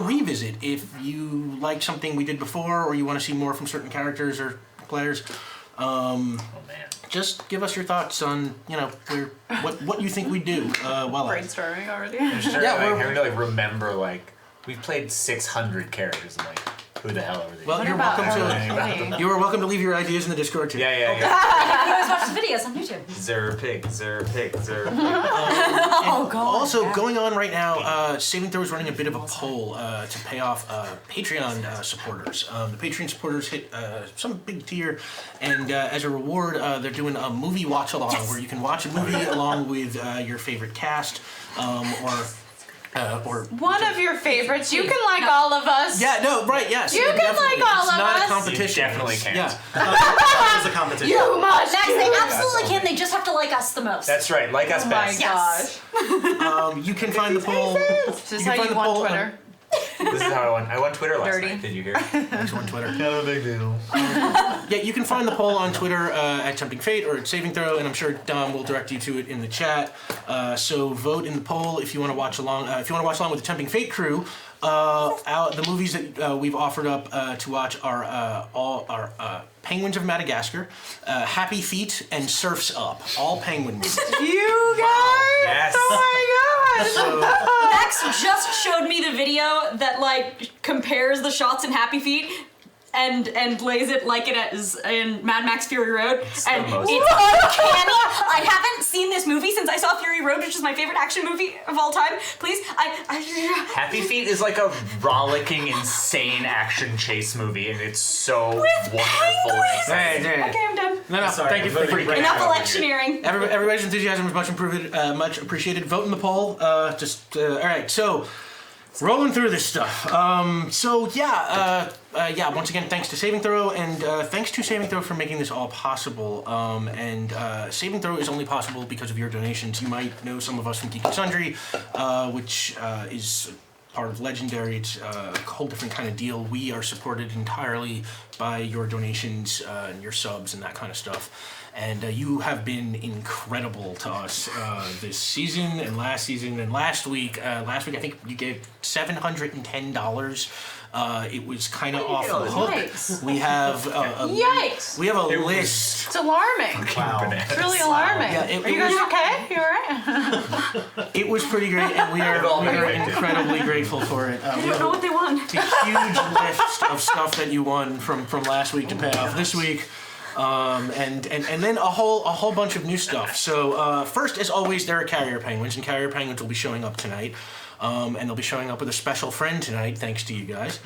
revisit if you like something we did before, or you want to see more from certain characters or players. Just give us your thoughts on, what you think we do. Brainstorming already. Yeah, having to remember we've played 600 characters. I'm like, who the hell are they? Well, you are welcome to leave your ideas in the Discord too. Yeah. You can always watch the videos on YouTube. Zer pig. Oh god. Also, going on right now, Saving Throw is running a bit of a poll to pay off Patreon supporters. The Patreon supporters hit some big tier, and as a reward, they're doing a movie watch-along where you can watch a movie along with your favorite cast, or one of your favorites. You can like all of us. Yeah, no, right, yes. You can like all of us. It's not a competition. You definitely can't. Yeah. It's a competition. You must. Max, they absolutely can. They just have to like us the most. That's right. Like us best. Yes. You can find the poll. This is how you won Twitter. This is how I won. I won Twitter last Dirty. night. Did you hear? Thanks on Twitter. Kind of a big deal. Yeah, you can find the poll on Twitter at Tempting Fate or at Saving Throw, and I'm sure Dom will direct you to it in the chat. So vote in the poll if you want to watch along. If you want to watch along with the Tempting Fate crew. The movies that we've offered up to watch are all Penguins of Madagascar, Happy Feet, and Surf's Up. All penguin movies. You guys! Yes. Oh my god! So, Max just showed me the video that compares the shots in Happy Feet and lays it like it is in Mad Max Fury Road. It's uncanny. I haven't seen this movie since I saw Fury Road, which is my favorite action movie of all time. Please, Happy Feet is like a rollicking, insane action chase movie, and it's so wonderful. hey. Okay, I'm done. No, Sorry, thank you for the Enough electioneering. Everybody's enthusiasm is much appreciated. Vote in the poll. All right, so rolling through this stuff. Once again, thanks to Saving Throw, and thanks to Saving Throw for making this all possible. Saving Throw is only possible because of your donations. You might know some of us from Geek and Sundry, which is part of Legendary. It's a whole different kind of deal. We are supported entirely by your donations and your subs and that kind of stuff. And you have been incredible to us this season and last season and last week. Last week I think you gave $710. It was kind of off the hook. Yikes. We have Yikes! we have a list. It's alarming. Wow. It's really alarming. Yeah, Are you guys okay? You alright? It was pretty great, and we are incredibly grateful for it. I don't know what they want. It's a huge list of stuff that you won from last week to pay off this week. And then a whole bunch of new stuff. So first, as always, there are Carrier Penguins, and Carrier Penguins will be showing up tonight. And they'll be showing up with a special friend tonight, thanks to you guys.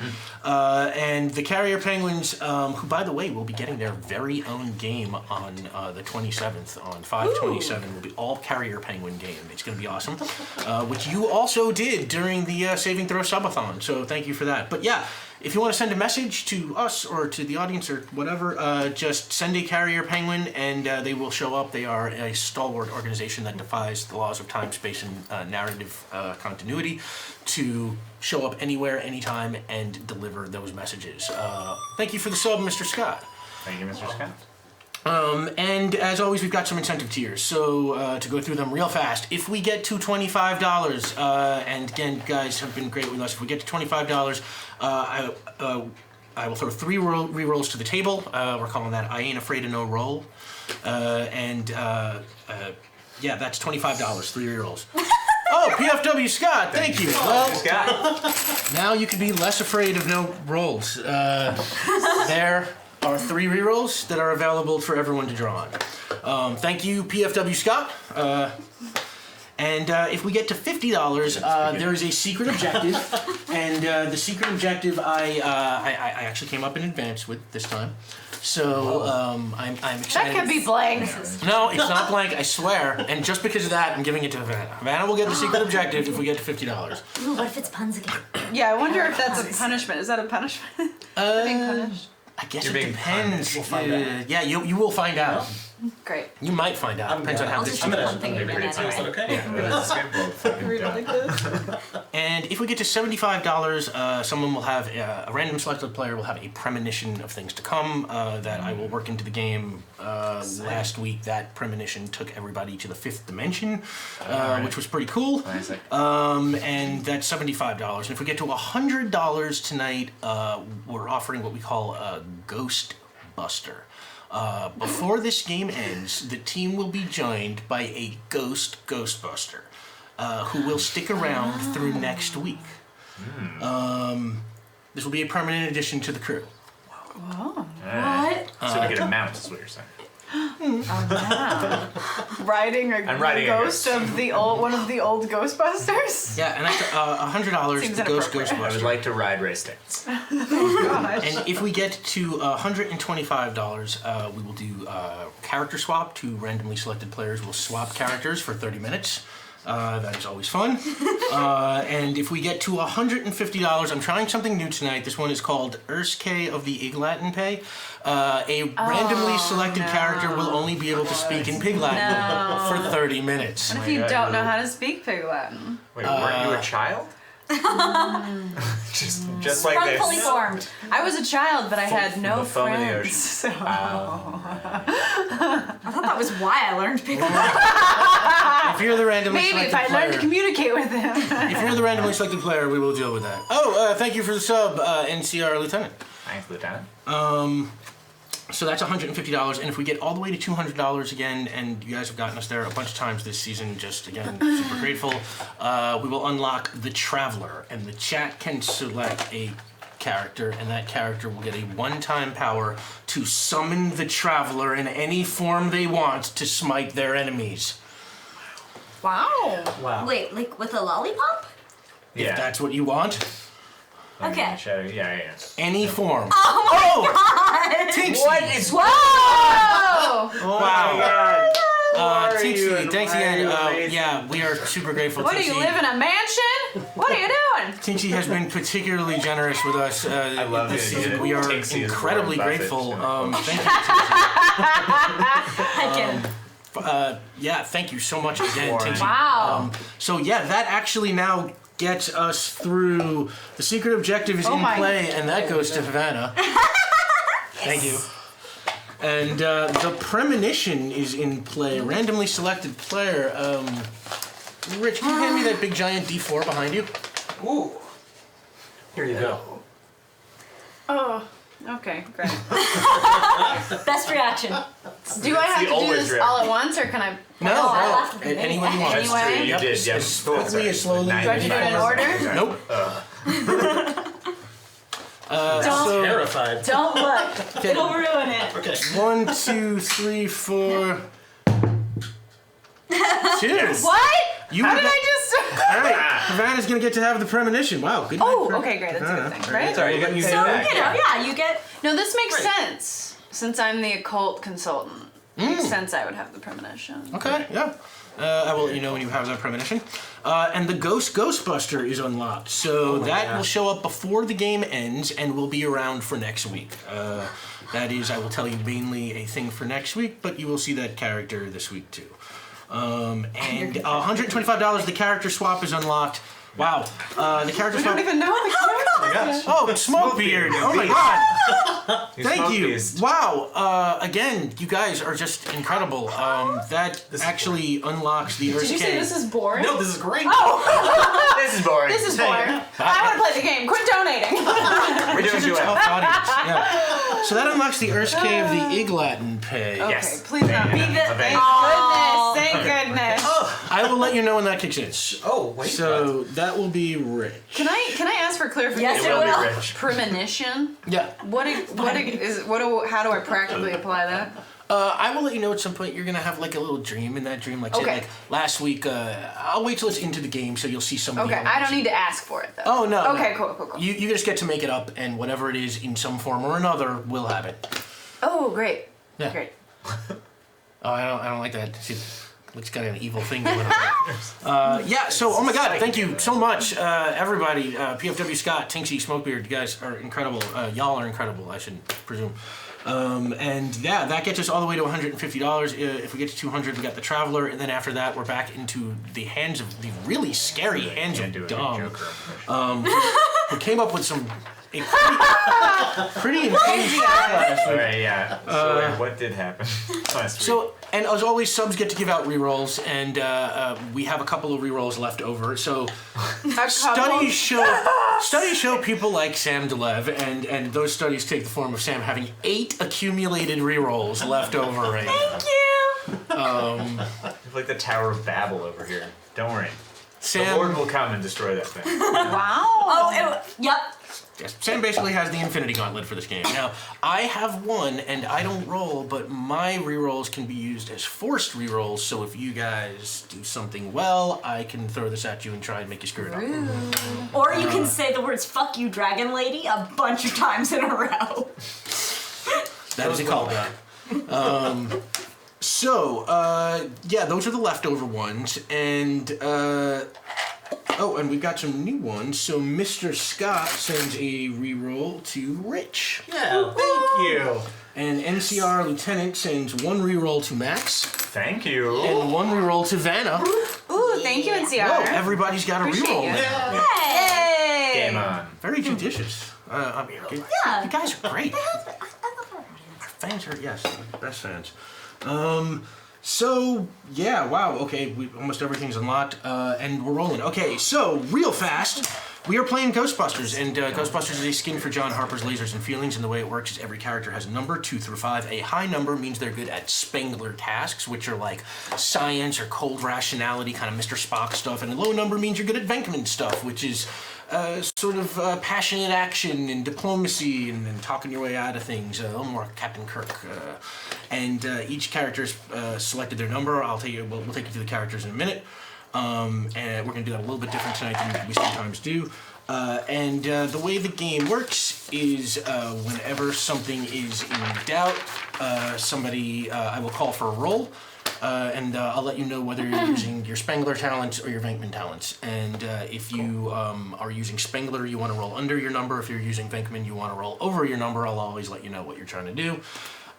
And the Carrier Penguins, who, by the way, will be getting their very own game on the 27th, on 5/27, will be all Carrier Penguin game. It's going to be awesome, which you also did during the Saving Throw Subathon, so thank you for that. But yeah, if you want to send a message to us or to the audience or whatever, just send a Carrier Penguin and they will show up. They are a stalwart organization that defies the laws of time, space, and narrative continuity to show up anywhere, anytime, and deliver those messages. Thank you for the sub, Mr. Scott. Thank you, Mr. Scott. And as always, we've got some incentive tiers. So to go through them real fast, if we get to $25, and again, you guys have been great with us. If we get to $25, I will throw 3 re-rolls to the table. We're calling that I Ain't Afraid of No Roll. That's $25, 3 re-rolls. Oh, PFW Scott, thank you. Well, now you can be less afraid of no rolls. There are 3 rerolls that are available for everyone to draw on. Thank you, PFW Scott. And if we get to $50, there is a secret objective, and the secret objective I actually came up in advance with this time. So I'm excited. That could be blank. No, it's not blank, I swear. And just because of that, I'm giving it to Havana. Havana will get the secret objective if we get to $50. Ooh, what if it's puns again? Yeah, I wonder if that's a punishment. Is that a punishment? Being punished? I guess You're it being depends. punished. We'll find out. Yeah, you will find out. Great. You might find out. Depends on how I'll this just I'm do gonna one thing agree. again Is that anyway. okay? Read like this. And if we get to $75, someone will have a random selected player will have a premonition of things to come that I will work into the game. Last week, that premonition took everybody to the 5th dimension, which was pretty cool. Classic. And that's $75. And if we get to $100 tonight, we're offering what we call a Ghostbuster. Before this game ends, the team will be joined by a Ghostbuster who will stick around through next week. This will be a permanent addition to the crew. What? So to get a mount is what you're saying. Riding a I'm riding a ghost ghost. of the old one of the old Ghostbusters. Yeah, and that's $100 Seems the Ghost inappropriate. I would Ghostbuster. like to ride race tickets. Gosh. And if we get to $125, we will do character swap. 2 randomly selected players will swap characters for 30 minutes. That is always fun. And if we get to $150, I'm trying something new tonight. This one is called Urske of the Ig Latin Pay. A randomly selected character will only be able to speak in Pig Latin for 30 minutes. What if you don't know how to speak Pig Latin? Wait, weren't you a child? just like Sprung this. fully formed. I was a child, but I had no the foam of the friends. ocean. So. I thought that was why I learned Pig Latin. If you're the randomly Maybe if selected I learned to player, communicate with him. if you're the randomly selected player, we will deal with that. Oh, thank you for the sub, NCR Lieutenant. Thanks, Lieutenant. So that's $150, and if we get all the way to $200 again, and you guys have gotten us there a bunch of times this season, just again, super grateful, we will unlock the Traveler, and the chat can select a character, and that character will get a one-time power to summon the Traveler in any form they want to smite their enemies. Wow. Wow. Wait, like with a lollipop? Yeah. If that's what you want. Okay. Yeah. Any form. Oh my god! Tinksy! What is Whoa! Wow. Tinksy, you? thanks Why are again. you amazing? Yeah, we are super grateful. What do you Tinksy. live in a mansion? What are you doing? Tinksy has been particularly generous with us I love this the idea season. that We are Tinksy is incredibly Warren Buffett. grateful. Thank you, I can. Tinksy. Yeah, thank you so much again, Warren. Tinksy. Wow. So yeah, that actually now gets us through. The secret objective is in my play, and that goes to Havana. Thank you. And the premonition is in play. Randomly selected player. Rich, can you hand me that big giant D4 behind you? Ooh. Here you go. Oh. Okay, great. Best reaction. Do I have the to do always this rare. all at once, or can I? No, I no. laughed at the Any way you want. That's Anyway? true. You Yep. did. As Yes. quickly, as slowly. Do I have to do it in order? Nope. Don't, Terrified. don't look. It'll ruin it. Okay. 1, 2, 3, 4. Cheers. What? You How got- did I just? All right, Havana's gonna get to have the premonition. Wow, good. Oh, night, okay, great. That's a good thing, right? It's alright. You got you So, back. you know, yeah, you get. No, this makes Right. sense. Since I'm the occult consultant, makes sense I would have the premonition. Okay, yeah. I will let you know when you have that premonition. And the Ghostbuster is unlocked, so that will show up before the game ends and will be around for next week. That is, I will tell you, mainly a thing for next week, but you will see that character this week too. And $125, the character swap is unlocked. Wow, the character I swap. don't even know the character. Oh, Smokebeard! Oh my god! Thank you. Beast. Wow. Again, you guys are just incredible. That actually unlocks the Earth's Did you say this is boring? No, this is great. This is boring. This is boring. I want to play the game. Quit donating. We're doing Such a duet. tough audience. Yeah. So that unlocks the Earth's Cave of the Ig Latin Pay. Okay, Yes. please not. Be the. Thank Oh. goodness. Thank goodness. I will let you know when that kicks in. Oh, wait. So that will be Rich. Can I ask for clarification? Yes, It it will be will. rich. Premonition. Yeah. How do I practically apply that? I will let you know at some point. You're gonna have like a little dream. In that dream, like say, Okay. like last week. I'll wait till it's into the game, so you'll see somebody. Okay, I don't need to ask for it though. Oh no. Okay, no. cool. You just get to make it up, and whatever it is, in some form or another, we'll have it. Oh, great. Yeah. Great. Oh, I don't like that. See, looks got an evil thing going on. Yeah. So, oh my God, thank you so much, everybody. PFW Scott, Tinksy, Smokebeard, you guys are incredible. Y'all are incredible. I should presume. And yeah, that gets us all the way to $150. If we get to 200, we got the Traveler, and then after that, we're back into the hands of the really scary hands of Dom. We came up with some pretty insane stuff last week. Alright, yeah. So what did happen last week? So, and as always, subs get to give out rerolls, and we have a couple of rerolls left over. So, studies show people like Sam Delev, and those studies take the form of Sam having 8 accumulated rerolls left over right now. Thank you. It's like the Tower of Babel over here. Don't worry. Sam, The Lord will come and destroy that thing. Wow. Oh, yep. yes, Sam basically has the Infinity Gauntlet for this game. Now, I have one, and I don't roll, but my rerolls can be used as forced rerolls, so if you guys do something well, I can throw this at you and try and make you screw it up. Or you can say the words "fuck you, dragon lady" a bunch of times in a row. That is a callback. Yeah, those are the leftover ones, and and we've got some new ones. So Mr. Scott sends a reroll to Rich, Yeah, thank you. and NCR Lieutenant sends 1 reroll to Max, Thank you. and 1 reroll to Vanna. Ooh, thank you, NCR. Whoa, everybody's got a Appreciate reroll you. now. Yay! Game on. Very judicious. I mean, Yeah. you guys are great. I love her. Fans are, yes, best fans. So, yeah, wow, okay, almost everything's unlocked, and we're rolling. Okay, so, real fast, we are playing Ghostbusters, and Ghostbusters is a skin for John Harper's Lasers and Feelings, and the way it works is every character has a number, 2 through 5. A high number means they're good at Spengler tasks, which are like science or cold rationality, kind of Mr. Spock stuff, and a low number means you're good at Venkman stuff, which is sort of passionate action and diplomacy and talking your way out of things, a little more Captain Kirk. And each character's selected their number. We'll take you through the characters in a minute. And we're going to do that a little bit different tonight than we sometimes do. The way the game works is whenever something is in doubt, I will call for a roll. I'll let you know whether you're using your Spengler talents or your Venkman talents. And if you are using Spengler, you want to roll under your number. If you're using Venkman, you want to roll over your number. I'll always let you know what you're trying to do.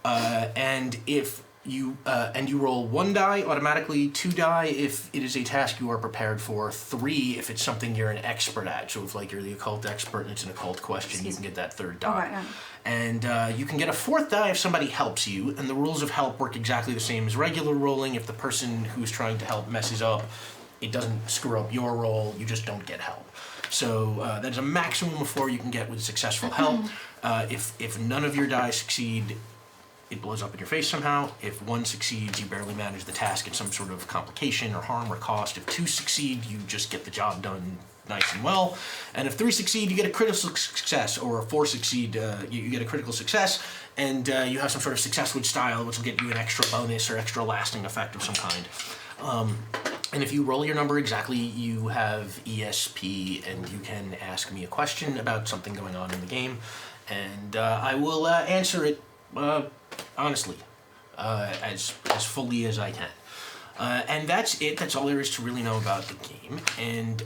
And if you roll 1 die automatically, 2 die if it is a task you are prepared for, 3 if it's something you're an expert at. So if like you're the occult expert and it's an occult question, you can get that 3rd die. Okay, yeah. And you can get a 4th die if somebody helps you, and the rules of help work exactly the same as regular rolling. If the person who's trying to help messes up, it doesn't screw up your roll, you just don't get help. So that's a maximum of 4 you can get with successful help. If none of your die succeed, it blows up in your face somehow. If 1 succeeds, you barely manage the task in some sort of complication or harm or cost. If 2 succeed, you just get the job done nice and well. And if 3 succeed, you get a critical success, or 4 succeed, you get a critical success, and you have some sort of successwood style, which will get you an extra bonus or extra lasting effect of some kind. And if you roll your number exactly, you have ESP, and you can ask me a question about something going on in the game, and I will answer it honestly, as fully as I can. And that's it. That's all there is to really know about the game. And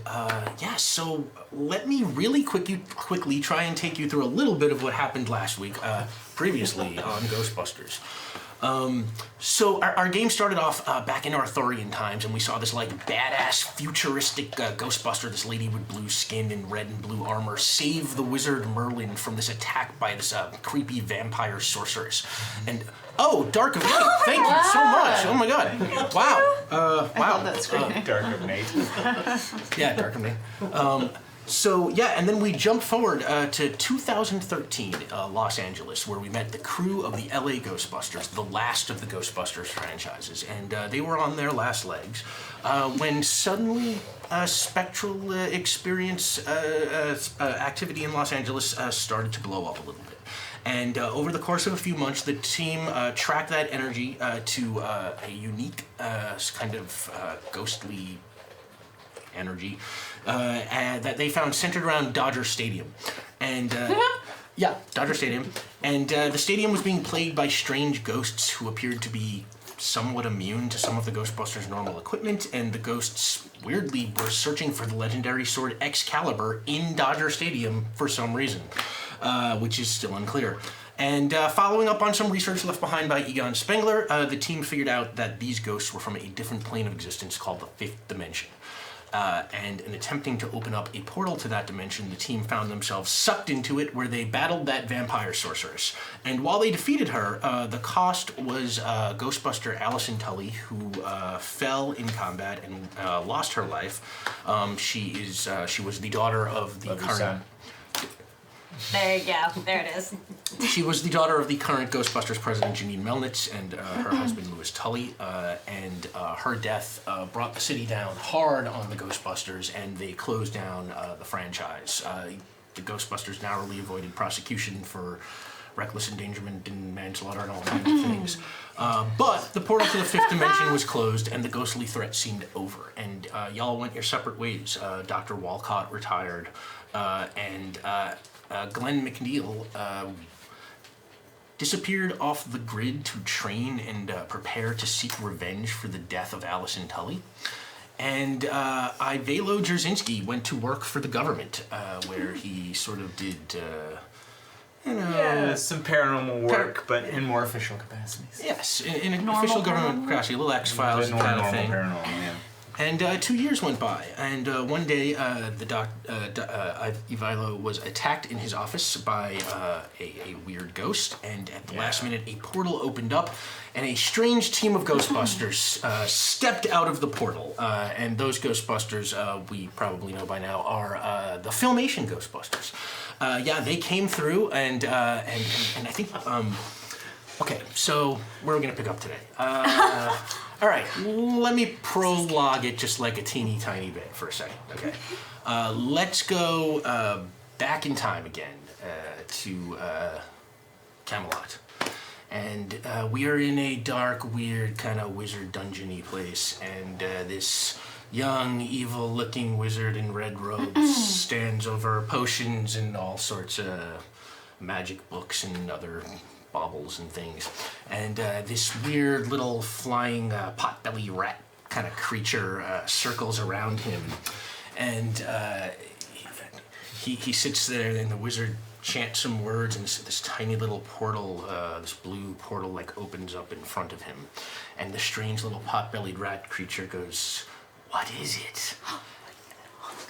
so let me really quickly try and take you through a little bit of what happened last week, previously on Ghostbusters. So our game started off back in Arthurian times, and we saw this like badass futuristic Ghostbuster, this lady with blue skin and red and blue armor, save the wizard Merlin from this attack by this creepy vampire sorceress. And Dark of Night, thank you so much. Oh my god. Wow. Wow. That's great. Dark of Night. Yeah, Dark of Night. And then we jumped forward to 2013, Los Angeles, where we met the crew of the LA Ghostbusters, the last of the Ghostbusters franchises, and they were on their last legs when suddenly spectral experience activity in Los Angeles started to blow up a little bit. And over the course of a few months, the team tracked that energy to a unique kind of ghostly energy that they found centered around Dodger Stadium. And Dodger Stadium. And the stadium was being plagued by strange ghosts who appeared to be somewhat immune to some of the Ghostbusters' normal equipment, and the ghosts weirdly were searching for the legendary sword Excalibur in Dodger Stadium for some reason, which is still unclear. And following up on some research left behind by Egon Spengler, the team figured out that these ghosts were from a different plane of existence called the Fifth Dimension. And in attempting to open up a portal to that dimension, the team found themselves sucked into it, where they battled that vampire sorceress. And while they defeated her, the cost was Ghostbuster Allison Tully, who fell in combat and lost her life. She was the daughter of the current. There you go. There it is. She was the daughter of the current Ghostbusters president, Janine Melnitz, and her husband, Louis Tully. And her death brought the city down hard on the Ghostbusters, and they closed down the franchise. The Ghostbusters narrowly avoided prosecution for reckless endangerment and manslaughter and all kinds of things. But the portal to the Fifth Dimension was closed, and the ghostly threat seemed over. And y'all went your separate ways. Dr. Walcott retired, and Glenn McNeil disappeared off the grid to train and prepare to seek revenge for the death of Allison Tully. And Ivalo Jarzynski went to work for the government, where he sort of did, some paranormal work, but in more official capacities. Yes, in an official government capacity, a little X-Files kind of thing. Paranormal, yeah. And 2 years went by, and one day Ivalo was attacked in his office by a weird ghost, and at the last minute a portal opened up, and a strange team of Ghostbusters stepped out of the portal. And those Ghostbusters, we probably know by now, are the Filmation Ghostbusters. They came through, and I think... okay, so where are we going to pick up today? All right, let me prologue it just like a teeny tiny bit for a second, okay? Let's go back in time again to Camelot. And we are in a dark, weird, kind of wizard dungeon-y place, and this young, evil-looking wizard in red robes stands over potions and all sorts of magic books and other baubles and things, and this weird little flying pot-belly rat kind of creature circles around him, and he sits there, and the wizard chants some words, and this tiny little portal, this blue portal, like opens up in front of him, and the strange little pot-bellied rat creature goes, "What is it?"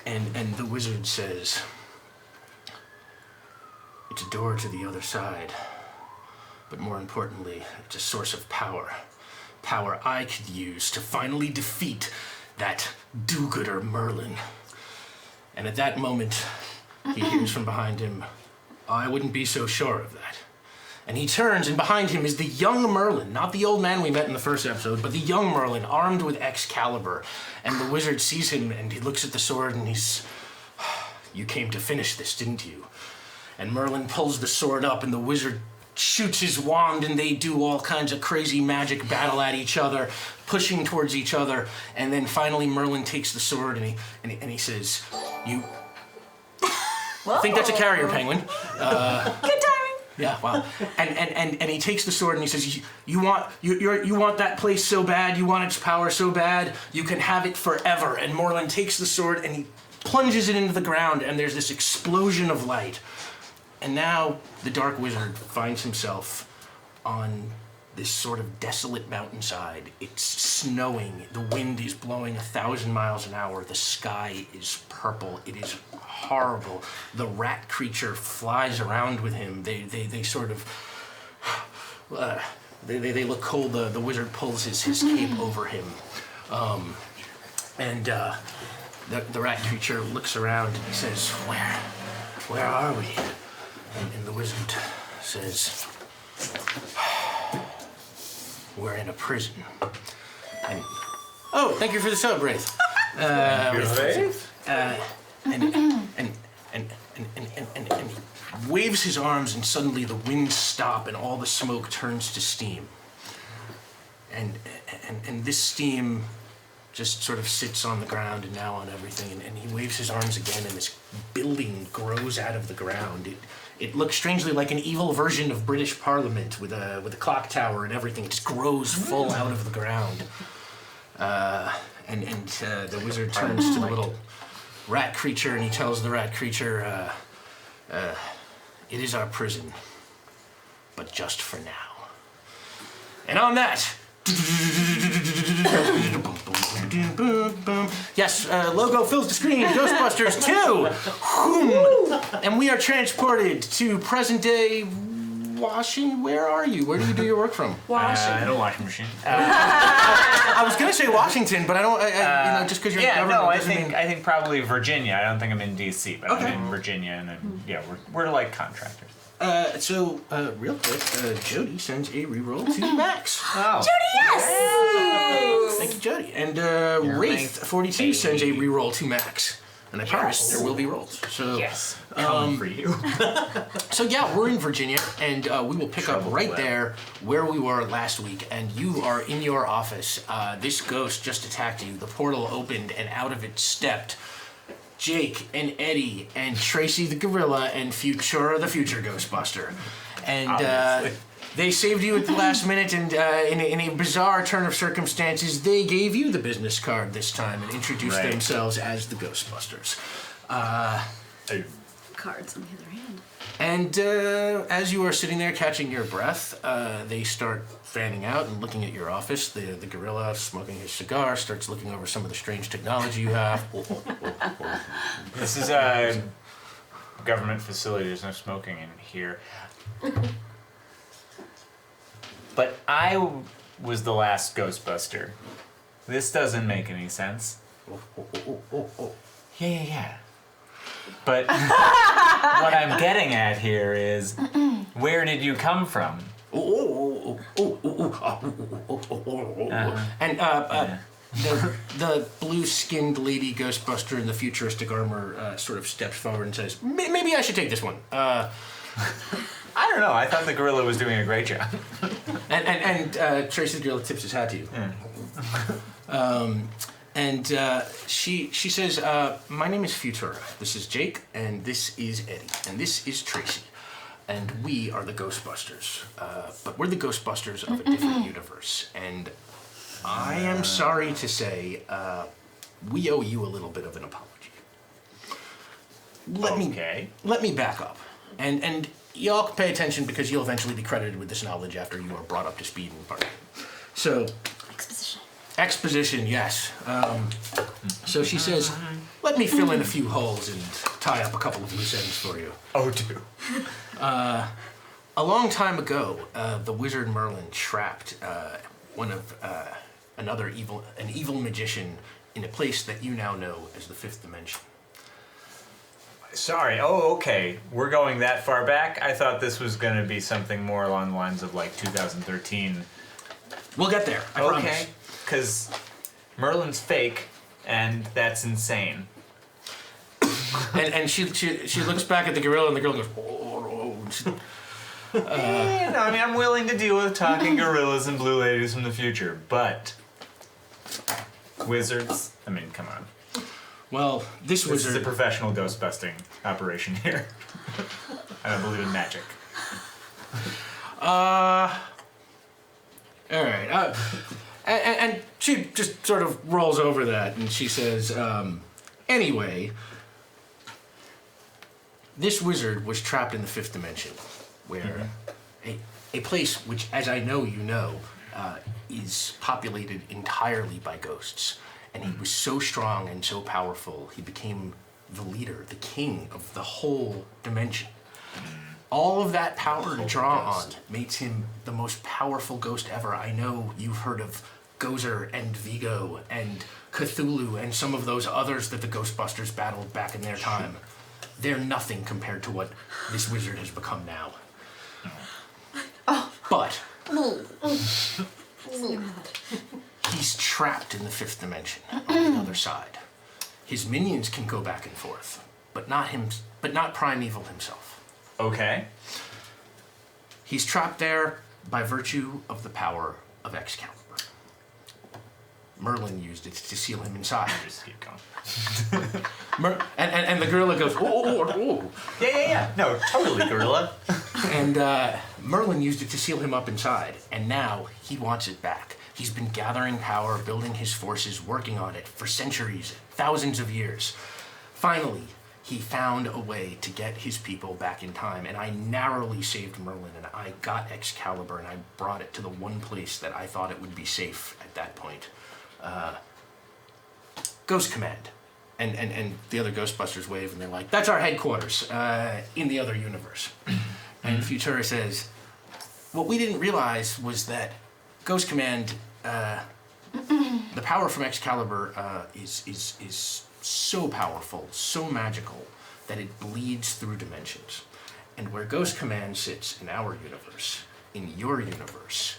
And the wizard says, "It's a door to the other side. But more importantly, it's a source of power. Power I could use to finally defeat that do-gooder Merlin." And at that moment, he hears from behind him, "I wouldn't be so sure of that." And he turns, and behind him is the young Merlin, not the old man we met in the first episode, but the young Merlin, armed with Excalibur. And the wizard sees him, and he looks at the sword, and he's, "You came to finish this, didn't you?" And Merlin pulls the sword up, and the wizard shoots his wand, and they do all kinds of crazy magic battle at each other, pushing towards each other, and then finally Merlin takes the sword and he says, "You." I think that's a carrier penguin. Good timing. Yeah, wow. And he takes the sword and he says, you want that place so bad, you want its power so bad, you can have it forever." And Merlin takes the sword and he plunges it into the ground, and there's this explosion of light. And now the Dark Wizard finds himself on this sort of desolate mountainside. It's snowing, the wind is blowing 1,000 miles an hour, the sky is purple, it is horrible. The rat creature flies around with him. They sort of, they look cold. The wizard pulls his cape over him. The rat creature looks around and he says, Where are we?" And the wizard says, "We're in a prison." And thank you for the sub, Wraith. And he waves his arms, and suddenly the winds stop, and all the smoke turns to steam. And this steam just sort of sits on the ground and now on everything, and he waves his arms again, and this building grows out of the ground. It looks strangely like an evil version of British Parliament with a clock tower and everything. It just grows full out of the ground. The wizard turns to the little rat creature, and he tells the rat creature, "It is our prison. but just for now. And on that, yes, logo fills the screen. Ghostbusters 2, and we are transported to present day Washington. Where are you? Where do you do your work from? I don't washing machine. I was gonna say Washington, but I don't. Just because you're in government. No, I doesn't mean... think probably Virginia. I don't think I'm in DC, but Okay. I'm in Virginia, and then we're like contractors. Real quick, Jody sends a reroll to Max. Oh. Yes! Thank you, Jody. And Wraith 42 sends a reroll to Max. And I promise there will be rolls. So Yes. Coming for you. So yeah, we're in Virginia, and we will pick up right Trouble. there where we were last week. And you are in your office. This ghost just attacked you. The portal opened, and out of it stepped Jake and Eddie and Tracy the gorilla and Futura the future Ghostbuster. And Obviously. they saved you at the last minute, and in a bizarre turn of circumstances, they gave you the business card this time and introduced Right. themselves as the Ghostbusters. Cards on the other hand. And as you are sitting there catching your breath, they start fanning out and looking at your office. The gorilla, smoking his cigar, starts looking over some of the strange technology you have. This is a government facility. There's no smoking in here. But I was the last Ghostbuster. This doesn't make any sense. Yeah. But what I'm getting at here is, where did you come from? And the blue-skinned lady Ghostbuster in the futuristic armor sort of steps forward and says, "Maybe I should take this one." I don't know. I thought the gorilla was doing a great job. And Tracy the gorilla tips his hat to you. And she says, "My name is Futura. This is Jake, and this is Eddie, and this is Tracy, and we are the Ghostbusters. But we're the Ghostbusters of a different universe. And I am sorry to say, we owe you a little bit of an apology. Let me back up, and y'all can pay attention because you'll eventually be credited with this knowledge after you are brought up to speed in part. So." Exposition, yes. So she says, "Let me fill in a few holes and tie up a couple of loose ends for you." Oh, do. A long time ago, the wizard Merlin trapped an evil magician in a place that you now know as the Fifth Dimension. Sorry. Oh, okay. We're going that far back? I thought this was going to be something more along the lines of like 2013. We'll get there. I promise. Okay. Because Merlin's fake, and that's insane. And she looks back at the gorilla, and the gorilla goes, "Oh." I mean, I'm willing to deal with talking gorillas and blue ladies from the future, but wizards. I mean, come on. Well, this This is a wizard. professional ghost busting operation here. I don't believe in magic. All right. And she just sort of rolls over that, and she says, "Anyway, this wizard was trapped in the Fifth Dimension, where a place which, as I know you know, is populated entirely by ghosts. And he was so strong and so powerful, he became the leader, the king of the whole dimension. All of that power to draw on makes him the most powerful ghost ever. I know you've heard of Gozer and Vigo and Cthulhu and some of those others that the Ghostbusters battled back in their time. They're nothing compared to what this wizard has become now. But he's trapped in the Fifth Dimension on the other side. His minions can go back and forth, but not Primeval himself. Okay. He's trapped there by virtue of the power of Excalibur. Merlin used it to seal him inside. Just keep going. And the gorilla goes, "Oh." Yeah. No, totally, gorilla. And Merlin used it to seal him up inside, and now he wants it back. He's been gathering power, building his forces, working on it for centuries, thousands of years. Finally, he found a way to get his people back in time, and I narrowly saved Merlin, and I got Excalibur, and I brought it to the one place that I thought it would be safe at that point. Ghost Command. And the other Ghostbusters wave, and they're like, that's our headquarters in the other universe. And Futura says, what we didn't realize was that Ghost Command, the power from Excalibur is so powerful, so magical, that it bleeds through dimensions. And where Ghost Command sits in our universe, in your universe,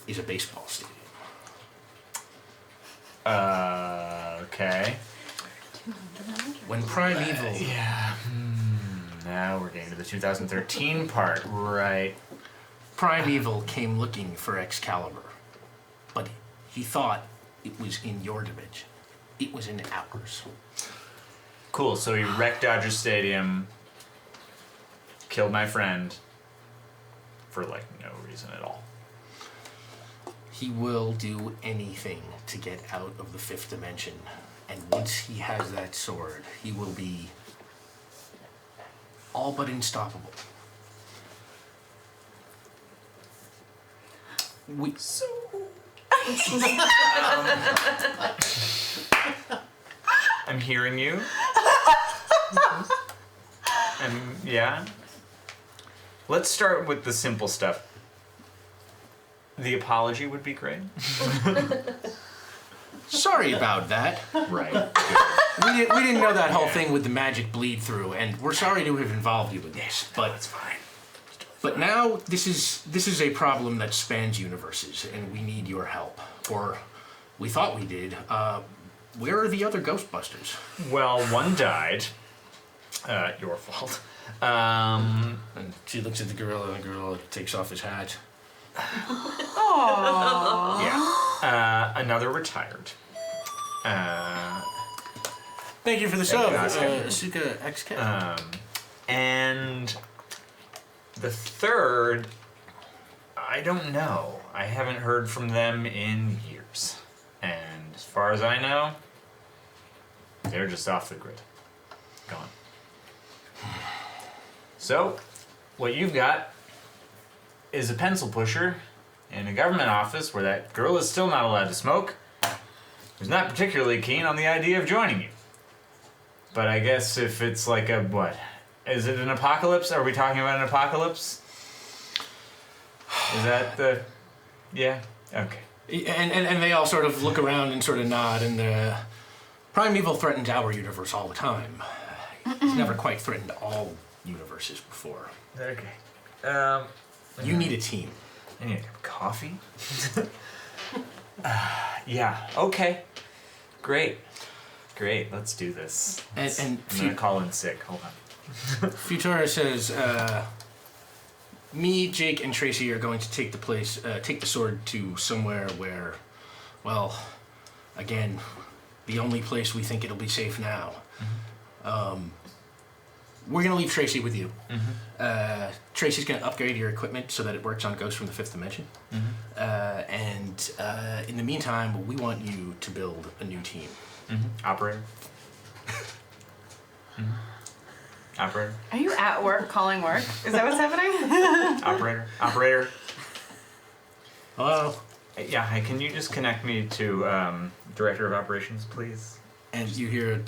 is a baseball stadium. Okay. When Primeval... Yeah. Now we're getting to the 2013 part, right? Primeval came looking for Excalibur, but he thought it was in your dimension. It was in ours. Cool, so he wrecked Dodger Stadium, killed my friend, for like no reason at all. He will do anything to get out of the fifth dimension, and once he has that sword, he will be all but unstoppable. I'm hearing you. And yeah. Let's start with the simple stuff. The apology would be great. Sorry about that. Right. We didn't know that whole thing with the magic bleed through, and we're sorry to have involved you in this, but That's fine. But now this is a problem that spans universes, and we need your help. Or we thought we did. Where are the other Ghostbusters? Well, one died. Your fault. And she looks at the gorilla, and the gorilla takes off his hat. Yeah. Another retired. Thank you for the sub, God. Suka XK. And the third, I don't know. I haven't heard from them in years. And as far as I know, they're just off the grid. Gone. So, what you've got is a pencil pusher in a government office where that girl is still not allowed to smoke, who's not particularly keen on the idea of joining you. But I guess if it's like a, what? Is it an apocalypse? Are we talking about an apocalypse? Is that the... Yeah? Okay. And they all sort of look around and sort of nod, and Primeval threatens our universe all the time. He's never quite threatened all universes before. Okay. You need a team. I need a cup of coffee? Yeah, okay. Great. Let's do this. And I'm gonna call in sick. Hold on. Futura says, me, Jake, and Tracy are going to take the sword to somewhere where, well, again, the only place we think it'll be safe now. Mm-hmm. We're gonna leave Tracy with you. Mm-hmm. Tracy's gonna upgrade your equipment so that it works on Ghosts from the Fifth Dimension. Mm-hmm. And in the meantime, we want you to build a new team. Mm-hmm. Operator. Mm-hmm. Operator. Are you at work calling work? Is that what's happening? Operator. Hello? Yeah, hi, can you just connect me to Director of Operations, please? And you hear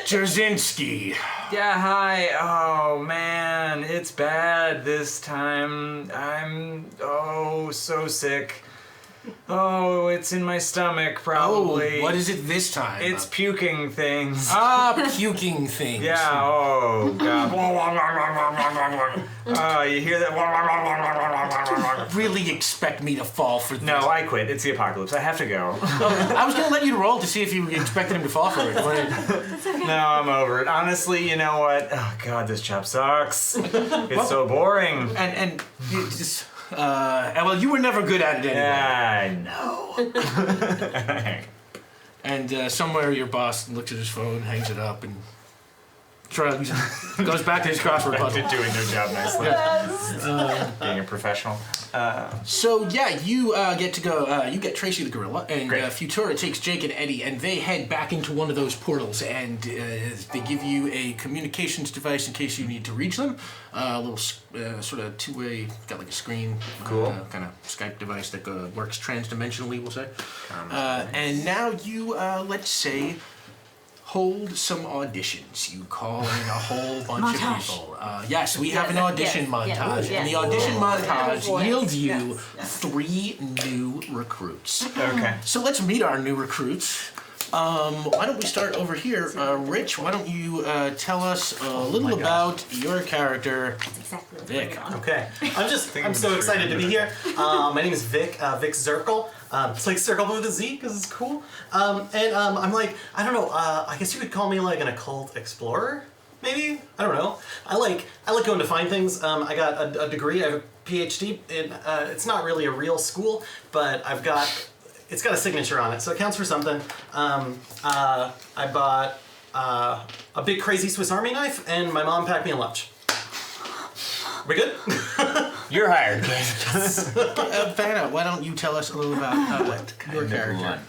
Jarzynski. Yeah, hi. Oh, man, it's bad this time. I'm, so sick. Oh, it's in my stomach, probably. Oh, what is it this time? It's puking things. Puking things. Yeah, oh, God. Oh, you hear that? Really expect me to fall for this? No, I quit. It's the apocalypse. I have to go. I was going to let you roll to see if you expected him to fall for it. No, I'm over it. Honestly, you know what? Oh, God, this job sucks. It's so boring. And you just... well, you were never good at it anyway. I know. And somewhere your boss looks at his phone, hangs it up, and shrugs, goes back to his crossword Back puzzle. to doing their job nicely. Yeah. Being a professional. So yeah, you get to go. You get Tracy the gorilla, and Great. Futura takes Jake and Eddie, and they head back into one of those portals, and they give you a communications device in case you need to reach them. A little sort of two-way, got like a screen, Cool. kind of Skype device that works trans-dimensionally, we'll say. And now you, let's say, hold some auditions. You call in a whole bunch of people. Yes, we have an audition montage. And the audition montage yields you 3 new recruits. Okay. So let's meet our new recruits. Why don't we start over here? Rich, why don't you tell us a little about your character, Vic. Okay. I'm so excited to be here. My name is Vic, Vic Zirkle. It's like circle with a Z because it's cool. I'm like, I don't know, I guess you could call me like an occult explorer, maybe? I don't know. I like going to find things. I got a degree, I have a PhD in, it's not really a real school, but it's got a signature on it, so it counts for something. I bought a big crazy Swiss Army knife, and my mom packed me a lunch. We good? You're hired. Vanna, why don't you tell us a little about your character?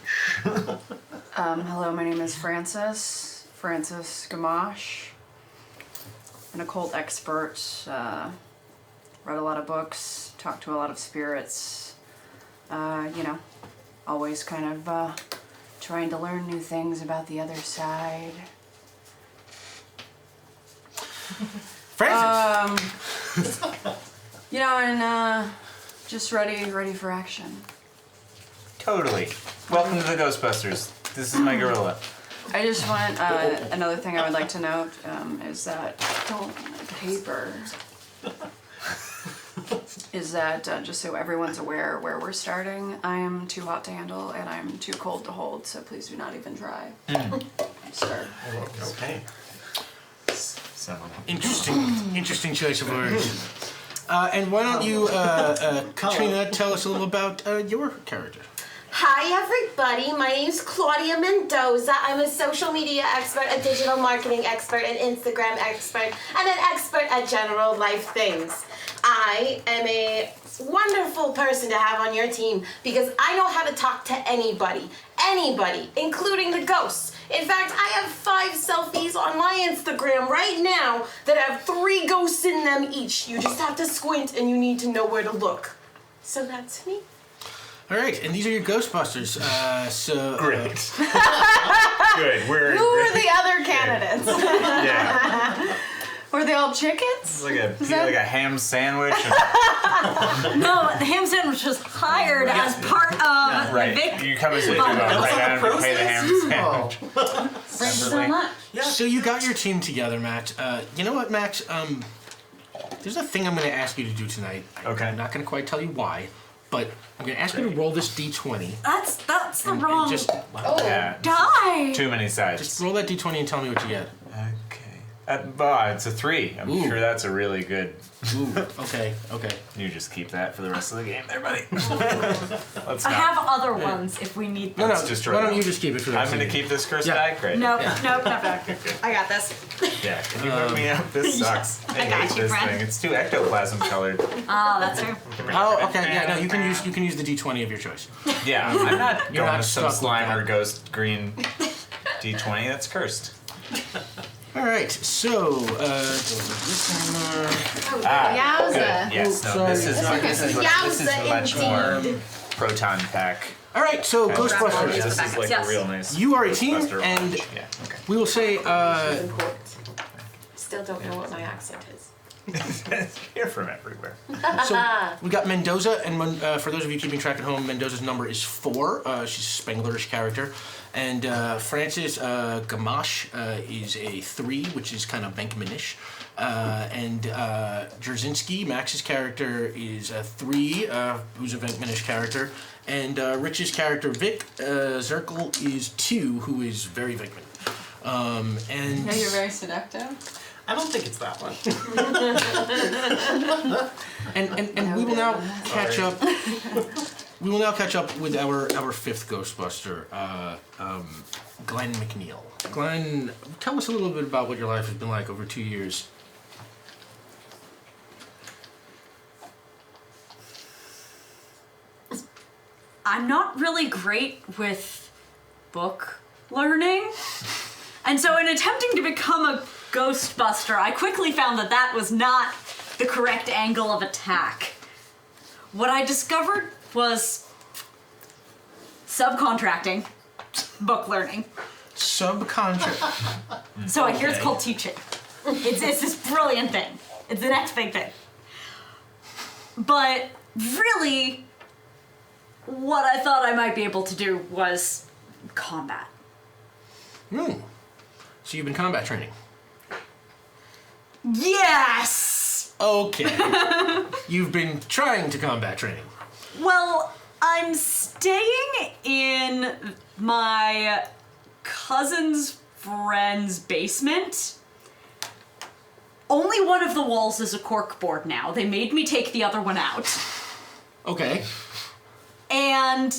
Hello, my name is Frances Gamache. An occult expert. Read a lot of books. Talked to a lot of spirits. Always kind of trying to learn new things about the other side. Francis! And just ready for action. Totally. Welcome to the Ghostbusters. This is my gorilla. I just want another thing I would like to note is that paper is that just so everyone's aware where we're starting. I am too hot to handle and I'm too cold to hold, so please do not even try. Sir. Okay. So, Interesting choice of words. And why don't you, Katrina, tell us a little about your character? Hi everybody, my name's Claudia Mendoza. I'm a social media expert, a digital marketing expert, an Instagram expert, and an expert at general life things. I am a wonderful person to have on your team because I know how to talk to anybody, including the ghosts. In fact, I have 5 selfies on my Instagram right now that have 3 ghosts in them each. You just have to squint and you need to know where to look. So that's me. All right, and these are your Ghostbusters. great. Good. Who are the other candidates? Yeah. Were they all chickens? It's like a ham sandwich. No, the ham sandwich was hired as part of Right. Vic. You come as a That was right on down the and pay the ham process? sandwich. Thank you so much. So you got your team together, Max. You know what, Max? There's a thing I'm going to ask you to do tonight. Okay. I'm not going to quite tell you why, but I'm going to ask you to roll this D20. That's the And wrong just Yeah. die. Too many sides. Just roll that D20 and tell me what you get. Okay. It's a 3. I'm Ooh. sure that's a really good. Ooh, okay. You just keep that for the rest of the game, there, buddy. Let's I not. have other ones if we need them. No, Let's just why don't you just keep it for the I'm rest of gonna the game? keep this cursed Yeah. bag. Great. Nope. I got this. Yeah. Can you hook me up? This sucks. I got hate you, this friend. thing. It's too ectoplasm colored. Oh, that's true. Oh, okay. Yeah, no, you can use the D20 of your choice. Yeah, I'm not You're going not with some stuck with slime that. or ghost green D20. That's cursed. All right, so Yowza. Good. Yes. No. This is Yowza, much more indeed. proton pack. all right, so This Ghostbusters. is like Yes. a real nice. You are a team, Ghostbuster and launch. Yeah. Okay. we will say Still don't know what my accent is. You're from everywhere. so we got Mendoza, and for those of you keeping track at home, Mendoza's number is 4. She's a Spenglerish character, and Frances Gamache is a 3, which is kind of Bankman-ish. And Jerzinski, Max's character, is a 3, who's a Bankman-ish character, and Rich's character Vic Zirkle is 2, who is very Bankman. And Yeah, you're very seductive. I don't think it's that one. And we will now catch up. We will now catch up with our 5th Ghostbuster, Glenn McNeil. Glenn, tell us a little bit about what your life has been like over 2 years. I'm not really great with book learning. And so in attempting to become a Ghostbuster, I quickly found that that was not the correct angle of attack. What I discovered was subcontracting book learning. Subcontract. So I hear it's called teaching. It's this brilliant thing. It's the next big thing. But really, what I thought I might be able to do was combat. So you've been combat training. Yes! Okay. You've been trying to combat training. Well, I'm staying in my cousin's friend's basement. Only one of the walls is a cork board now. They made me take the other one out. Okay. And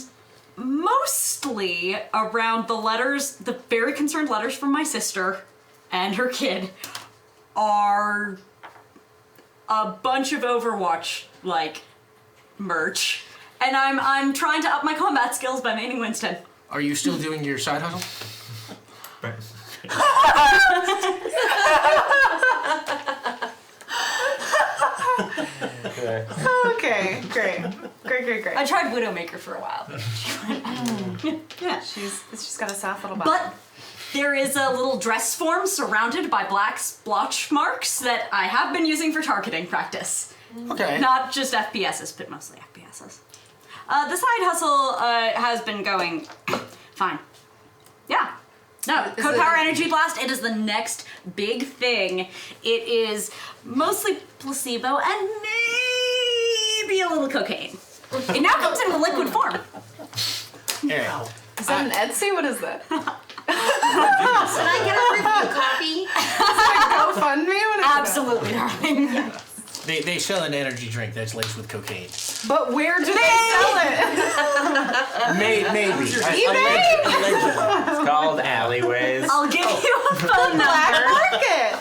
mostly around the letters, the very concerned letters from my sister and her kid are a bunch of Overwatch, like, merch. And I'm trying to up my combat skills by maining Winston. Are you still doing your side hustle? Okay, great. I tried Widowmaker for a while. Yeah. She's got a soft little body. But there is a little dress form surrounded by black splotch marks that I have been using for targeting practice. Okay. Not just FPSs, but mostly FPSs. The side hustle has been going fine. Yeah. No, Code Power Energy Blast, it is the next big thing. It is mostly placebo and maybe a little cocaine. It now comes in a liquid form. Yeah. Is that an Etsy? What is that? Can I get a review copy? GoFundMe? What is Absolutely, darling. They sell an energy drink that's laced with cocaine. that? But where do they sell it? Maybe. Allegedly. It's called alleyways. I'll give you a phone number. Market.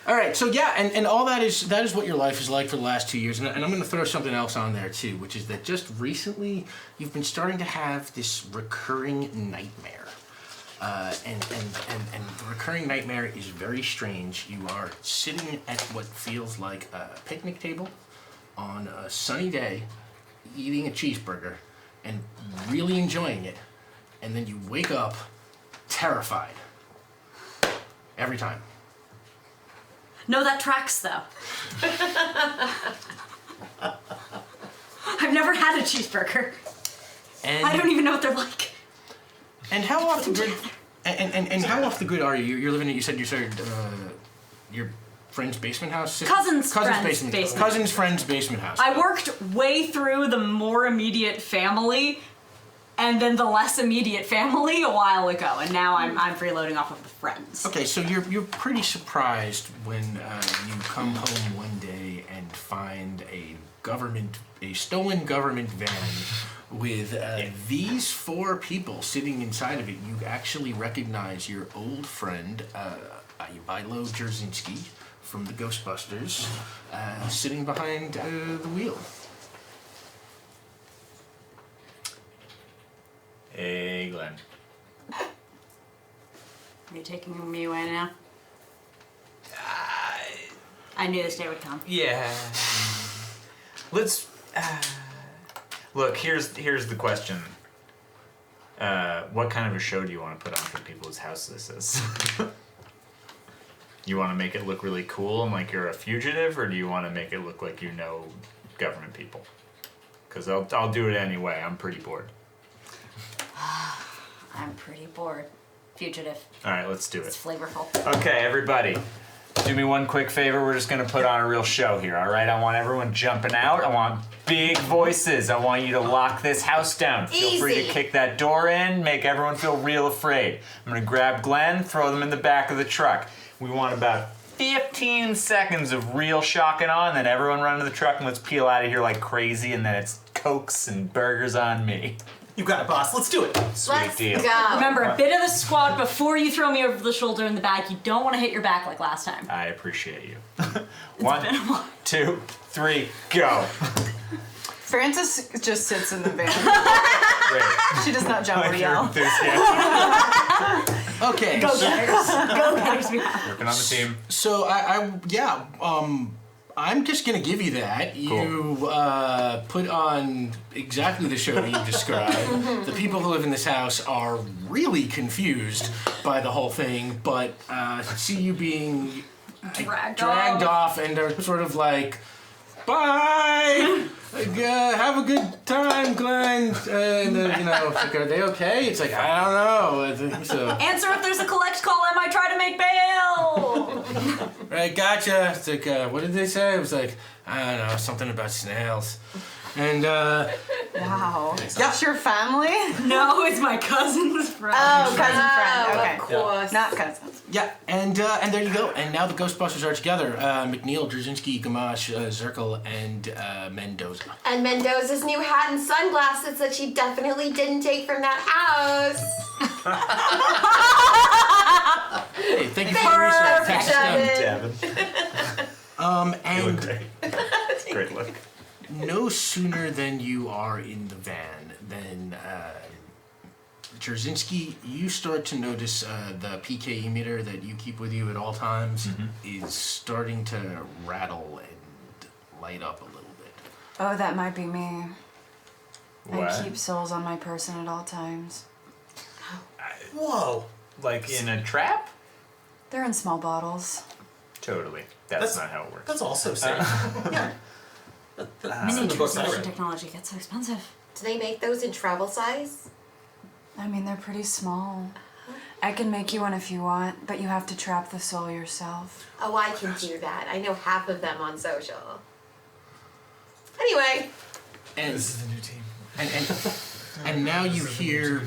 All right, so yeah, and all that is what your life is like for the last 2 years, and I'm going to throw something else on there too, which is that just recently you've been starting to have this recurring nightmare. And the recurring nightmare is very strange. You are sitting at what feels like a picnic table on a sunny day, eating a cheeseburger, and really enjoying it, and then you wake up terrified. Every time. No, that tracks though. I've never had a cheeseburger. And I don't even know what they're like. And how off the grid? And how off the grid are you? You're living. You said you started your friend's basement house. Cousin's friend's basement. Cousin's friend's basement house. I worked way through the more immediate family, and then the less immediate family a while ago, and now I'm freeloading off of the friends. Okay, so you're pretty surprised when you come home one day and find a stolen government van with these 4 people sitting inside of it. You actually recognize your old friend Ilo Jerzinski from the Ghostbusters sitting behind the wheel. Hey, Glenn. Are you taking me away now? I knew this day would come. Yeah. Let's look. Here's the question. What kind of a show do you want to put on for people's house this is? You want to make it look really cool and like you're a fugitive, or do you want to make it look like you know government people? Because I'll do it anyway. I'm pretty bored. I'm pretty bored. Fugitive. All right, let's do It's it. flavorful. Okay, everybody. Do me one quick favor. We're just going to put on a real show here, all right? I want everyone jumping out. I want big voices. I want you to lock this house down. Feel free to Easy. kick that door in, make everyone feel real afraid. I'm going to grab Glenn, throw them in the back of the truck. We want about 15 seconds of real shock and awe, and then everyone run to the truck and let's peel out of here like crazy, and then it's Cokes and burgers on me. You got it, boss. Let's do it. Sweet Let's deal. go. Remember, a bit of the squad before you throw me over the shoulder in the back. You don't want to hit your back like last time. I appreciate you. 1, 2, 3, go. Frances just sits in the van. Great. She does not jump or Like you're yell. enthusiastic. Okay. Go Getters. Go Getters. Working on the team. So I'm just gonna give you that. You put on exactly the show that you described. The people who live in this house are really confused by the whole thing, but see you being Dragged off, and they're sort of like, bye. Have a good time, Glenn. And it's like, are they okay? It's like, I don't know. I think so. Answer if there's a collect call. I might try to make bail. Right, gotcha. It's like, what did they say? It was like, I don't know, something about snails. And, Wow. That's your family? No, it's my cousin's friend. Oh, cousin friend. Okay. Of course. Not cousins. yeah, and there you go. And now the Ghostbusters are together. McNeil, Drzezinski, Gamache, Zirkle, and Mendoza. And Mendoza's new hat and sunglasses that she definitely didn't take from that house. Hey, thank you for your research. Thanks, Devin. and Great look. no sooner than you are in the van than Drzezinski, you start to notice the PKE meter that you keep with you at all times is starting to rattle and light up a little bit. Oh, that might be me. What? I keep souls on my person at all times. Whoa. Like in a trap? They're in small bottles. Totally. That's not how it works. That's also safe. Yeah. That's in the books I read. technology gets so expensive. Do they make those in travel size? I mean, they're pretty small. I can make you one if you want, but you have to trap the soul yourself. Oh, I can do that. I know half of them on social. Anyway. And This is the new team. and now you hear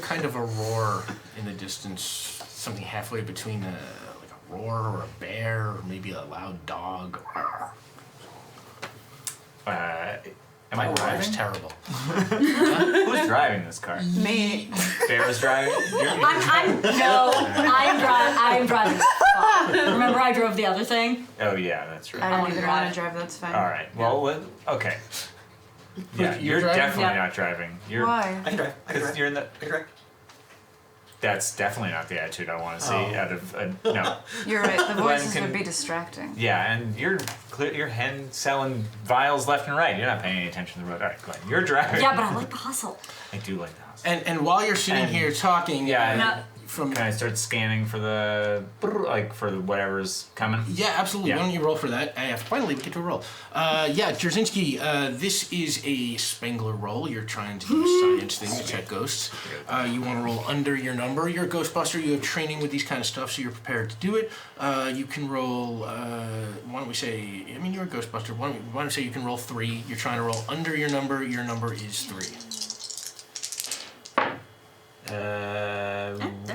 kind of a roar in the distance, something halfway between a roar or a bear or maybe a loud dog. Am I It's driving? terrible. Who's driving this car? Me. Bear's driving? I'm driving. Remember I drove the other thing? Oh yeah, that's I right. don't wanna even drive. want to drive, that's fine. All right. Well, okay. Yeah, You're you're driving? definitely Yeah. not driving. You're Why? I can drive. I can because drive. you're in the. I can drive. That's definitely not the attitude I want to see Oh. out of no. You're right, the voices can- would be distracting. Yeah, and you're selling vials left and right. You're not paying any attention to the road. All right, go ahead. You're driving. Yeah, but I like the hustle. I do like the house. And while you're sitting And- here talking, Yeah, No. from Can I start scanning for the whatever's coming? yeah, absolutely. Yeah. Why don't you roll for that? Finally, we get to a roll. Yeah, Drzezinski, this is a Spengler roll. You're trying to do a science thing to check ghosts. You want to roll under your number. You're a Ghostbuster. You have training with these kind of stuff, so you're prepared to do it. You can roll. Why don't we say? I mean, you're a Ghostbuster. Why don't we say you can roll 3? You're trying to roll under your number. Your number is 3.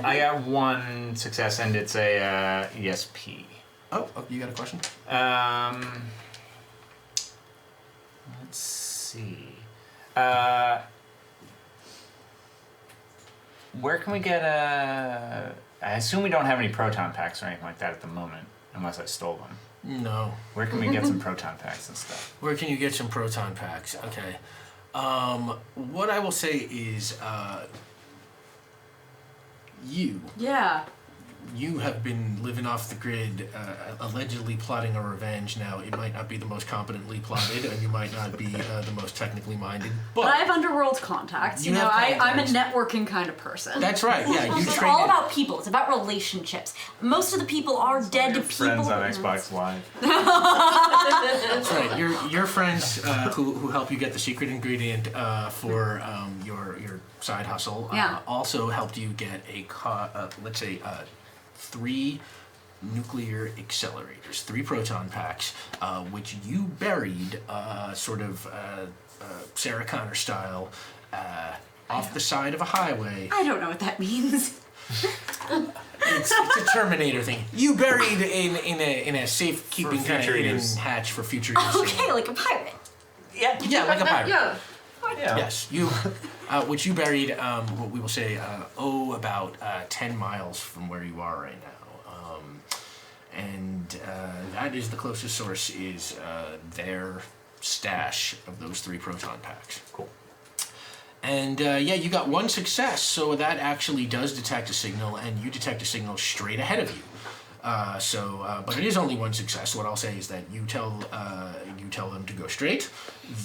I got 1 success and it's a ESP. Oh, you got a question? Let's see. Where can we get a? I assume we don't have any proton packs or anything like that at the moment, unless I stole them. No. Where can we get some proton packs and stuff? Where can you get some proton packs? Okay. What I will say is, Yeah. you have been living off the grid, allegedly plotting a revenge. Now, it might not be the most competently plotted, and you might not be the most technically minded, But I have underworld contacts. You You know, have I'm a contacts. networking kind of person. That's right. Yeah, you It's traded. all about people. It's about relationships. Most of the people are dead to people. Friends on Xbox Live. That's right. Your friends who help you get the secret ingredient for your side hustle Yeah. also helped you get let's say 3 nuclear accelerators, 3 proton packs, which you buried sort of Sarah Connor style off the side of a highway. I don't know what that means. It's a Terminator thing. You buried in a safekeeping For kind of future hidden use. hatch for future use. Okay, like a pirate. Yeah, like a pirate. Yeah. Yeah. Yes, you, which you buried, what we will say, about 10 miles from where you are right now. And that is the closest source is their stash of those 3 proton packs. Cool. And yeah, you got 1 success, so that actually does detect a signal, and you detect a signal straight ahead of you. But it is only 1 success. What I'll say is that you tell them to go straight,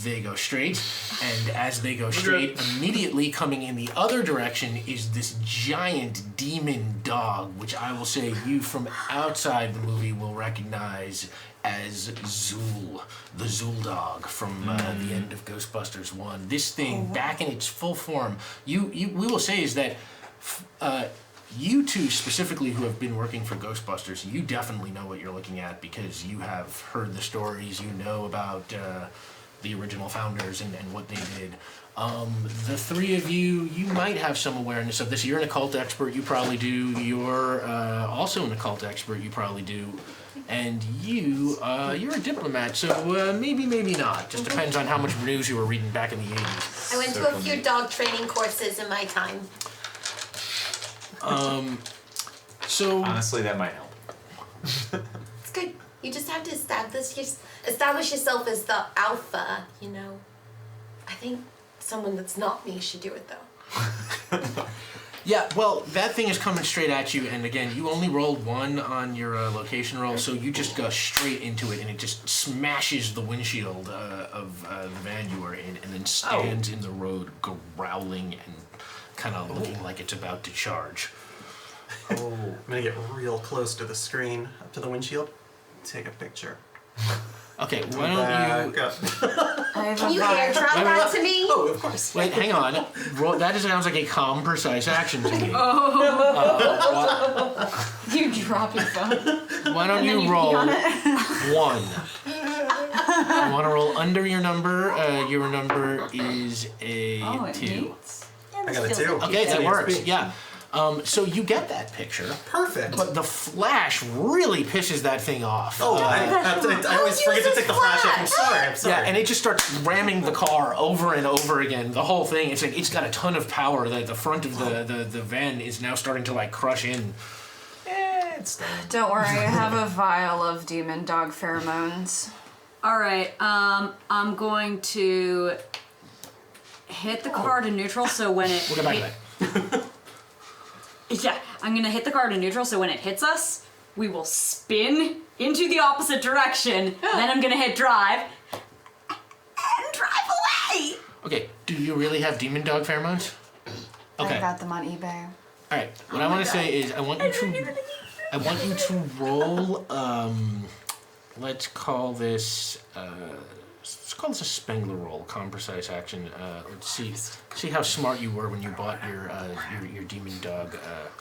they go straight, and as they go straight, immediately coming in the other direction is this giant demon dog, which I will say you from outside the movie will recognize as Zool, the Zool dog from the end of Ghostbusters 1. This thing, back in its full form, we will say is that you two specifically who have been working for Ghostbusters, you definitely know what you're looking at because you have heard the stories, you know about the original founders and what they did. The 3 of you might have some awareness of this. You're an occult expert, you probably do. You're also an occult expert, you probably do. And you're a diplomat, so maybe not. Just depends on how much news you were reading back in the 80s. I went to a few dog training courses in my time. So Honestly, that might help. It's good. You just have to establish yourself as the alpha, you know. I think someone that's not me should do it though. yeah, well, that thing is coming straight at you, and again, you only rolled 1 on your location roll, so you just go straight into it, and it just smashes the windshield of the van you were in, and then stands in the road, growling and kind of looking like it's about to charge. I'm gonna get real close to the screen, up to the windshield, take a picture. Okay, why don't you... Can you airdrop that to me? Oh, of course. Wait, hang on. That sounds like a calm, precise action to me. You drop your phone. Why don't you roll 1? You want to roll under your number. Your number is a 2. I got a 2. Okay, that works. Yeah. So you get that picture. Perfect. But the flash really pisses that thing off. Oh, I always forget to take the flash off. I'm sorry. Yeah, and it just starts ramming the car over and over again. The whole thing, it's like it's got a ton of power. The front of the van is now starting to like crush in. Don't worry, I have a vial of demon dog pheromones. All right, I'm going to hit the car to neutral, so when it... We'll get back to that. Yeah, I'm gonna hit the car to neutral, so when it hits us, we will spin into the opposite direction. Then I'm gonna hit drive and drive away. Okay, do you really have demon dog pheromones? Okay. I got them on eBay. All right. What I want to say is I want you to roll. Let's call this. Let's call this a Spengler roll, calm, precise action. Let's see how smart you were when you bought your demon dog.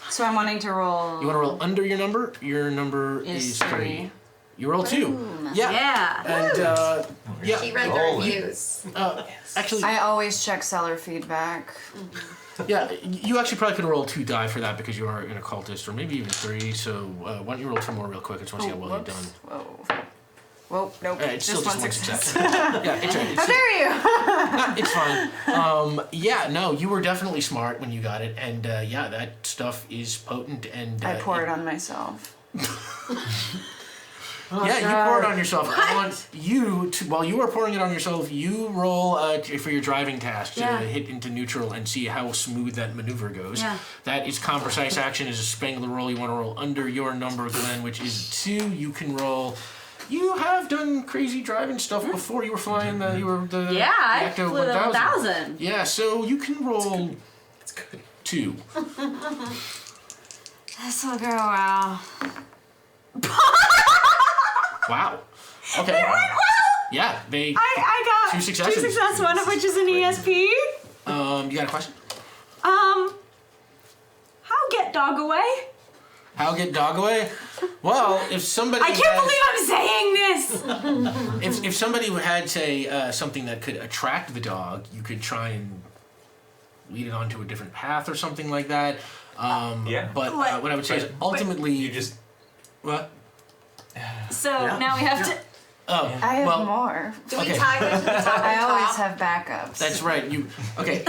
So I'm wanting to roll. You want to roll under your number? Your number is 3. You roll 2. Yeah. Yeah. And yeah. She read the reviews. Actually, I always check seller feedback. yeah, you actually probably could roll 2 die for that because you are an occultist, or maybe even 3. So why don't you roll 2 more real quick? I just want to see how well you've done. Whoa. Whoa, nope. It's still just one success. Yeah, it's right. How dare you? It's fine. Yeah, no, you were definitely smart when you got it, and yeah, that stuff is potent. And I pour it on myself. Yeah, you pour it on yourself. I want you to, while you are pouring it on yourself, you roll for your driving task to hit into neutral and see how smooth that maneuver goes. Yeah. That is calm, precise action is a Spengler roll. You want to roll under your number, Glenn, which is 2. You can roll. You have done crazy driving stuff before. You were flying the I Ecto flew the 1000. Yeah, so you can roll. It's good. 2. This will go well. Wow. Okay. It went well. Yeah, they. I got 2 successes. 2 success, one of which is an ESP. You got a question? How get dog away? How get dog away? Well, if somebody I can't believe I'm saying this. if somebody had say something that could attract the dog, you could try and lead it onto a different path or something like that. Yeah. But what I would say is ultimately You just. what? So now we have to. Oh, I have well, more. Do we Okay. tie her to the top I and always top? have backups. that's right. You okay?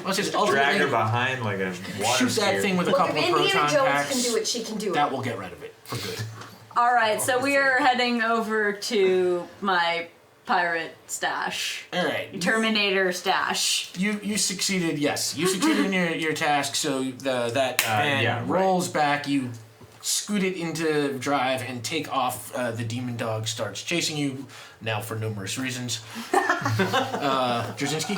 Let's just Drag ultimately her behind like a water shoot that skier. thing with a Look, couple if of Indiana proton Jones packs. can do it, she can do That it. will get rid of it for good. All right, so we are heading over to my pirate stash. All right. Terminator stash. You succeeded. Yes, you succeeded in your task. So that van rolls back. You scoot it into drive and take off. The demon dog starts chasing you now for numerous reasons. Jarzynski?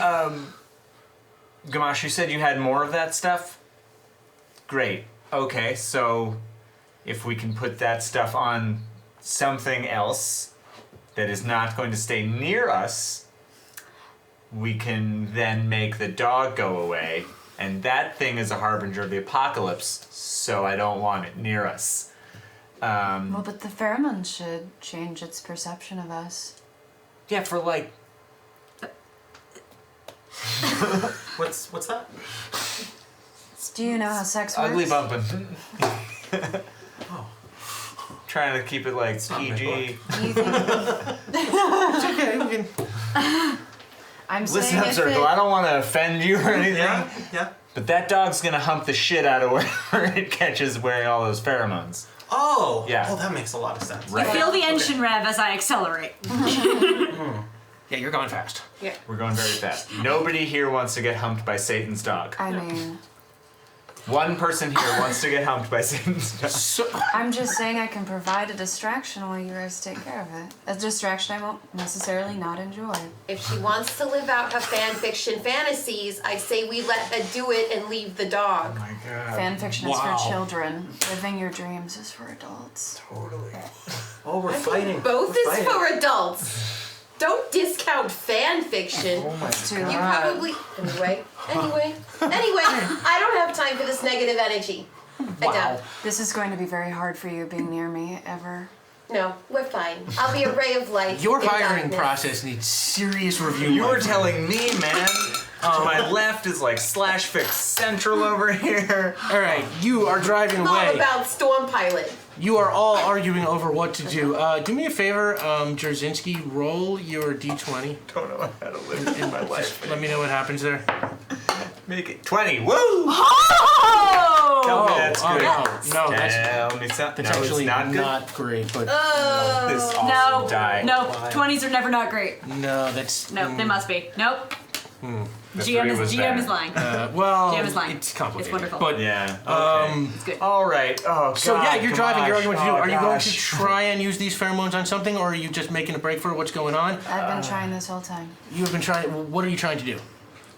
Gamash, you said you had more of that stuff? Great. Okay, so if we can put that stuff on something else that is not going to stay near us, we can then make the dog go away. And that thing is a harbinger of the apocalypse, so I don't want it near us. Well, but the pheromone should change its perception of us. Yeah, for like... What's that? Do you know how sex works? Ugly bumping. Trying to keep it like PG. Do you think... It's okay. We can... I'm Listen saying up, if Circle. I don't want to offend you or anything. Yeah. But that dog's gonna hump the shit out of wherever it catches wearing all those pheromones. Oh. Yeah. Oh, that makes a lot of sense. Right. I feel the engine rev as I accelerate. Yeah, you're going fast. Yeah. We're going very fast. Nobody here wants to get humped by Satan's dog. I mean, One person here wants to get humped by Satan's dog. So, I'm just saying I can provide a distraction while you guys take care of it. A distraction I won't necessarily not enjoy. If she wants to live out her fan fiction fantasies, I say we let her do it and leave the dog. Oh my god. Fan fiction is Wow. for children. Living your dreams is for adults. Totally. Oh, we're fighting. Both We're is fighting. for adults. Don't discount fan fiction. It's too You loud. probably anyway. I don't have time for this negative energy. I don't. This is going to be very hard for you being near me ever. No, we're fine. I'll be a ray of light. your in hiring darkness. process needs serious review. You were Mike. telling me, man. To my left is like Slash Fix Central over here. All right, you are driving I'm all away. about Storm Pilot. You are all arguing over what to do. Do me a favor, Jarzynski, roll your d20. Don't know how to live in my life. Let me know what happens there. Make it 20. Woo! Oh! Tell me that's good. No, that's Tell me something. that's No, actually it's not good. great, but This awesome No, die. no, 20s are never not great. no, that's No, they must be. Nope. The GM three is was GM better. is lying. well, Jam is lying. it's complicated. It's wonderful. But Yeah. Okay. It's good. All right. Oh God. so yeah, you're driving. You're arguing what to do. Oh, Are you going to gosh. try and use these pheromones on something, or are you just making a break for what's going on? I've been trying this whole time. You have been trying. What are you trying to do?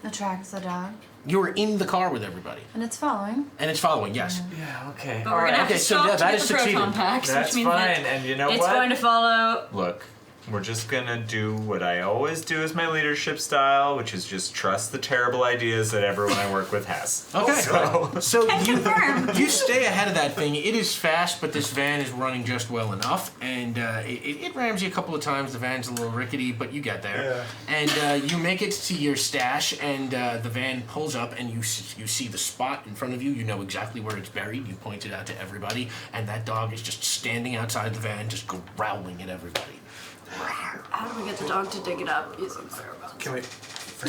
Attract the dog. You were in the car with everybody, And it's following. and it's following. Yes. Yeah. Okay. But we're gonna have okay, to so stop yeah, to that get is the proton succeeded. packs, That's which means fine. that And you know it's what? going to follow. Look, we're just gonna do what I always do as my leadership style, which is just trust the terrible ideas that everyone I work with has. Okay. So you confirm. you stay ahead of that thing. It is fast, but this van is running just well enough, and it rams you a couple of times. The van's a little rickety, but you get there. And you make it to your stash, and the van pulls up, and you see the spot in front of you. You know exactly where it's buried. You point it out to everybody, and that dog is just standing outside the van, just growling at everybody. How do we get the dog to dig it up using pheromones? Can we?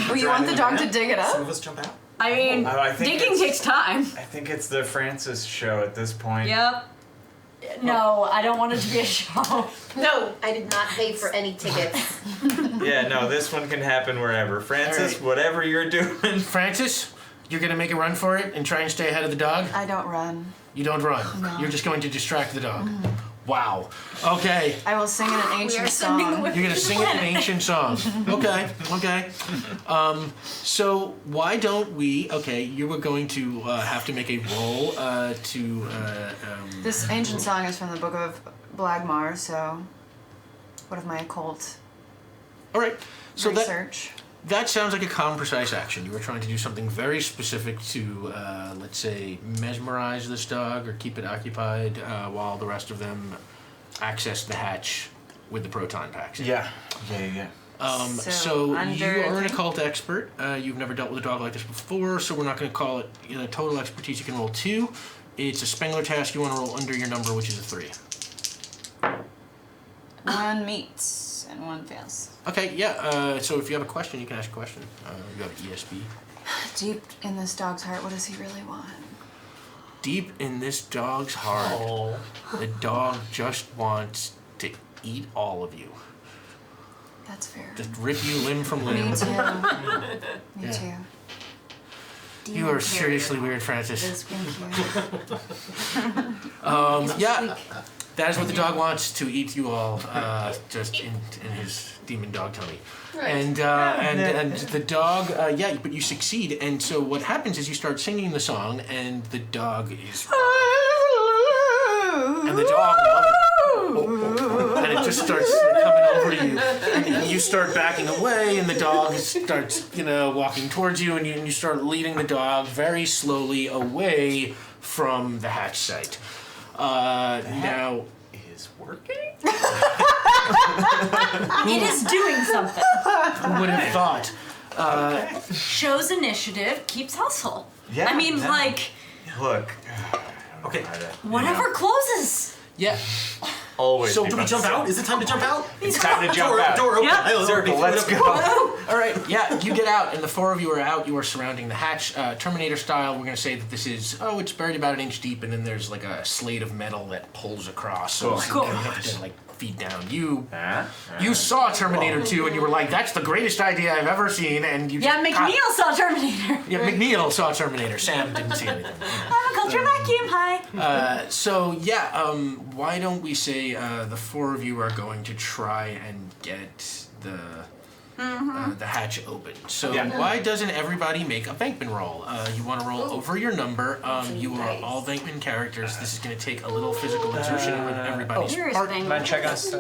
Oh, you want the dog to dig it Some up? of us jump out. I mean, I think digging it's- takes time. I think it's the Francis show at this point. Yep. No, I don't want it to be a show. No, I did not pay for any tickets. Yeah. No, this one can happen wherever. Francis, Alright. whatever you're doing. Francis, you're gonna make a run for it and try and stay ahead of the dog. I don't run. You don't run. No. You're just going to distract the dog. Wow. Okay. I will sing in an We ancient are sending the song. You're gonna sing it in ancient songs. Okay, okay. So why don't we? Okay, you were going to have to make a roll to. This ancient song is from the Book of Blagmar, so what of my occult All right. So research? that sounds like a calm, precise action. You were trying to do something very specific to, let's say, mesmerize this dog or keep it occupied while the rest of them access the hatch with the proton packs. Yeah. So you under are an thing? occult expert. You've never dealt with a dog like this before, so we're not going to call it total expertise. You can roll 2. It's a Spengler task. You want to roll under your number, which is a 3. One meets and one fails. Okay, yeah. So if you have a question, you can ask a question. You have ESB. Deep in this dog's heart, what does he really want? Deep in this dog's heart, the dog just wants to eat all of you. That's fair. Just rip you limb from limb. Me too. Me Yeah. too. You are seriously weird, Francis. Thank you. Yeah, that is what the dog wants, to eat you all, just in his demon dog tummy. And the dog, yeah, but you succeed, and so what happens is you start singing the song, and the dog is, and the dog loves it. And it just starts coming over to you, and you start backing away, and the dog starts, walking towards you, and you start leading the dog very slowly away from the hatch site. Now, Is working? It is doing something. who would have thought? Shows initiative, keeps hustle. Yeah. I mean, Look. Okay. whatever closes. Yeah. Always. So be do we jump myself. out? Is it time to jump out? It's time to jump out. Door open. Yep. I already Circle, threw it let's up. go. All right, yeah, you get out, and the four of you are out. You are surrounding the hatch. Terminator style, we're going to say that this is, it's buried about an inch deep, and then there's like a slate of metal that pulls across. So Cool. you have to feed down. You Huh? saw Terminator 2, and you were like, that's the greatest idea I've ever seen, and you Yeah, just McNeil saw Terminator. Yeah, McNeil saw Terminator. Sam didn't see anything. I'm a culture vacuum. Hi. So yeah, why don't we say the four of you are going to try and get the hatch open. So Yeah. why doesn't everybody make a Bankman roll? You want to roll over your number. You are Nice. all Bankman characters. This is going to take a little physical exertion on everybody's Here is part. thing. Mind checking us?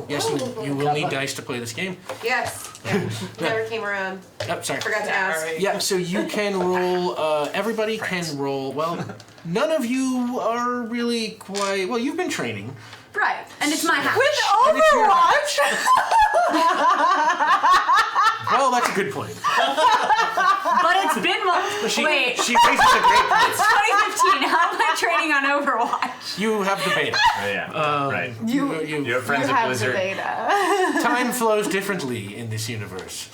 Yes, you will need dice to play this game. Yes. Yeah. Never came around. Oh, sorry. Forgot to ask. Yeah, so you can roll, everybody can roll, well, none of you are really quite, well, you've been training. Right. And it's my hatch. Overwatch. Well, that's a good point. But it's been She wait. raises a great point. It's 2015. How am I training on Overwatch? You have the beta. Oh, yeah. Right. You You have friends at Blizzard. time flows differently in this universe.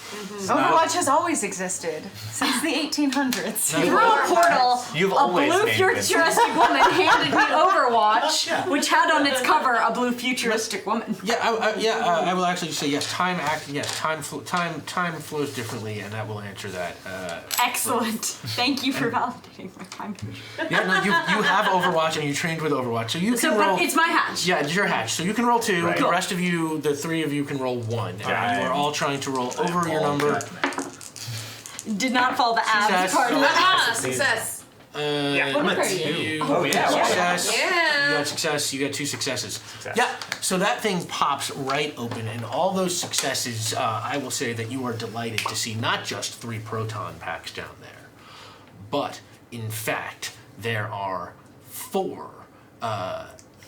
Overwatch has always existed since the 1800s. No. Through a portal, You've a always blue named futuristic woman handed me Overwatch, which had on its cover a blue futuristic woman. Yeah, I will actually say yes. Time flows differently, and that will answer that. Excellent. Thank you for validating my time. Yeah, no, you have Overwatch, and you trained with Overwatch, so you can So, roll. but it's my hatch. Yeah, it's your hatch, so you can roll 2. Right. The Cool. rest of you, the 3 of you, can roll 1. Yeah, And you are all trying to roll over your number. Did not fall the abs Success. part of it. Success. Yeah. I'm at 2. You Oh, yeah. success. Yeah. You got success. You got 2 successes. Yeah. So that thing pops right open, and all those successes, I will say that you are delighted to see not just 3 proton packs down there, but in fact there are 4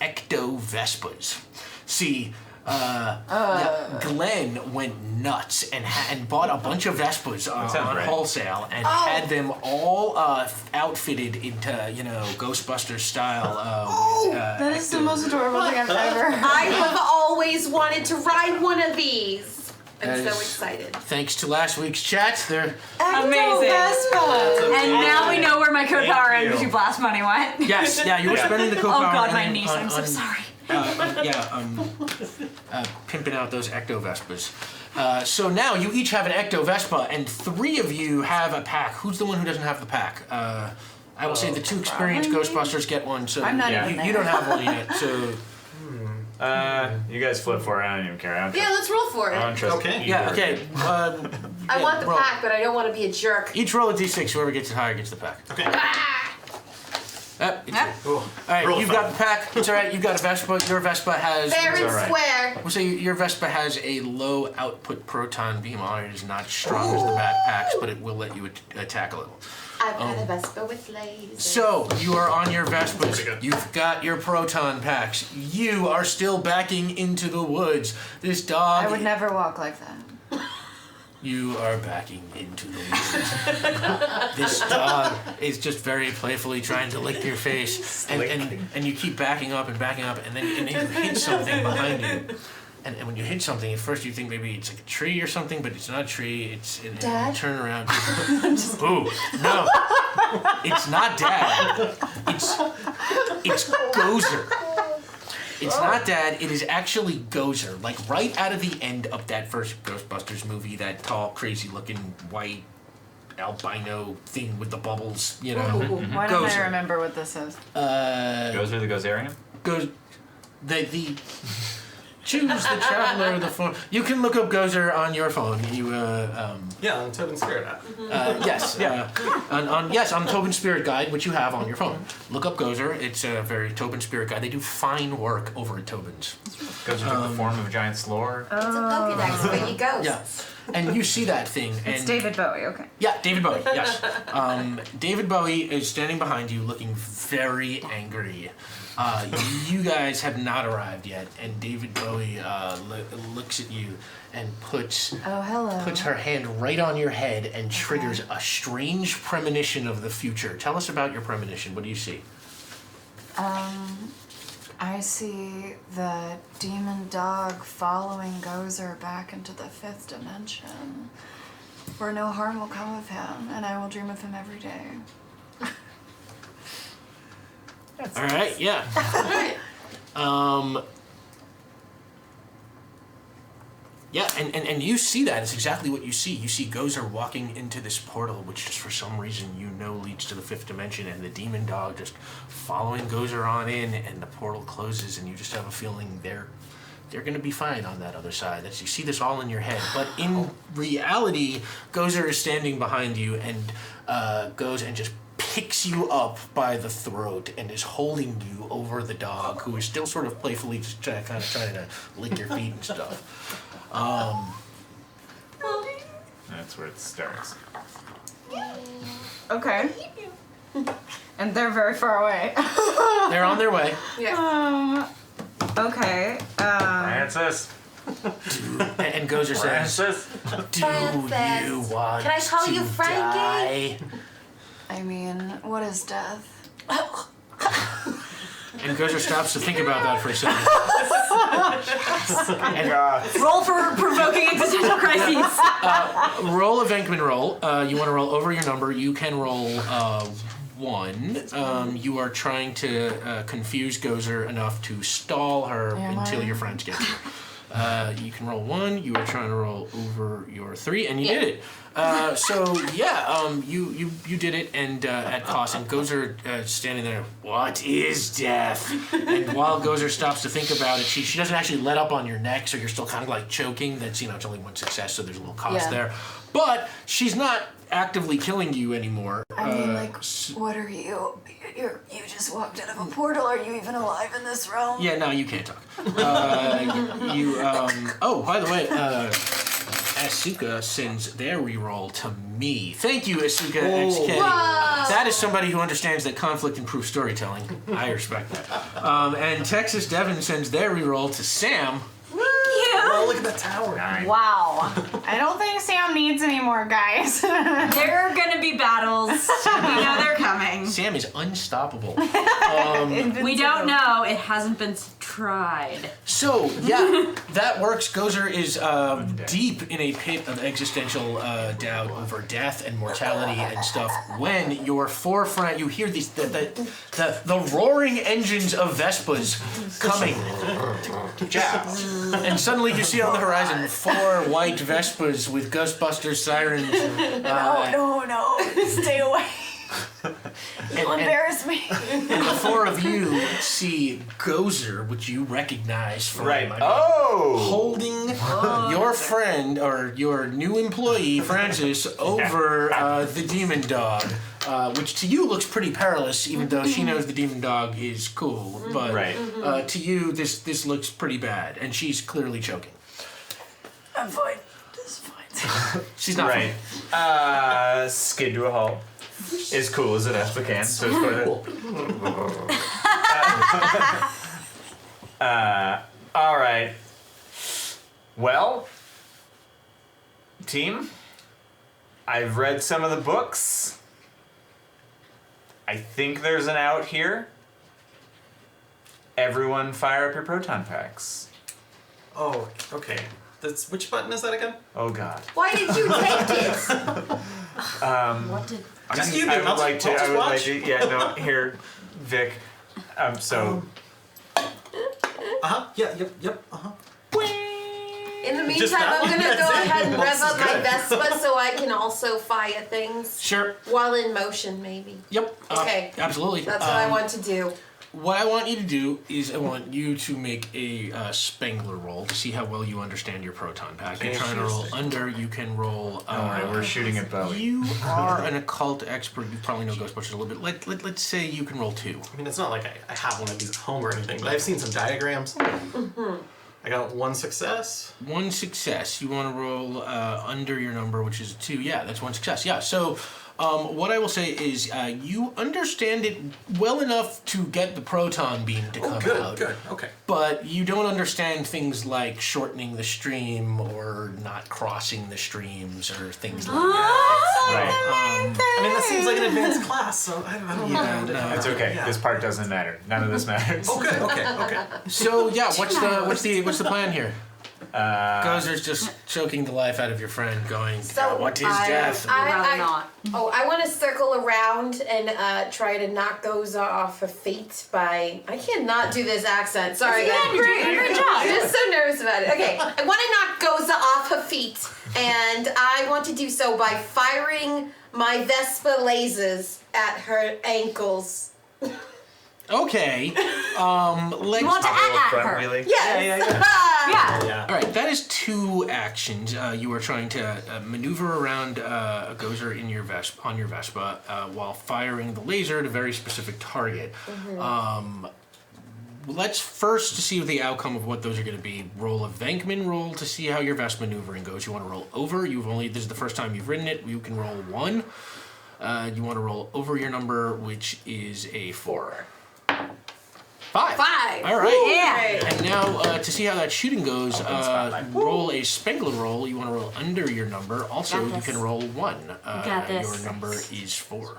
ecto-vespas. See. Yeah, Glenn went nuts and bought a bunch of Vespas sounds on right. wholesale and had them all outfitted into Ghostbusters style. That is the most adorable thing I've ever heard. I have always wanted to ride one of these. I'm That so is- excited. Thanks to last week's chat, they're Amazing. And now we know where my code Thank power you. energy blast money went. yes, yeah, you were Yeah. spending the Oh co-power god, my on- niece, I'm so on- sorry. pimping out those ecto-vespas. So now you each have an ecto-vespa, and 3 of you have a pack. Who's the one who doesn't have the pack? I will say the 2 experienced Ghostbusters get one. So I'm not Yeah. even there. you don't have one yet. So You guys flip for it. I don't even care. I don't Yeah, trust, let's roll for I it. don't trust Okay. either. yeah, okay. I want the roll. pack, but I don't want to be a jerk. Each roll a d6. Whoever gets it higher gets the pack. Okay. It's Yep. Cool. all right, Roll you've five. got the pack. It's all right. You've got a Vespa. Your Vespa has. Fair and alright. square. We'll say your Vespa has a low output proton beam on it. It is not as strong as the backpacks, but it will let you attack a little. I've got a Vespa with lasers. So you are on your Pretty Vespas. good. You've got your proton packs. You are still backing into the woods. This dog. I would never walk like that. You are backing into the woods. This dog is just very playfully trying to lick your face, and you keep backing up, and then you hit something behind you. And when you hit something, at first you think maybe it's like a tree or something, but it's not a tree. And Dad? you turn around. Ooh, no, it's not Dad. It's Gozer. It's not Dad. It is actually Gozer. Like right out of the end of that first Ghostbusters movie, that tall, crazy-looking white albino thing with the bubbles. You know. Why don't I Gozer. remember what this is? Gozer the Gozerian? Goes the choose the traveler the phone. You can look up Gozer on your phone. You Yeah, on Tobin Spirit app. yes on Tobin Spirit Guide, which you have on your phone. Look up Gozer. It's a very Tobin Spirit Guide. They do fine work over at Tobin's. Gozer took the form of a giant slore. It's a Pokedex for you ghosts. Yeah, and you see that thing. And It's David Bowie, okay. Yeah, David Bowie. Yes, David Bowie is standing behind you, looking very angry. You guys have not arrived yet, and David Bowie looks at you and puts her hand right on your head and triggers a strange premonition of the future. Tell us about your premonition. What do you see? I see the demon dog following Gozer back into the 5th dimension, where no harm will come of him, and I will dream of him every day. All right, yeah. Yeah, and you see that. It's exactly what you see. You see Gozer walking into this portal, which just for some reason you know leads to the 5th dimension, and the demon dog just following Gozer on in, and the portal closes, and you just have a feeling they're going to be fine on that other side. You see this all in your head. But in reality, Gozer is standing behind you and goes and just picks you up by the throat and is holding you over the dog, who is still sort of playfully just trying to lick your feet and stuff. That's where it starts. Okay. And they're very far away. They're on their way. Okay. Francis! And Gozer says, Francis! "Do Francis. you want Can I call to you Frankie?" die?" I mean, what is death? And Gozer stops to think about that for a second. Roll for provoking existential crises. Roll a Venkman roll. You want to roll over your number. You can roll 1. You are trying to confuse Gozer enough to stall her until your friends get here. You can roll 1. You are trying to roll over your 3, and you did it. You did it, and at cost. And Gozer standing there. What is death? And while Gozer stops to think about it, she doesn't actually let up on your neck, so you're still kind of like choking. That's it's only 1 success, so there's a little cost there. But she's not actively killing you anymore. I mean, what are you? You just walked out of a portal. Are you even alive in this realm? Yeah, no, you can't talk. Oh, by the way, Asuka sends their reroll to me. Thank you, Asuka XK. That is somebody who understands that conflict improves storytelling. I respect that. And Texas Devon sends their reroll to Sam. Oh, look at the tower. 9. Wow. I don't think Sam needs any more guys. There are gonna be battles. They're coming. Sam is unstoppable. We don't know. It hasn't been tried. So, yeah, that works. Gozer is deep in a pit of existential doubt over death and mortality and stuff. When your 4 friends, you hear these the roaring engines of Vespas coming. And suddenly you see on the horizon 4 white Vespas with Ghostbusters sirens. No. Stay away. You'll embarrass me. And the 4 of you see Gozer, which you recognize from holding your friend or your new employee, Francis, over the demon dog, which to you looks pretty perilous, even though she knows the demon dog is cool. But to you, this looks pretty bad, and she's clearly choking. I'm fine. This is fine. She's not Right. Skid to a halt. As cool as it as we can. So it's all right. Well, team, I've read some of the books. I think there's an out here. Everyone fire up your proton packs. Oh, okay. Which button is that again? Oh God. Why did you take it? What did? Just you do. I would like to. I'll I would watch. like to. Yeah. No. Here, Vic. So. Yeah. Yep. In the Just meantime, that I'm one? gonna That's go it? ahead and Well, rev this is up my good. Vespa so I can also fire things Sure. while in motion, maybe. Yep. Okay. Absolutely. That's what I want to do. What I want you to do is I want you to make a Spangler roll to see how well you understand your proton pack. You're trying to roll under. You can roll. Don't worry, we're shooting at Bowie. You are an occult expert. You probably know Ghostbusters a little bit. Let's say you can roll 2. I mean, it's not like I have one of these at home or anything, but I've seen some diagrams. I got 1 success. 1 success. You want to roll under your number, which is 2. Yeah, that's 1 success. Yeah. So, what I will say is you understand it well enough to get the proton beam to come out. Good. Okay. But you don't understand things like shortening the stream or not crossing the streams or things like that. Right. I mean, that seems like an advanced class, so I don't know. Yeah, no. It's okay. Yeah. This part doesn't matter. None of this matters. Okay. So yeah, what's the plan here? Gozer's just choking the life out of your friend, going, So, "What is death?" rather not. Oh, I want to circle around and try to knock Goza off her feet by. I cannot do this accent. Sorry, guys. Great job. I'm just so nervous about it. Okay, I want to knock Goza off her feet, and I want to do so by firing my Vespa lasers at her ankles. Okay. Let's. You want to at Front her. wheelie. Yes. Yeah. Yeah. All right, that is 2 actions. You are trying to maneuver around a Gozer in your on your Vespa while firing the laser at a very specific target. Let's first, to see the outcome of what those are going to be, roll a Venkman roll to see how your Vespa maneuvering goes. You want to roll over. This is the first time you've ridden it. You can roll 1. You want to roll over your number, which is a 4. 5. 5. All right. Yeah. And now, to see how that shooting goes, roll a Spengler roll. You want to roll under your number. Also, Got you this. can roll 1. Got this. Your number is 4.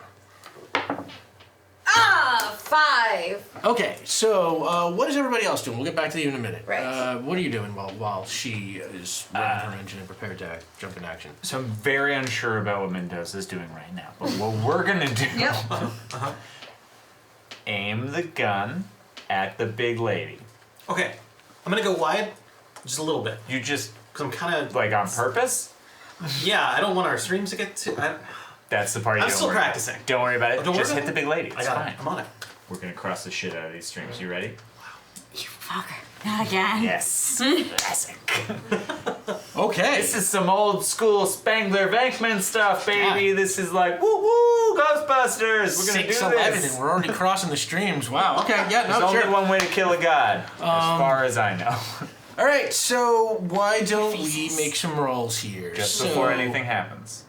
5. Okay, so what is everybody else doing? We'll get back to you in a minute. Right. What are you doing while she is running her engine and prepared to jump in action? So I'm very unsure about what Mendoza's doing right now. But what we're gonna do, Yep. aim the gun at the big lady. Okay. I'm gonna go wide, just a little bit, You just, because I'm kind of like, on purpose? Yeah, I don't want our streams to get too. That's the part you I'm don't still worry about. practicing. Don't worry about it. Don't worry Just about hit the big lady. I It's got fine. it. I'm on it. We're gonna cross the shit out of these streams. You ready? You fucker. Not again. Yes. Classic. Okay. This is some old school Spangler Venkman stuff, baby. Yeah. This is like, woo woo, Ghostbusters. We're gonna do 6-11 this. and we're already crossing the streams. Wow. Okay. Yeah. There's No. only Sure. one way to kill a god, as far as I know. All right. So why don't we make some rolls here? Just So- before anything happens,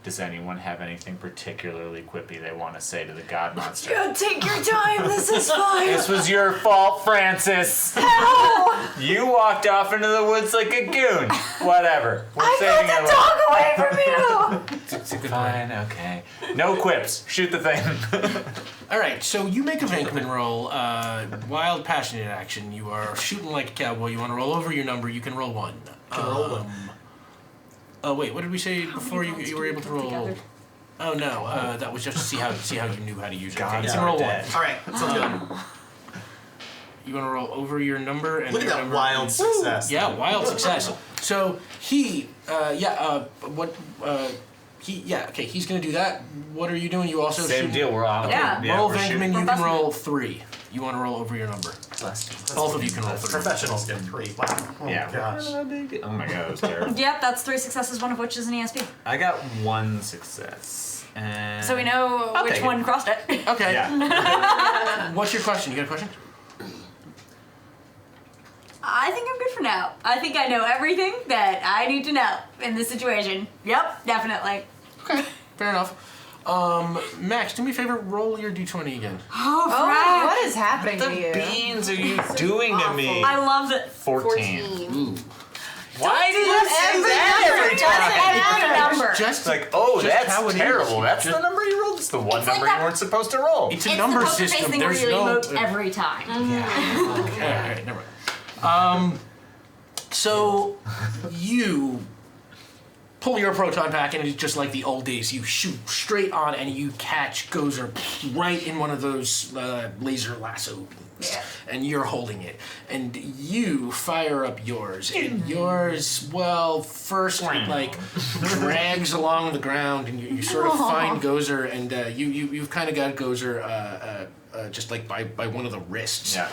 does anyone have anything particularly quippy they want to say to the god monster? Take your time. This is fine. This was your fault, Francis. You walked off into the woods like a goon. Whatever. We're saving your life. Dog away from you. It's a good plan. Fine, okay. No quips. Shoot the thing. All right, so you make a Venkman roll, wild, passionate action. You are shooting like a cowboy. You want to roll over your number. You can roll 1. Can roll one. Oh wait, what did we say before you were able to roll? together? Oh no, that was just to see how you knew how to use it. Okay, you Gods can are roll dead. 1. All right, that sounds good. You want to roll over your number and Look at your that number wild is- success. Yeah, wild success. So he's gonna do that. What are you doing? You also Same shoot- deal. We're all. Yeah. roll we're Venkman. shooting. You can busting roll 3. You want to roll over your number. Both of you can roll 3. Professionals get 3. Wow. Oh Yeah. gosh. Oh my god, that was terrible. Yep, that's 3 successes, one of which is an ESP. I got 1 success. And So we know I'll which take one it. crossed it. Okay. Yeah. What's your question? You got a question? I think I'm good for now. I think I know everything that I need to know in this situation. Yep, definitely. Okay, fair enough. Max, do me a favor, roll your d20 again. Oh, Oh, Frank. what is happening What to the you? beans are you doing to me? I love that. 14. Why do you Every say that every time? Every number. Just Like, oh, Just that's how it is. terrible. That's Just- the number you rolled. It's the one It's like number that- you weren't supposed to roll. it's a It's number the poker face system. thing where There's you no. emote every time. Yeah. All right, never mind. So you pull your proton pack, and it's just like the old days. You shoot straight on, and you catch Gozer right in one of those laser lasso beams, and you're holding it. And you fire up yours, and yours, well, first like drags along the ground, and you sort of find Gozer, and you've kind of got Gozer. Just like by one of the wrists. Yeah.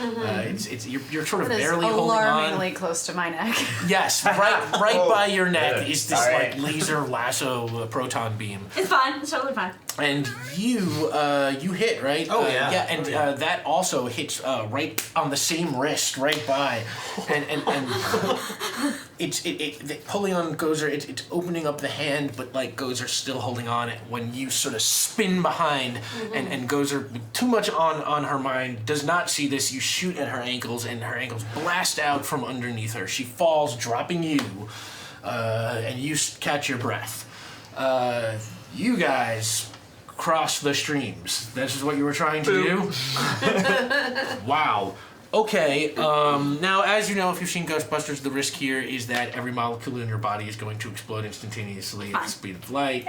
You're sort of It is barely holding alarmingly on. cose to my neck. Yes, right by your neck Good. is this Alright. like laser lasso proton beam, It's fine. It's totally fine. and you hit right. Oh, yeah. Yeah, and Oh, yeah. that also hits right on the same wrist, right by, and pulling on Gozer. It's opening up the hand, but like Gozer's still holding on it when you sort of spin behind, and Gozer, too much on her mind, does not see this. You shoot at her ankles, and her ankles blast out from underneath her. She falls, dropping you, and you catch your breath. You guys cross the streams. This is what you were trying to do? Wow. Okay, now as you know, if you've seen Ghostbusters, the risk here is that every molecule in your body is going to explode instantaneously at the speed of light.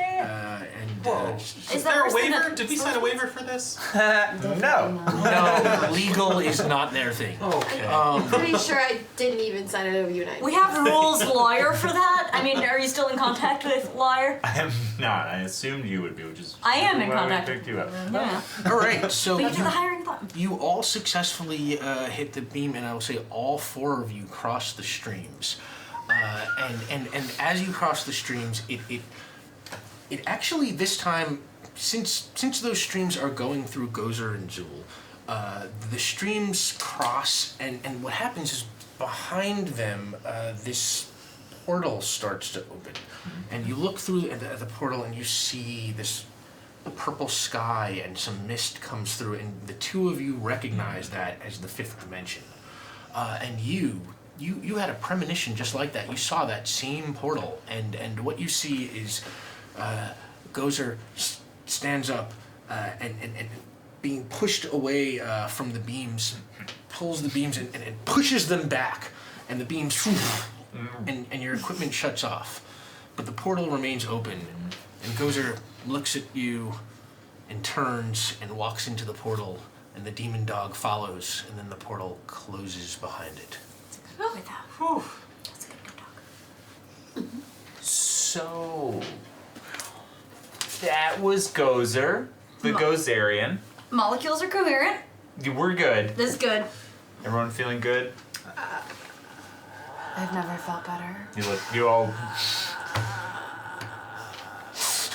Is there a waiver? Did we sign a waiver for this? No. No, legal is not their thing. Okay. Pretty sure I didn't even sign it over you and I. We have Rules lawyer for that. I mean, are you still in contact with lawyer? I am not. I assumed you would be, which is I am in why contact. we picked you up. Yeah. All right, so But you did the hiring button. you all successfully hit the beam, and I will say all four of you cross the streams. And as you cross the streams, it actually this time, since those streams are going through Gozer and Zool, the streams cross, and what happens is behind them, this portal starts to open, and you look through the portal, and you see this purple sky, and some mist comes through, and the two of you recognize that as the fifth dimension. And you had a premonition just like that. You saw that same portal, and what you see is Gozer stands up and being pushed away from the beams, pulls the beams and pushes them back, and the beams, and your equipment shuts off. But the portal remains open, and Gozer looks at you and turns and walks into the portal, and the demon dog follows, and then the portal closes behind it. Go with that. Whew. That's a good dog. So that was Gozer, the Gozerian. Molecules are coherent. We're good. This is good. Everyone feeling good? I've never felt better. You all.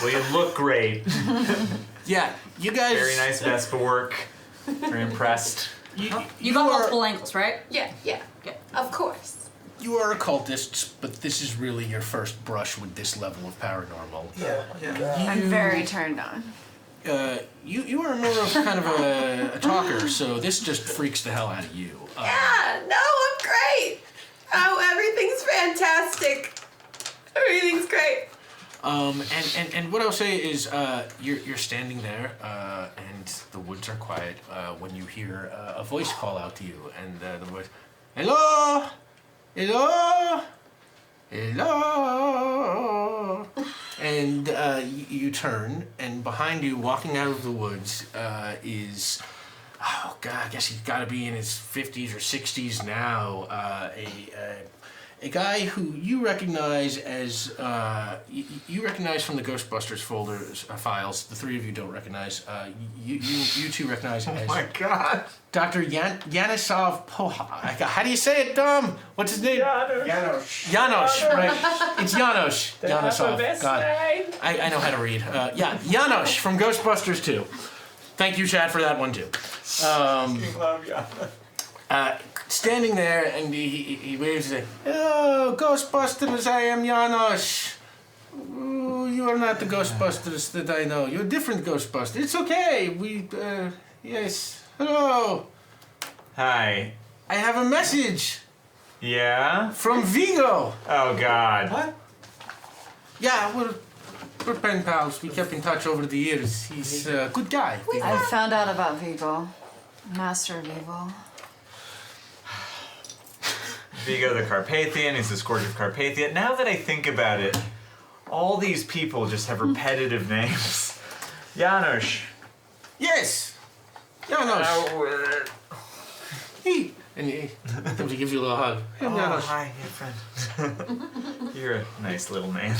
Well, you look great. Yeah, you guys. Very nice Vespa work. Very impressed. You got multiple angles, right? Yeah. Of course. You are occultists, but this is really your first brush with this level of paranormal. Yeah. I'm very turned on. You are more of kind of a talker, so this just freaks the hell out of you. Yeah, no, I'm great. Oh, everything's fantastic. Everything's great. And what I'll say is, you're standing there, and the woods are quiet, when you hear a voice call out to you, and the voice, hello, hello, hello, and you turn, and behind you, walking out of the woods, is, oh God, I guess he's got to be in his 50s or 60s now, a guy who you recognize as you recognize from the Ghostbusters folders files. The three of you don't recognize. You two recognize as God. Dr. Yanisov Poha. How do you say it, Dom? What's his name? Janosch, right? It's Janosch. Yanisov. God, I know how to read. Yeah, Janosch from Ghostbusters 2. Thank you, Chad, for that one too. Standing there, and he waves and says, "Oh, Ghostbusters, I am Janosch. Ooh, you are not the Ghostbusters that I know. You're a different Ghostbuster. It's okay. Yes. Hello. Hi. I have a message Yeah? from Vigo. Oh, God. What? Yeah, we're pen pals. We kept in touch over the years. He's a good guy. I found out about Vigo. Master of Evil. Vigo the Carpathian, he's the Scourge of Carpathia. Now that I think about it, All these people just have repetitive names. Janusz. Yes. Janusz. He comes to give you a little hug. Hey, Oh, Janusz. hi, your friend. You're a nice little man.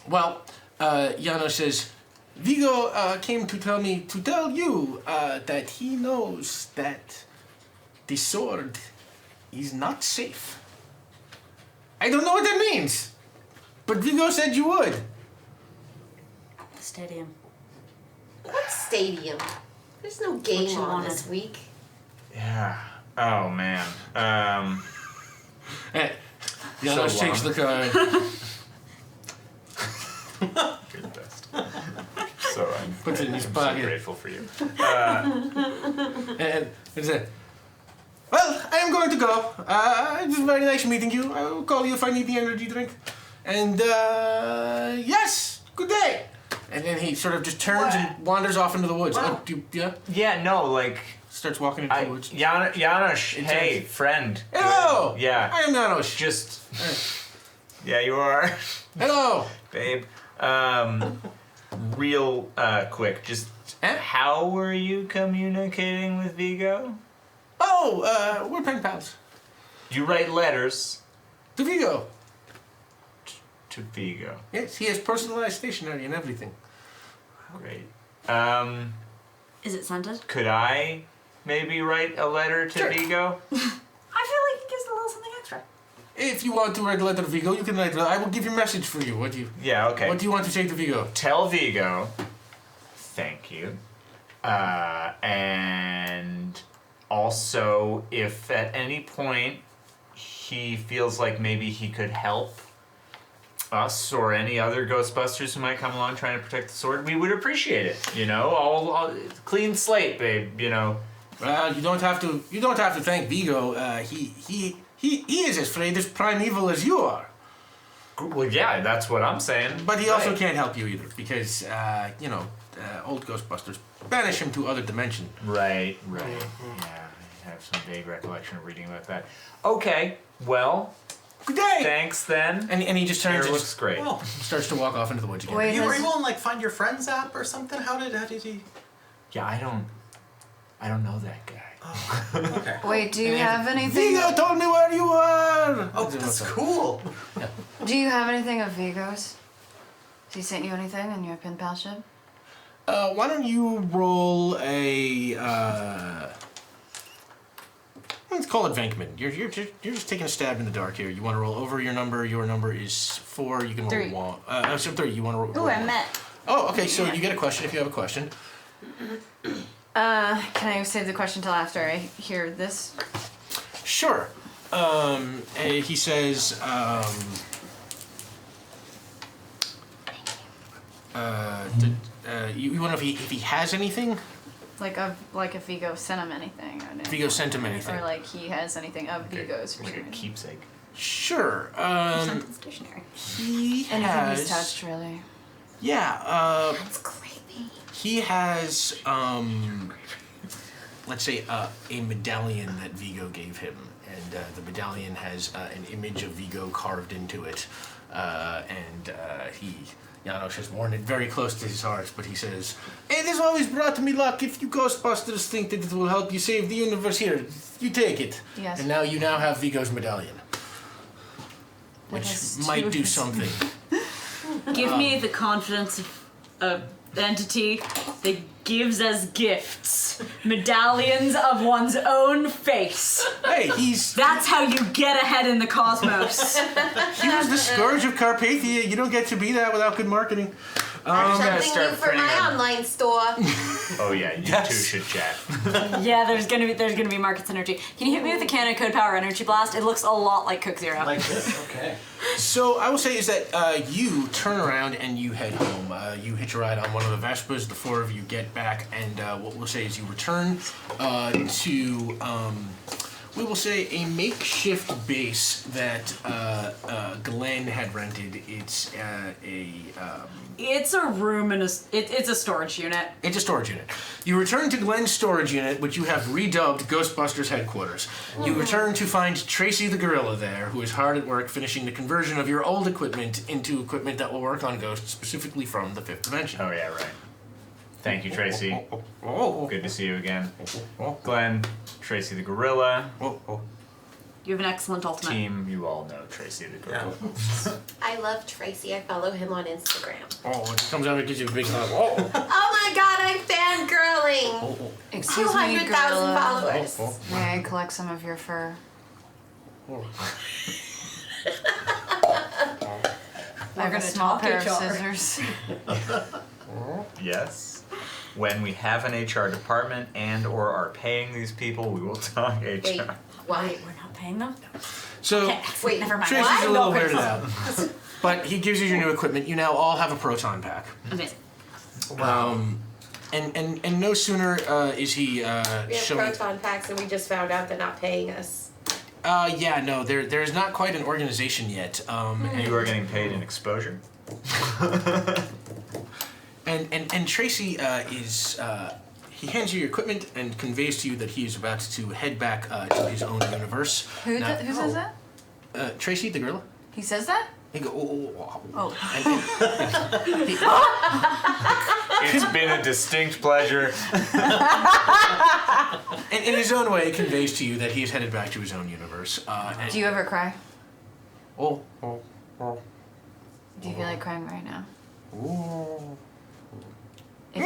Well, Janusz says, Vigo came to tell you that he knows that the sword is not safe. I don't know what that means, but Vigo said you would. Stadium. What stadium? There's no What game you on wanted. this week. Yeah. Oh, man. Janusz So takes long. the card. You're the best. So I'm, Puts it in his I'm pocket. so grateful for you. And said, well, I am going to go. It was very nice meeting you. I will call you if I need the energy drink. And, yes, good day. And then he sort of just turns and wanders off into the woods. Wow. Yeah? Yeah, no, like, Starts walking into the woods. Janusz, hey, friend. Hello! Yeah. I am Janusz. Just, yeah, you are, Hello! babe. Real quick, just Eh? how were you communicating with Vigo? Oh, we're pen pals. You write letters To Vigo. to Vigo. Yes, he has personalized stationery and everything. Great. Is it scented? Could I maybe write a letter to Sure. Vigo? I feel like it gives a little something extra. If you want to write a letter to Vigo, you can write. I will give you a message for you. What do you? Yeah, okay. What do you want to say to Vigo? Tell Vigo, thank you. And also, if at any point he feels like maybe he could help us or any other Ghostbusters who might come along trying to protect the sword, we would appreciate it. You know, all clean slate, babe. You know. Well, you don't have to. You don't have to thank Vigo. He is as afraid as primeval as you are. Well, yeah, that's what I'm saying. But he also Right. can't help you either because old Ghostbusters banish him to other dimension. Right. Yeah, I have some vague recollection of reading about that. Okay, well, Good day. thanks then. And he just Hair turns and looks great. Oh, starts to walk off into the woods again. Wait, were has, you on like Find Your Friends app or something? How did he? Yeah, I don't know that guy. Okay. wait, do you And have anything? Vigo told me where you are. Oh, that's cool. Do you have anything of Vigo's? Has he sent you anything in your pen palship? Why don't you roll a? Let's call it Venkman. You're just taking a stab in the dark here. You want to roll over your number. Your number is 4. You can roll 3. 1. So 3. You want to roll? Ooh, I one. met. Oh, okay. So you get a question if you have a question. Can I save the question till after I hear this? Sure. He says. You want to know if he has anything? Like if Vigo sent him anything. Or If Vigo sent him anything. Or like he has anything of Vigo's. Like a Anything keepsake. Sure. Scented stationery. He he's has. touched, really. Yeah. That's creepy. He has. Let's say a medallion that Vigo gave him, and the medallion has an image of Vigo carved into it, and Janusz has worn it very close to his heart, but he says, "It has always brought me luck. If you Ghostbusters think that it will help you save the universe, here, you take it." Yes. And now you have Vigo's medallion, which has might two- do something. Give me the confidence of entity that gives us gifts medallions of one's own face. Hey, he's That's how you get ahead in the cosmos. he was the scourge of Carpathia. You don't get to be that without good marketing. I'm gonna Something start new for printing my them. online store. Oh yeah, you Yes. two should chat. Yeah, there's gonna be market synergy. Can you hit me with the Canon Code Power Energy Blast? It looks a lot like Coke Zero. Like this. Okay. So I will say is that you turn around and you head home. You hitch a ride on one of the Vespas. The 4 of you get back, and what we'll say is you return to we will say, a makeshift base that Glenn had rented. It's It's a room in it's a storage unit. It's a storage unit. You return to Glenn's storage unit, which you have redubbed Ghostbusters headquarters. You return to find Tracy the gorilla there, who is hard at work finishing the conversion of your old equipment into equipment that will work on ghosts, specifically from the fifth dimension. Oh yeah, right. Thank you, Tracy. Oh, Good to see you again. Glenn, Tracy the gorilla. You have an excellent ultimate. Team, you all know Tracy the gorilla. I love Tracy. I follow him on Instagram. Oh, it comes out and gives you a big hug. Oh my god, I'm fangirling! Excuse me, 200,000 gorilla. followers. May I collect some of your fur? I have a small pair of scissors. Yes. When we have an HR department and/or are paying these people, we will talk HR. Wait, why? We're not paying them? So, Okay, Wait, never mind. Tracy's a little No, weirded out. But he gives you your new equipment. You now all have a proton pack. Amazing. And no sooner is he We have showing... proton packs and we just found out they're not paying us. Yeah, no, there's not quite an organization yet. And You are getting paid in exposure. And Tracy is he hands you your equipment and conveys to you that he is about to head back to his own universe. Who Now- says that? Tracy the gorilla. He says that? He go. Oh. It's been a distinct pleasure. And in his own way, conveys to you that he is headed back to his own universe. And Do you ever cry? Oh. Do you feel like crying right now? If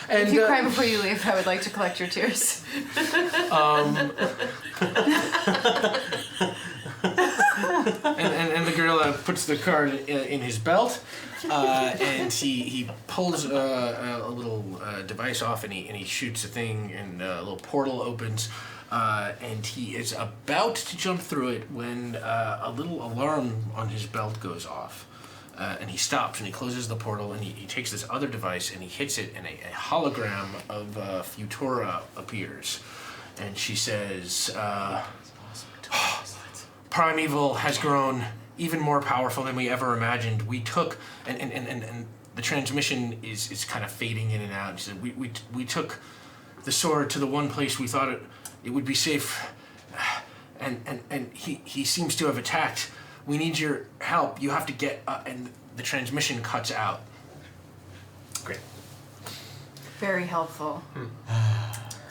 And you cry before you leave, I would like to collect your tears. And the gorilla puts the card in his belt, and he pulls a little device off, and he shoots a thing, and a little portal opens, and he is about to jump through it when a little alarm on his belt goes off. And he stops and he closes the portal and he takes this other device and he hits it, and a hologram of Futura appears. And she says, Primeval has grown even more powerful than we ever imagined. We took, and the transmission is kind of fading in and out. She said, we took the sword to the one place we thought it would be safe, and he seems to have attacked. We need your help. You have to get, and the transmission cuts out. Great. Very helpful.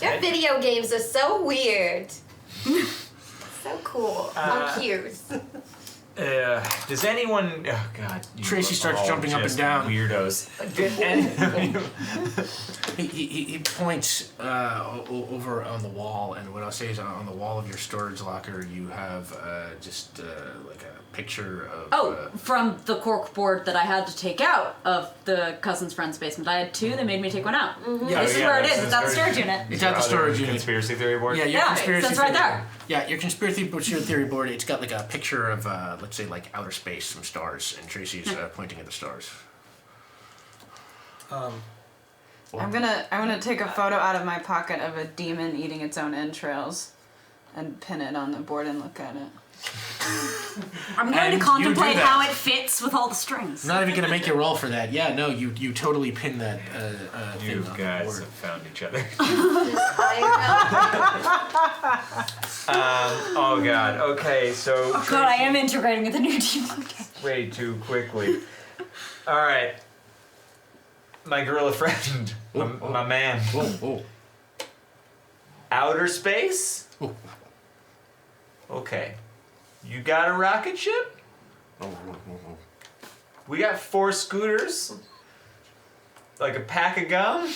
Your video games are so weird. So cool. How cute. Does anyone? Oh God! Tracy starts jumping up and just down. Weirdos. He points over on the wall, and what I'll say is on the wall of your storage locker, you have just like a picture of. From the cork board that I had to take out of the cousin's friend's basement. I had two, they made me take one out. Yeah, This is where it is, it's at the storage unit. It's at the storage unit. Conspiracy theory board. Yeah, your Yeah, conspiracy that's right theory. there. Yeah, your conspiracy theory board. It's got like a picture of, let's say, like outer space, some stars, and Tracy's pointing at the stars. I'm gonna take a photo out of my pocket of a demon eating its own entrails and pin it on the board and look at it. I'm going And to you contemplate do that. how it fits with all the strings. I'm not even gonna make you roll for that. Yeah, no, you totally pin that thing You on the guys board. have found each other. I Oh God. Okay, so Oh god, I am integrating with the new team. way too quickly. All right, my gorilla friend, my man. Oh. Outer space. Oh. Okay, you got a rocket ship. We got 4 scooters, like a pack of gum,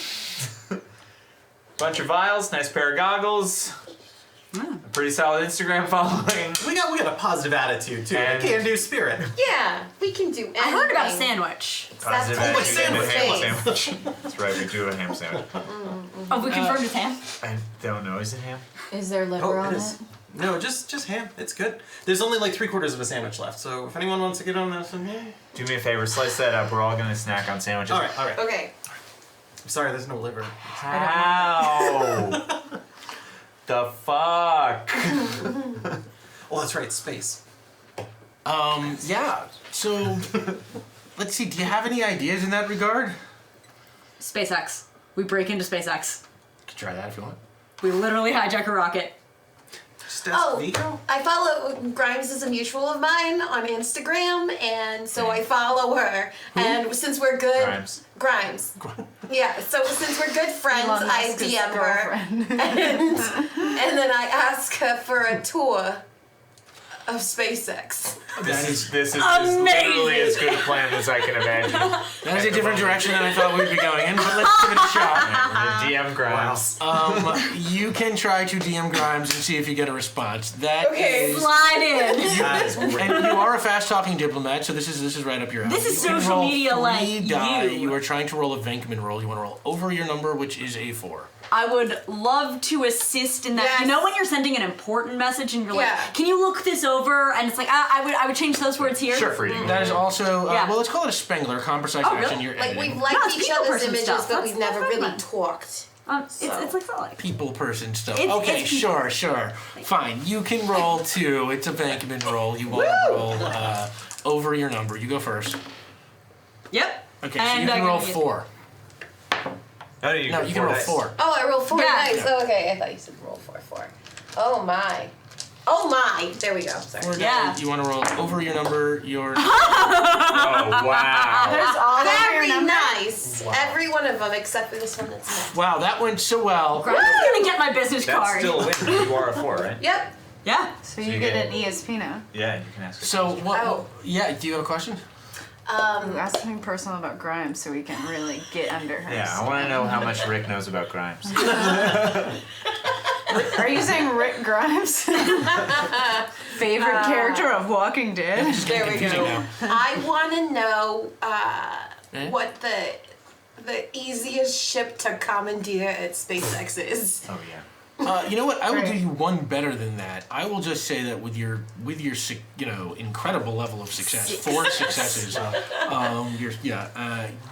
bunch of vials, nice pair of goggles, a pretty solid Instagram following. We got a positive attitude too. And- Can-do spirit. yeah, we can do anything. I heard about a sandwich. Positive Except attitude and a ham sandwich. sandwich. That's right, we do a ham sandwich. Oh, we confirmed with ham? I don't know, is it ham? Is there liver on it is. it? No, just ham. It's good. There's only like 3/4 of a sandwich left, so if anyone wants to get on that, some ham. Do me a favor, slice that up. We're all gonna snack on sandwiches. All right. Okay. I'm sorry, there's no liver. How? the fuck? Oh, that's right, space. Yeah. So, let's see. Do you have any ideas in that regard? SpaceX. We break into SpaceX. Could try that if you want. We literally hijack a rocket. Oh, I follow Grimes is a mutual of mine on Instagram, and so I follow her. And since we're good, Grimes. Yeah. So since we're good friends, Elon I Musk's DM her, girlfriend. and then I ask her for a tour of SpaceX. This is literally as good a plan as I can imagine. That is a different direction than I thought we'd be going in, but let's give it a shot. DM Grimes. You can try to DM Grimes and see if you get a response. That is, Slide in. and you are a fast-talking diplomat, so this is right up your alley. This is You can social roll media 3 like die. you. You are trying to roll a Venkman roll. You want to roll over your number, which is a 4. I would love to assist in that. Yes. You know when you're sending an important message and you're like, Yeah. can you look this over? And it's like, I would change those words here. Sure. for you. That is also Yeah. well. Let's call it a Spengler, precise Oh, action. really? You're Like editing. we've liked No, it's each people other's person images, stuff. but That's- we've never that's really fine. talked. It's like People person stuff. It's- Okay, it's people. sure. Fine. You can roll 2. It's a Venkman roll. You want to roll over your number. You go first. Yep. Okay, so And you can I'm roll gonna get- 4. No, No, you can roll 4. Oh, I rolled 4 Yeah. dice. Yeah. Oh, okay, I thought you said roll 4. Oh my. Oh my. There we go. Sorry. 4 Yeah. die. You want to roll over your number. Your Oh, wow. There's all over Very your number. nice. Every one of them except for this one that's missed. wow, that went so well. I'm gonna get my business That's card. still a win. You are a 4, right? Yep. Yeah. So you you get- get an ESP now. Yeah, you can ask. So what? Oh. Yeah. Do you have a question? Ooh, ask something personal about Grimes so we can really get under her. Yeah, I want to know how much Rick knows about Grimes. Are you saying Rick Grimes? Favorite character of Walking Dead? There we Confusing go. now. I want to know Eh? what the easiest ship to commandeer at SpaceX is. Oh yeah. You know what? I will do Great. you one better than that. I will just say that with your incredible level of success, 4 successes.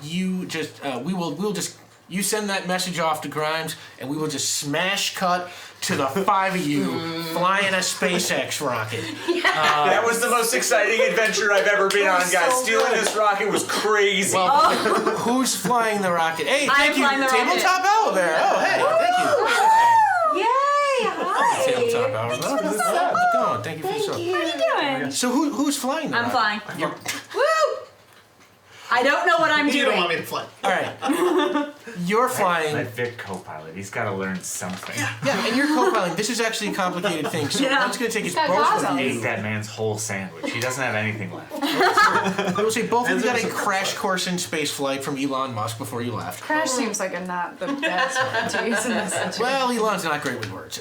You just we'll just you send that message off to Grimes, and we will just smash cut to the 5 of you flying a SpaceX rocket. That was the most exciting adventure I've ever been on, guys. so Stealing good. this rocket was crazy. Well, who's flying the rocket? Hey, thank you, flying the rocket. Tabletop Owlbear. Oh, hey, thank you. Yay! Hi. Tabletop Owlbear. How's it going? Thank you for the sub. Thank you. What are you doing? So who's flying the I'm rocket? flying. You're- Woo! I don't know what I'm You don't doing. want me to fly. all right. You're flying. That Vic co-pilot, he's got to learn something. Yeah, and you're co-piloting. This is actually a complicated thing. So Yeah. what's going to take is got both goggles. of Ate you. that man's whole sandwich. He doesn't have anything left. I will say both of you got a crash course in space flight from Elon Musk before you left. Crash seems like a not the best word to use in this situation. Well, Elon's not great with words.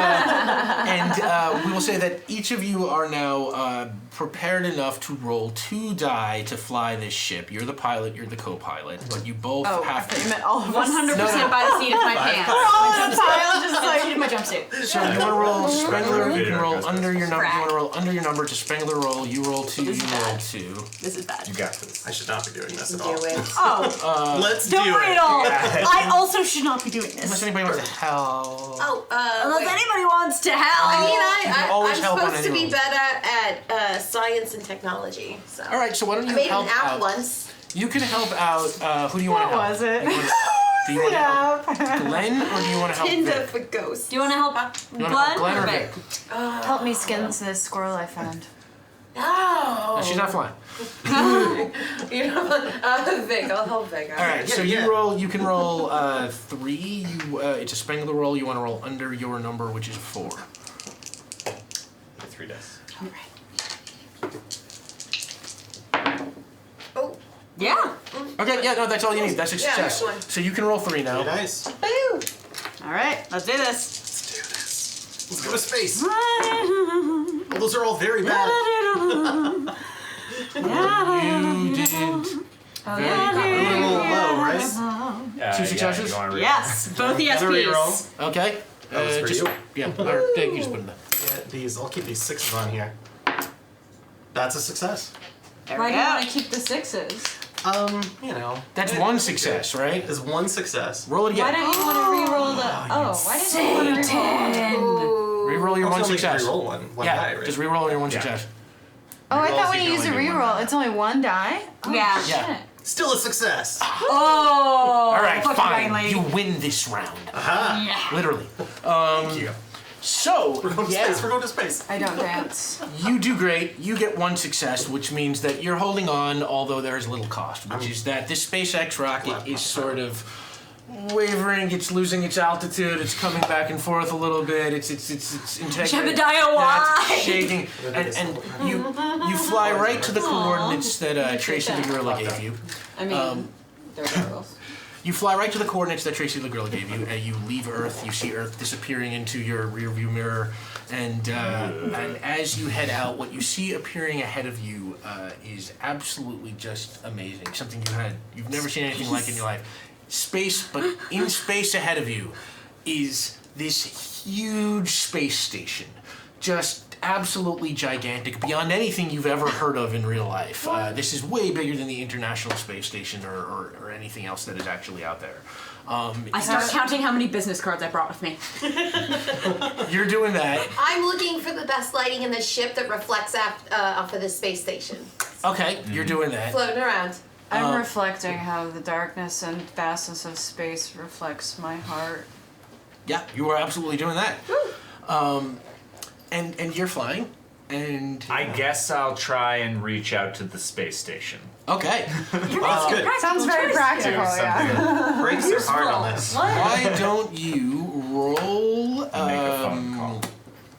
And we will say that each of you are now prepared enough to roll 2 die to fly this ship. You're the pilot, you're the co-pilot, but you both Oh, I have thought you to. meant all of us. 100% No, no. by the seat of my pants. All in a pile, just Like, like my jumpsuit. So you want to roll Spengler, you can roll Ghostbusters. under your number. You Crap. want to roll under your number to Spengler roll. You roll 2, you This is roll bad. 2. This is bad. You got this. I should not be doing this at Do all. it. Oh, Let's don't do worry it. at all. I also should not be doing Unless this. anybody wants to help. Oh, Unless wait. anybody wants to help. I mean, You can always I'm help on supposed to any be roll. better at science and technology. So. All right, so why don't I you made help an app out? once. You can help out. Who do you want to What help? was it? Do you want to help Yeah. Glenn or do you want to help Tinder Vic? for ghosts. Do you want to help You want to help Glenn or Vic? Vic? Help me skin this squirrel I found. No. No, she's not flying. You know, Vic. I'll help Vic. All right, so yeah. you roll. You can roll 3. It's a Spengler roll. You want to roll under your number, which is 4. 3 dice. Oh, Yeah. Okay, yeah, no, that's all you need. That's a Yeah, success. that's one. So you can roll 3 now. Nice. boo. All right, let's do this. Let's do this. Let's go to space. Well, those are all very bad. You did. Very A good. little low, right? 2 successes? Yes, both Another reroll. ESPs. Okay. That was for just you. yeah. Or, you just put them there. Yeah, these. I'll keep these 6s on here. That's a success. There Why we do you go. want to keep the 6s? You know. That's 1 success, right? Is 1 success. Roll it Why again. don't you want to re-roll to. Oh, why didn't I want to reroll? Reroll your one Also, success. Reroll one Yeah, die, right? just reroll your one success. Oh, I Rerolls, thought when you you can use a only do one reroll, die. it's only one die. Yeah. Yeah. Still a success. Oh. All right, fuck fine. lady. You win this round. Aha. Yeah. Literally. Thank you. So, We're going to space. We're going to space. I don't dance. you do great. You get one success, which means that you're holding on, although there is little cost, which is that this SpaceX rocket is sort of wavering. It's losing its altitude. It's coming back and forth a little bit. It's integrity. Jebediah, Yeah, why? it's shaking, and you fly right to the coordinates that Tracy the gorilla gave you. I mean, they're girls. You fly right to the coordinates that Tracy the gorilla gave you. You leave Earth. You see Earth disappearing into your rearview mirror, and as you head out, what you see appearing ahead of you is absolutely just amazing. Something you've never seen anything like in your life. Space, but in space ahead of you is this huge space station, just absolutely gigantic, beyond anything you've ever heard of in real life. This is way bigger than the International Space Station or anything else that is actually out there. I start counting how many business cards I brought with me. You're doing that. I'm looking for the best lighting in the ship that reflects off of the space station. Okay, you're doing that. Floating around. I'm reflecting how the darkness and vastness of space reflects my heart. Yeah, you are absolutely doing that. And you're flying, and I guess I'll try and reach out to the space station. okay. That's good. Sounds very practical, Do something yeah. Breaks your heart on this. Why don't you roll? Make a phone call.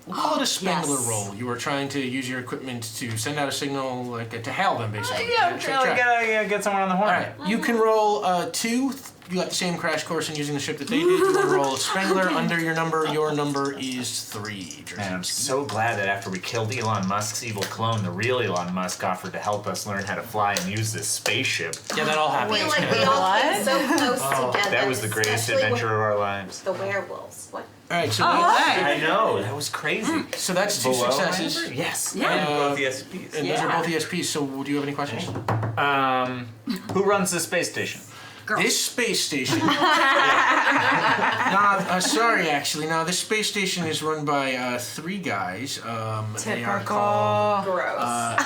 We'll call it a Spengler Yes. roll. You were trying to use your equipment to send out a signal, like to hail them, basically. Yeah, Check, really check. gotta get someone on the horn. All right, you can roll 2. You got the same crash course in using the ship that they did. You can roll a Spengler under your number. Your number is 3. Man, I'm so glad that after we killed Elon Musk's evil clone, the real Elon Musk offered to help us learn how to fly and use this spaceship. Yeah, that all I happened. feel like we all came so close together. That was the greatest especially adventure of our lives. with the werewolves. What? All right, so I know, that was crazy. so that's 2 Below my successes. number? Yes. Yeah. Both the SPs. And those are both ESPs. So, do you have any questions? Who runs the space station? This space station. Sorry, actually. No, this space station is run by 3 guys. They are called. Typical. Gross.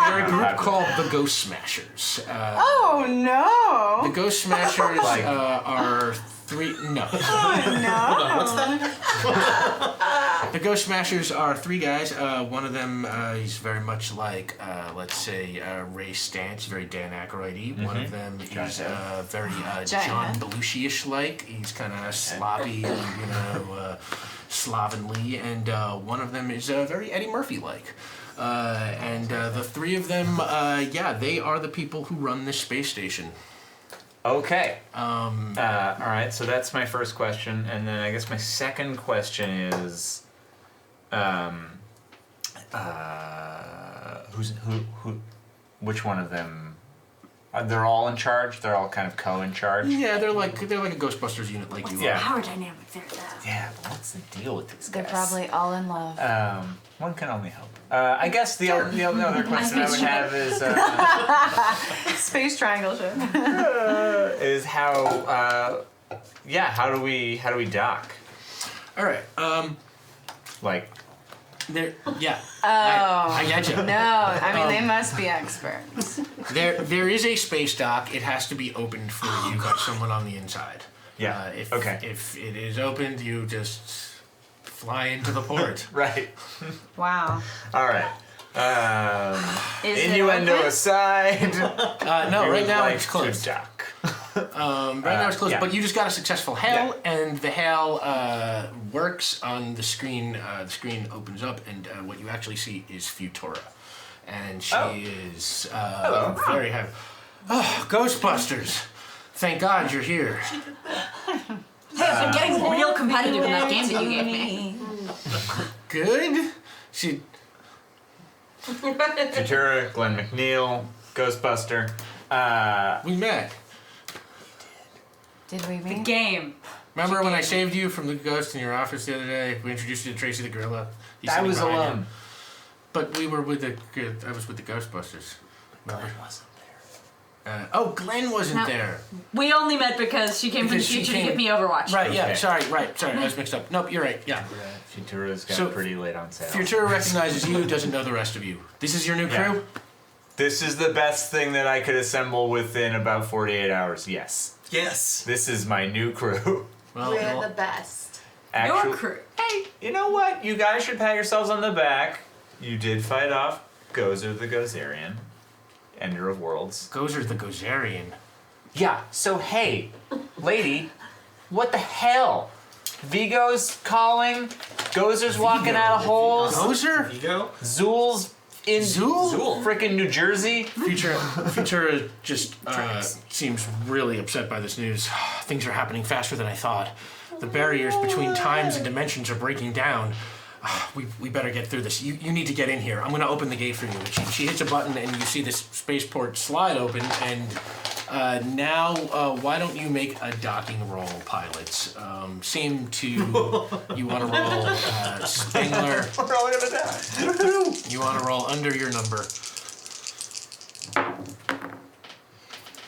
They're a group called the Ghost Smashers. Oh no! The Ghost Smashers Like- are 3. No. Oh no! What's that? The Ghost Smashers are 3 guys. One of them, he's very much like, let's say, Ray Stantz, very Dan Aykroyd-y. One of them is very John Belushi-ish like. He's kind of sloppy, slovenly. And one of them is very Eddie Murphy-like. And the 3 of them, they are the people who run this space station. Okay. All right. So that's my first question, and then I guess my second question is, which one of them? They're all in charge. They're all kind of in charge. Yeah, they're like a Ghostbusters unit like you Yeah. are. Power dynamic there, though. Yeah. But what's the deal with these They're guys? probably all in love. One can only hope. I guess the other question I would have is Space triangle ship. is how do we dock? All right. Like, There. Yeah. Oh. I got you. No, I mean they must be experts. There is a space dock. It has to be opened for you by someone on the inside. Yeah. If it is opened, you just fly into the port. right. Wow. All right. Is it Innuendo open? No, aside. you right would now like it's to closed. dock. Right now it's closed, yeah. but you just got a successful hail, and the hail works on the screen. The screen opens up, and what you actually see is Futura, and she is very happy. Oh, Ghostbusters! Thank God you're here. Hey, I've been getting real competitive in that game that you gave me. Good. She. Futura, Glenn McNeil, Ghostbuster. We met. Did we meet? Game. Remember when I saved you from the ghost in your office the other day? We introduced you to Tracy the gorilla. He's I sitting was behind alone. you. But we were with I was with the Ghostbusters. Remember? wasn't there. Glenn wasn't No. there. We only met because she came from the Because she future to came- give me Overwatch. Right, yeah, Okay. sorry, I was mixed up. Nope, you're right, yeah. Futura's got So, pretty late on sale. Futura recognizes you, doesn't know the rest of you. This is your new Yeah. crew? This is the best thing that I could assemble within about 48 hours. Yes. Yes. This is my new crew. We're the best. Actually, Your crew. hey, you know what? You guys should pat yourselves on the back. You did fight off Gozer the Gozerian, Ender of Worlds. Gozer the Gozerian. Yeah, so hey, lady, what the hell? Vigo's calling, Gozer's walking out of holes, Gozer? Ego. Zool's in Zool? frickin' New Jersey. Futura just seems really upset by this news. Things are happening faster than I thought. The barriers between times and dimensions are breaking down. We better get through this. You need to get in here. I'm gonna open the gate for you. She hits a button and you see this spaceport slide open, and now why don't you make a docking roll, pilots? Seem to you want to roll Spengler. We're all gonna die. You want to roll under your number.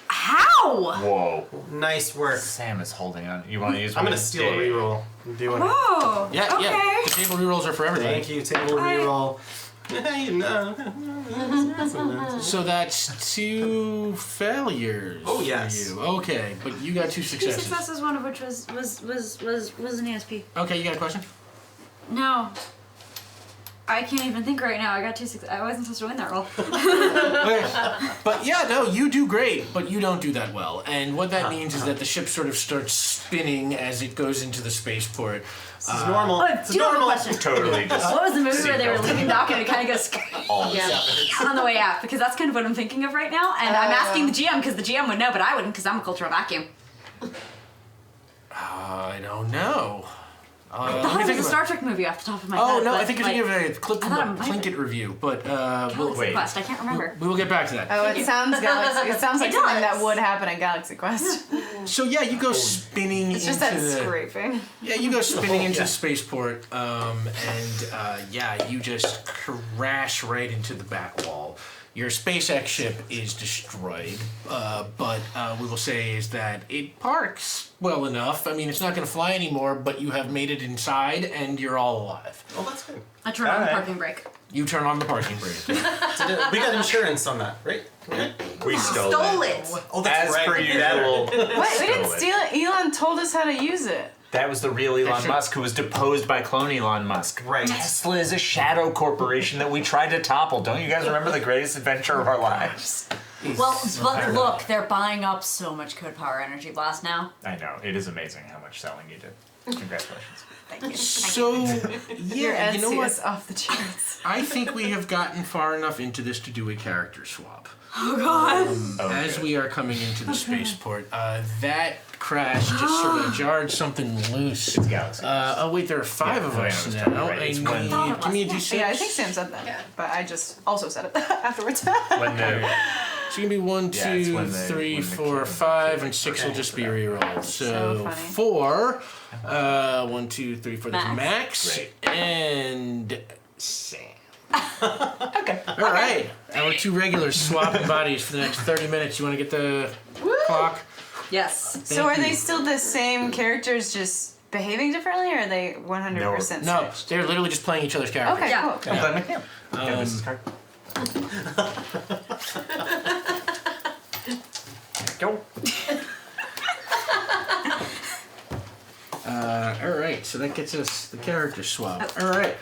How? Whoa. Nice work. Sam is holding on. You want to use I'm one? gonna steal a Yeah. reroll. I'm doing it. Oh. Yeah, okay. yeah. The table rerolls are for everything. Thank you, table reroll. You know. So that's 2 failures. Oh, for yes. you. Okay, but you got 2 Two successes. successes, one of which was an ESP. Okay, you got a question? No. I can't even think right now. I got 2 successes. I wasn't supposed to win that roll. Okay. But yeah, no, you do great, but you don't do that well. And what that means is that the ship sort of starts spinning as it goes into the spaceport. This is normal. It's do you have a normal. question? Totally just. What was the movie where they were Seatbelt. leaving Doc and it kind of goes All Yeah. on the way out? Because that's kind of what I'm thinking of right now. And I'm asking the GM because the GM would know, but I wouldn't because I'm a cultural vacuum. I don't know. I Let thought me it think was a about Star Trek movie off the top of my Oh, head. no, but, I think you're thinking of a clip I from thought a it might have Plinkett review, but Galaxy wait. Quest. I can't remember. we will get back to that. Oh, it sounds Galaxy. It sounds like It something does. that would happen in Galaxy Quest. So yeah, you go spinning It's just into that the... scraping. Yeah, you go spinning into yeah. the spaceport, yeah, you just crash right into the back wall. Your SpaceX ship is destroyed, but we will say is that it parks well enough. I mean, it's not going to fly anymore, but you have made it inside, and you're all alive. Oh, that's good. I turn on the Alright. parking brake. You turn on the parking brake. We got insurance on that, right? We stole it. Oh, that's As right. per usual. Wait, we didn't Stole it. steal it. Elon told us how to use it. That was the real Elon should- Musk who was deposed by clone Elon Musk. Right. Tesla is a shadow corporation that we tried to topple. Don't you guys remember the greatest adventure of our lives? Well, but look, they're buying up so much Code Power Energy Blast now. I know. It is amazing how much selling you did. Congratulations. Thank you. So, Your yeah, you know Etsy what? is off the charts. I think we have gotten far enough into this to do a character swap. Oh god. As good. we are coming into the spaceport, that crash just sort of jarred something loose. It's Galaxy. Oh wait, there are 5 Yeah, of I us was now. totally right. I It's need, when- give me a d6. Yeah, I think Sam said that, but I just also said it afterwards. When the It's gonna be 1, Yeah, it's 2, when they- 3, when the 4, kid- 5, and 6 will just be rerolled. So So funny. 4, 1, 2, 3, 4. That's Max. Max Great. and Sam. Okay. All right. Our 2 regulars swapping bodies for the next 30 minutes. You want to get the clock? Yes. So are Thank they you. still the same characters, just behaving differently, or are they 100% No, switched? they're literally just playing each other's characters. Okay, Yeah. cool. I'm Glenn McNeil. Yeah, this is card. Go. All right, so that gets us the character swap. All right.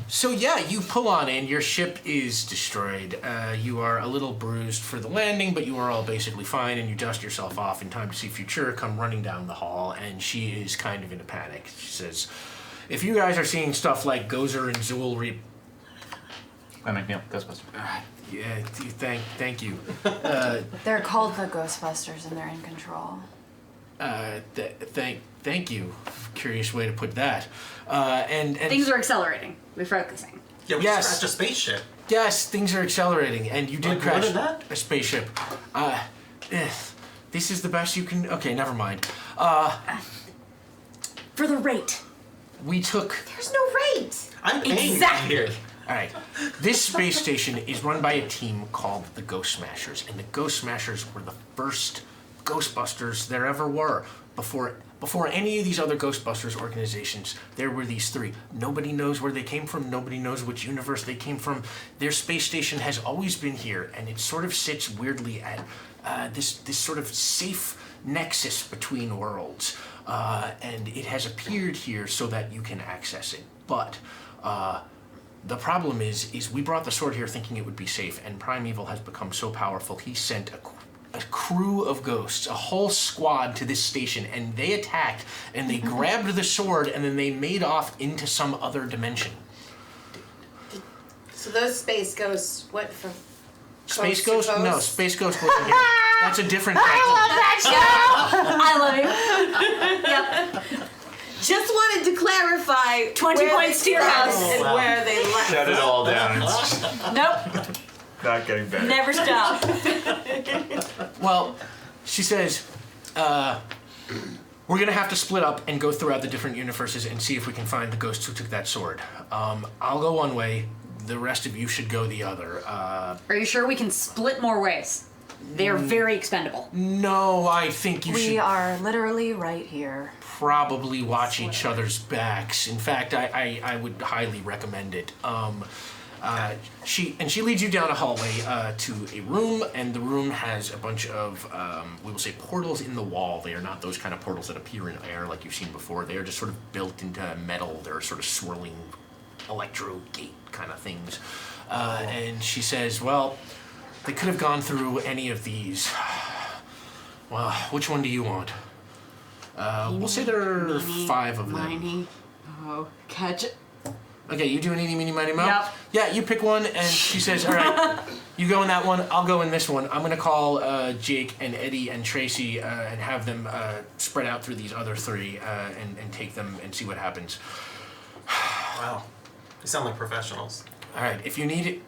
So yeah, you pull on in. Your ship is destroyed. You are a little bruised for the landing, but you are all basically fine, and you dust yourself off in time to see Futura come running down the hall, and she is kind of in a panic. She says, "If you guys are seeing stuff like Gozer and Zool Glenn McNeil, Ghostbusters. yeah, thank you. They're called the Ghostbusters, and they're in control. Thank you. Curious way to put that. And Things are accelerating. We're focusing. Yeah, we Yes. crashed a spaceship. yes, things are accelerating, and you did Like more crash than that? a spaceship. This is the best you can. Okay, never mind. For the rate. We took. There's no rate. I'm paying Exactly. here. All right. This space station is run by a team called the Ghost Smashers, and the Ghost Smashers were the first Ghostbusters there ever were. Before any of these other Ghostbusters organizations, there were these three. Nobody knows where they came from. Nobody knows which universe they came from. Their space station has always been here, and it sort of sits weirdly at this sort of safe nexus between worlds. And it has appeared here so that you can access it. But the problem is we brought the sword here thinking it would be safe, and Primeval has become so powerful, he sent a crew of ghosts, a whole squad to this station, and they attacked, and they grabbed the sword, and then they made off into some other dimension. So those space ghosts went from Space coast to Ghost? No, coast? Space Ghost wasn't here. That's a different I love that I show! love you. Yep. Just wanted to clarify 20 where points they to your started house. and where they left. Shut it all down. It's Nope. not getting better. Never stop. Well, she says, we're gonna have to split up and go throughout the different universes and see if we can find the ghosts who took that sword. I'll go one way, the rest of you should go the other. Are you sure we can split more ways? They are very expendable. No, I think you We should are literally right here. probably watch each other's backs. In fact, I would highly recommend it. She leads you down a hallway to a room, and the room has a bunch of, we will say, portals in the wall. They are not those kind of portals that appear in air like you've seen before. They are just sort of built into metal. They're sort of swirling electro gate kind of things. And she says, well, they could have gone through any of these. Well, which one do you want? We'll say there are 5 of them. Miney. Oh, catch it. Okay, you do an eeny, meeny, miny, mo? Yep. Yeah, you pick one, and she says, all right, you go in that one, I'll go in this one. I'm going to call Jake and Eddie and Tracy and have them spread out through these other 3 and take them and see what happens. Wow. You sound like professionals. All right, if you need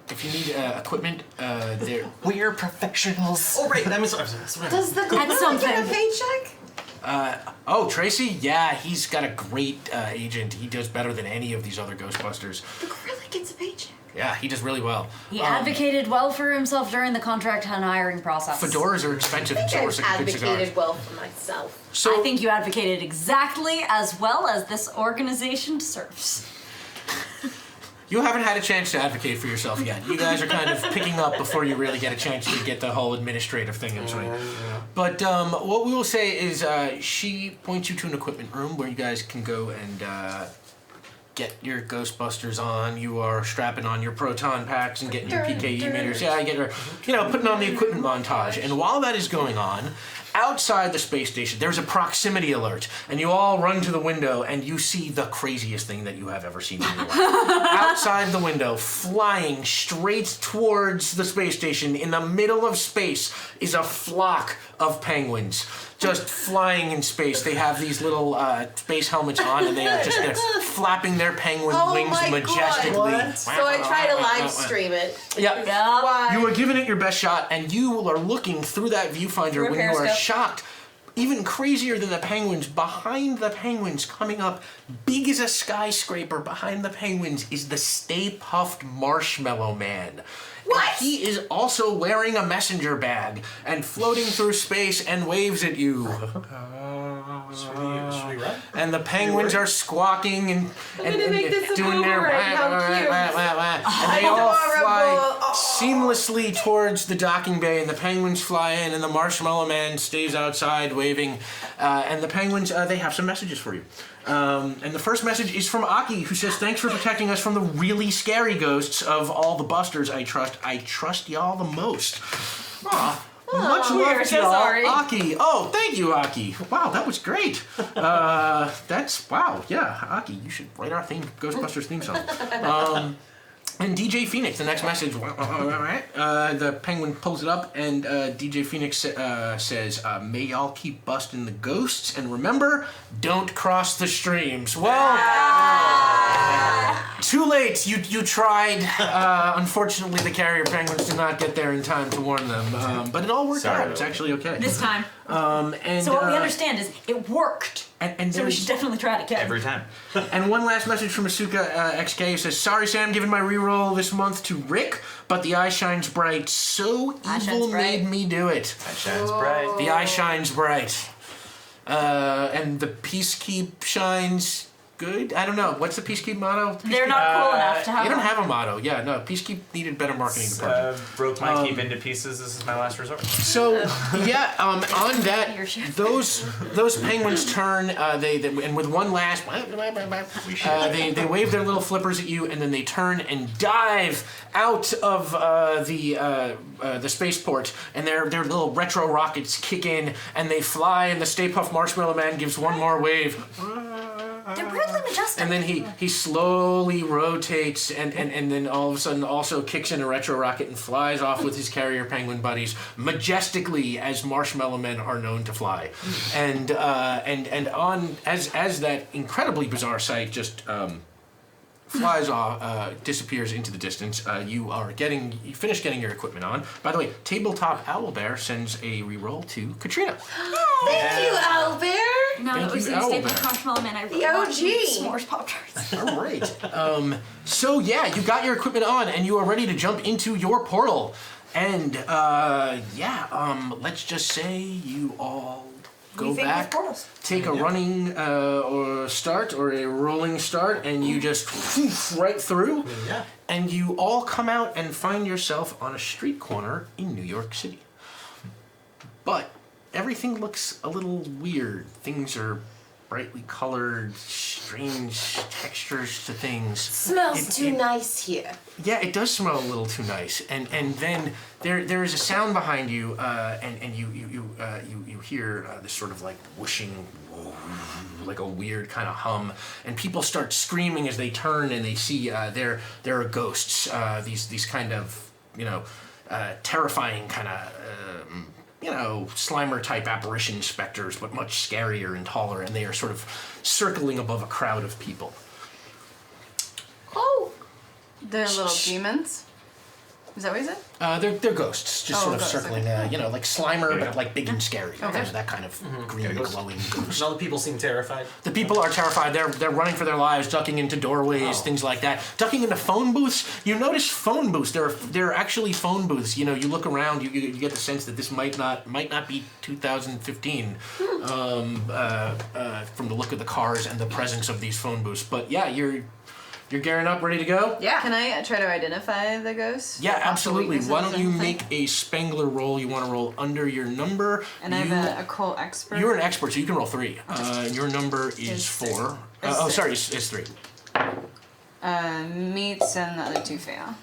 equipment, there. We're professionals. Oh, right. That means. Does the gorilla get a something. paycheck? Oh, Tracy? Yeah, he's got a great agent. He does better than any of these other Ghostbusters. The gorilla gets a paycheck. Yeah, he does really well. He advocated well for himself during the contract and hiring process. Fedoras are expensive, and so are I've good cigars. advocated well for myself. So, I think you advocated exactly as well as this organization deserves. you haven't had a chance to advocate for yourself yet. You guys are kind of picking up before you really get a chance to get the whole administrative thing in swing. But what we will say is she points you to an equipment room where you guys can go and get your Ghostbusters on. You are strapping on your proton packs and getting your PKE meters. Yeah, I get her, putting on the equipment montage. And while that is going on, outside the space station, there's a proximity alert, and you all run to the window, and you see the craziest thing that you have ever seen in your life. Outside the window, flying straight towards the space station, in the middle of space, is a flock of penguins. Just flying in space. They have these little space helmets on, and they're flapping their penguin wings majestically. God. So I try to live stream it. Yeah. Why? You are giving it your best shot, and you are looking through that viewfinder Through a when you are periscope. shocked. Even crazier than the penguins, behind the penguins, coming up, big as a skyscraper behind the penguins, is the Stay Puft Marshmallow Man. What? And he is also wearing a messenger bag and floating through space and waves at you. Should we run? And the penguins are squawking and gonna make this a doing movie their right now, cute. and they all fly Adorable. seamlessly towards the docking bay, and the penguins fly in, and the Marshmallow Man stays outside waving, and the penguins they have some messages for you. And the first message is from Aki, who says, "Thanks for protecting us from the really scary ghosts of all the busters I trust. I trust y'all the most." Aw. Much we love are to so y'all, sorry. Aki. Oh, thank you, Aki. Wow, that was great. Wow. Yeah, Aki, you should write our Ghostbusters theme song. And DJ Phoenix, the next message. The penguin pulls it up, and DJ Phoenix says, "May y'all keep busting the ghosts, and remember, don't cross the streams." Well, Too late. You tried. Unfortunately, the carrier penguins did not get there in time to warn them. But it all worked Sorry. out. It's actually okay. This time. And So what we understand is it worked. And So we there's- should definitely try it again. Every time. And one last message from Asuka XK who says, "Sorry, Sam, giving my reroll this month to Rick, but the eye shines bright. So Eye shines evil bright. made me do it. That shines bright. The eye shines bright. And the peacekeep shines good. I don't know. What's the peacekeep motto? They're not cool enough to have They don't one. have a motto. Yeah, no. Peacekeep needed better marketing department. Broke my keep into pieces. This is my last resort. So yeah, on that, Your shit. those penguins turn. They and with one last, they wave their little flippers at you, and then they turn and dive out of the spaceport, and their little retro rockets kick in, and they fly, and the Stay Puft Marshmallow Man gives one more wave. They're weirdly majestic. And then he slowly rotates and then all of a sudden also kicks in a retro rocket and flies off with his carrier penguin buddies majestically as marshmallow men are known to fly. And on as that incredibly bizarre sight just flies off, disappears into the distance. You finish getting your equipment on. By the way, Tabletop Owlbear sends a reroll to Katrina. Thank you, Albert. No, Thank it was you, the Stay Owlbear. Puft Marshmallow Man. I really The want OG. s'mores Pop-Tarts. All right. So yeah, you got your equipment on, and you are ready to jump into your portal. And let's just say you all go We think back, with portals. take a running or start or a rolling start, and you just right through. Yeah. And you all come out and find yourself on a street corner in New York City. But everything looks a little weird. Things are brightly colored, strange textures to things. Smells too nice here. Yeah, it does smell a little too nice. And then there is a sound behind you, and you hear this sort of like whooshing, like a weird kind of hum, and people start screaming as they turn and they see there are ghosts. These kind of terrifying kind of. Slimer type apparition specters, but much scarier and taller, and they are sort of circling above a crowd of people. Oh, They're little demons. Is that what you said? They're ghosts, just sort of ghosts, circling, like Slimer, but like big and scary. Okay. There's that kind of green glowing ghost. And all the people seem terrified. The people are terrified. They're running for their lives, ducking into doorways, things like that. Ducking into phone booths. You notice phone booths. There are actually phone booths. You look around, you get the sense that this might not be 2015 from the look of the cars and the presence of these phone booths. But yeah, you're gearing up, ready to go? Yeah. Can I try to identify the ghosts? Yeah, absolutely. Weaknesses Why don't you and make things? a Spangler roll? You want to roll under your number. And I'm an occult expert. You're an expert, so you can roll 3. Your number is Is 4. six. Sorry, it's 3. Meets and the other two fail.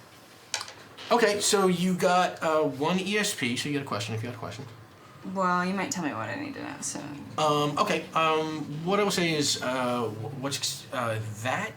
Okay, so you got 1 ESP, so you get a question if you got a question. Well, you might tell me what I need to know. So. Okay. What I will say is, what's that?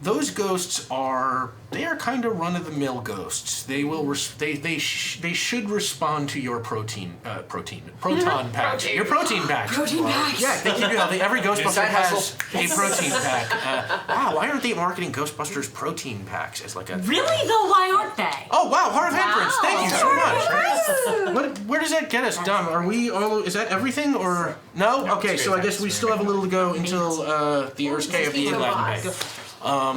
Those ghosts are kind of run-of-the-mill ghosts. They will they should respond to your proton pack. Your protein pack. Protein packs. Yeah, they give you every Ghostbuster side has hustle. a protein pack. Wow, why aren't they marketing Ghostbusters protein packs as like a? Really though? Why aren't they? Oh wow, Heart of Handprints. Thank you so Heart of much. Where does that get us, Dom? Are we all? Is that everything or no? Okay, so I guess we still have a little to go until the Earth's K of the Latin Bank.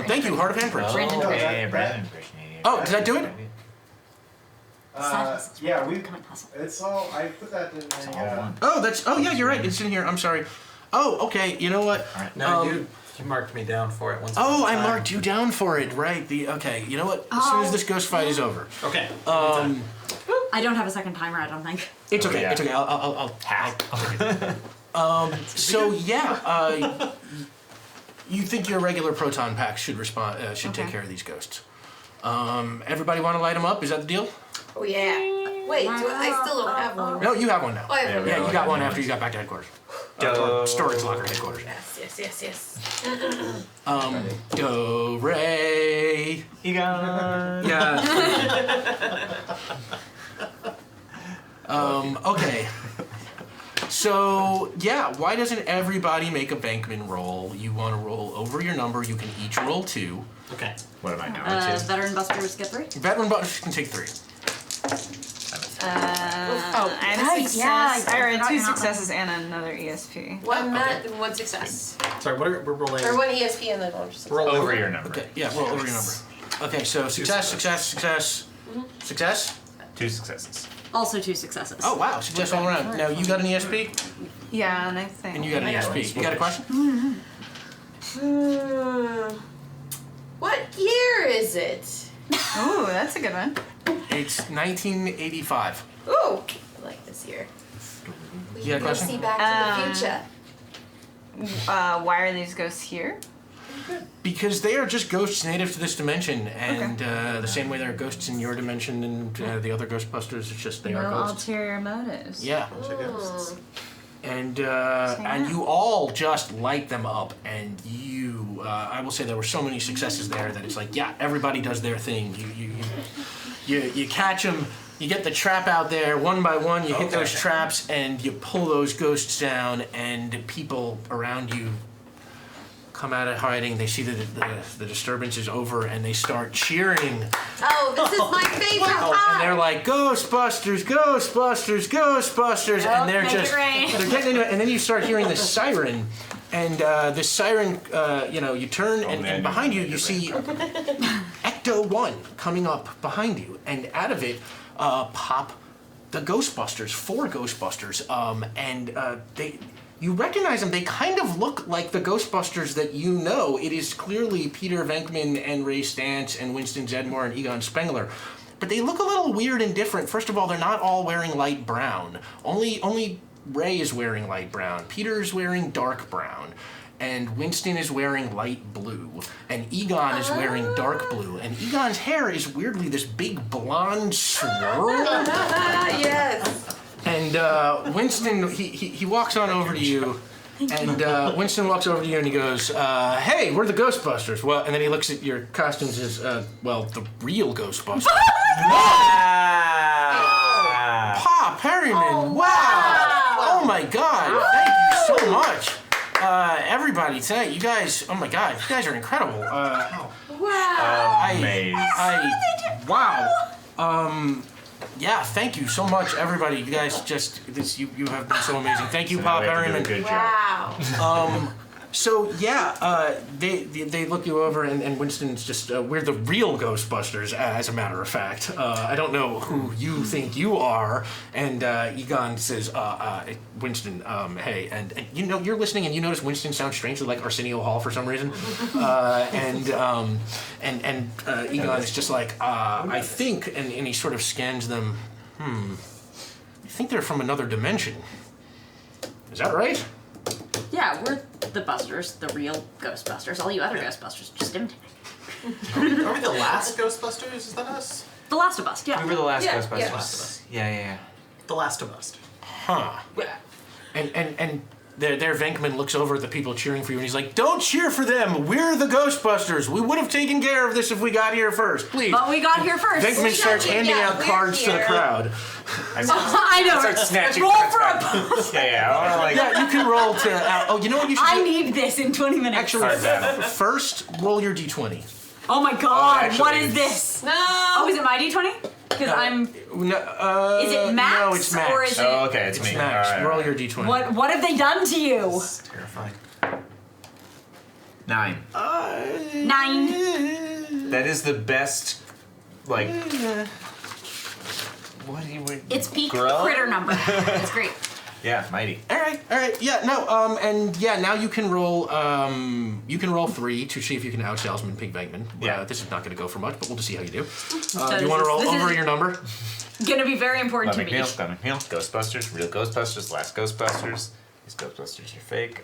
Thank you, Heart of Handprints. Brandon Graham. Yeah, Brandon impersonation. Oh, did I do it? Yeah, Becoming puzzle. it's all. I put that in my. Oh, yeah, you're right. It's in here. I'm sorry. Oh, okay. You know what? No, you marked me down for it once. Oh, upon a I time. marked you down for it. Right. Okay. You know what? As soon as this ghost fight is over. Okay. I don't have a second timer. I don't think. It's okay. yeah. It's okay. I'll take it. So yeah, you think your regular proton pack should take Okay. care of these ghosts? Everybody want to light them up? Is that the deal? oh yeah. Wait, I still don't have one. No, you have one now. Oh, I have one. Yeah, you got one after you got back to headquarters. Storage locker headquarters. Yes. Do re. Egon. Yeah. Okay. So, yeah, why doesn't everybody make a Bankman roll? You want to roll over your number. You can each roll 2. Okay. What am I now? Veteran Busters get 3. Veteran Busters can take 3. I have a Right, success. yeah, I or forgot 2 you're not successes and another ESP. One success. Sorry, we're rolling. Or one ESP and then one success. Roll Over your number. Okay, yeah, roll over your number. Okay, so success. Success? 2 successes. Also 2 successes. Oh, wow, success all around. Now, you got an ESP, Yeah, and I think. and you got an ESP. You got a question? What year is it? Ooh, that's a good one. It's 1985. Ooh, I like this year. We You got a can question? see Back to the Future. Why are these ghosts here? Because they are just ghosts native to this dimension, and the same way there are ghosts in your dimension and the other Ghostbusters, it's just they are No ghosts. ulterior motives. Yeah. Mm. And you all just light them up, and I will say there were so many successes there that it's like, yeah, everybody does their thing. You catch them, you get the trap out there one by one, you hit those traps, and you pull those ghosts down, and people around you come out of hiding. They see that the disturbance is over, and they start cheering. Oh, this is my favorite part. And they're like, Ghostbusters, Ghostbusters, Ghostbusters, and they're make it just rain. they're getting into it, and then you start hearing the siren, and the siren, you turn, and behind you see Ecto 1 coming up behind you, and out of it pop the Ghostbusters, 4 Ghostbusters, and you recognize them. They kind of look like the Ghostbusters that you know. It is clearly Peter Venkman and Ray Stantz and Winston Zeddemore and Egon Spengler. But they look a little weird and different. First of all, they're not all wearing light brown. Only Ray is wearing light brown. Peter is wearing dark brown. And Winston is wearing light blue. And Egon is wearing dark blue. And Egon's hair is weirdly this big blonde swirl. Yes. And Winston, he walks on over to you, and Winston walks over to you and he goes, "Hey, we're the Ghostbusters." Well, and then he looks at your costumes as, the real Ghostbusters. Pa Perryman! Wow! Oh my God! Thank you so much, everybody tonight. You guys, oh my God, you guys are incredible. Wow. Amazing. Wow. Yeah, thank you so much, everybody. You guys you have been so amazing. Thank you, Pa Perryman. Good job. Wow. So yeah, they look you over, and Winston's just we're the real Ghostbusters, as a matter of fact. I don't know who you think you are, and Egon says, Winston, hey, and you're listening, and you notice Winston sounds strangely like Arsenio Hall for some reason, and Egon is just like, I think, and he sort of scans them. I think they're from another dimension. Is that right? Yeah, we're the Busters, the real Ghostbusters. All you other Ghostbusters just imitating. Are we the last Ghostbusters? Is that us? The Last of Us, yeah. We were the last Yeah, Ghostbusters. yeah. Last of Us. Yeah. The Last of Us. Huh. And there Venkman looks over at the people cheering for you, and he's like, "Don't cheer for them. We're the Ghostbusters. We would have taken care of this if we got here first. Please." But we got here first. Venkman starts handing out we're cards to the here. crowd. I know. Start snatching Roll cards for back. a. Yeah. I want to Yeah, you can roll to. You know what you should I do? need this in 20 minutes. Actually, Card battle. first roll your d20. Oh my God! actually, what is this? No. Oh, is it my D20? Because I'm. No, Is it Max? No, it's Max. Or is it? Oh, okay, it's It's me. Max. All right, Roll all right. your d20. What have they done to you? It's terrifying. 9. 9. That is the best, like. What do you? It's peak Grow? critter number. It's great. Yeah, mighty. All right. Yeah, no. And yeah, now you can roll. You can roll 3 to see if you can out salesman Pig Venkman. Yeah. This is not going to go for much, but we'll just see how you do. So Do you want to roll this is over your number? Gonna be very important to me. Glenn McNeil, Ghostbusters, real Ghostbusters, last Ghostbusters. These Ghostbusters are fake.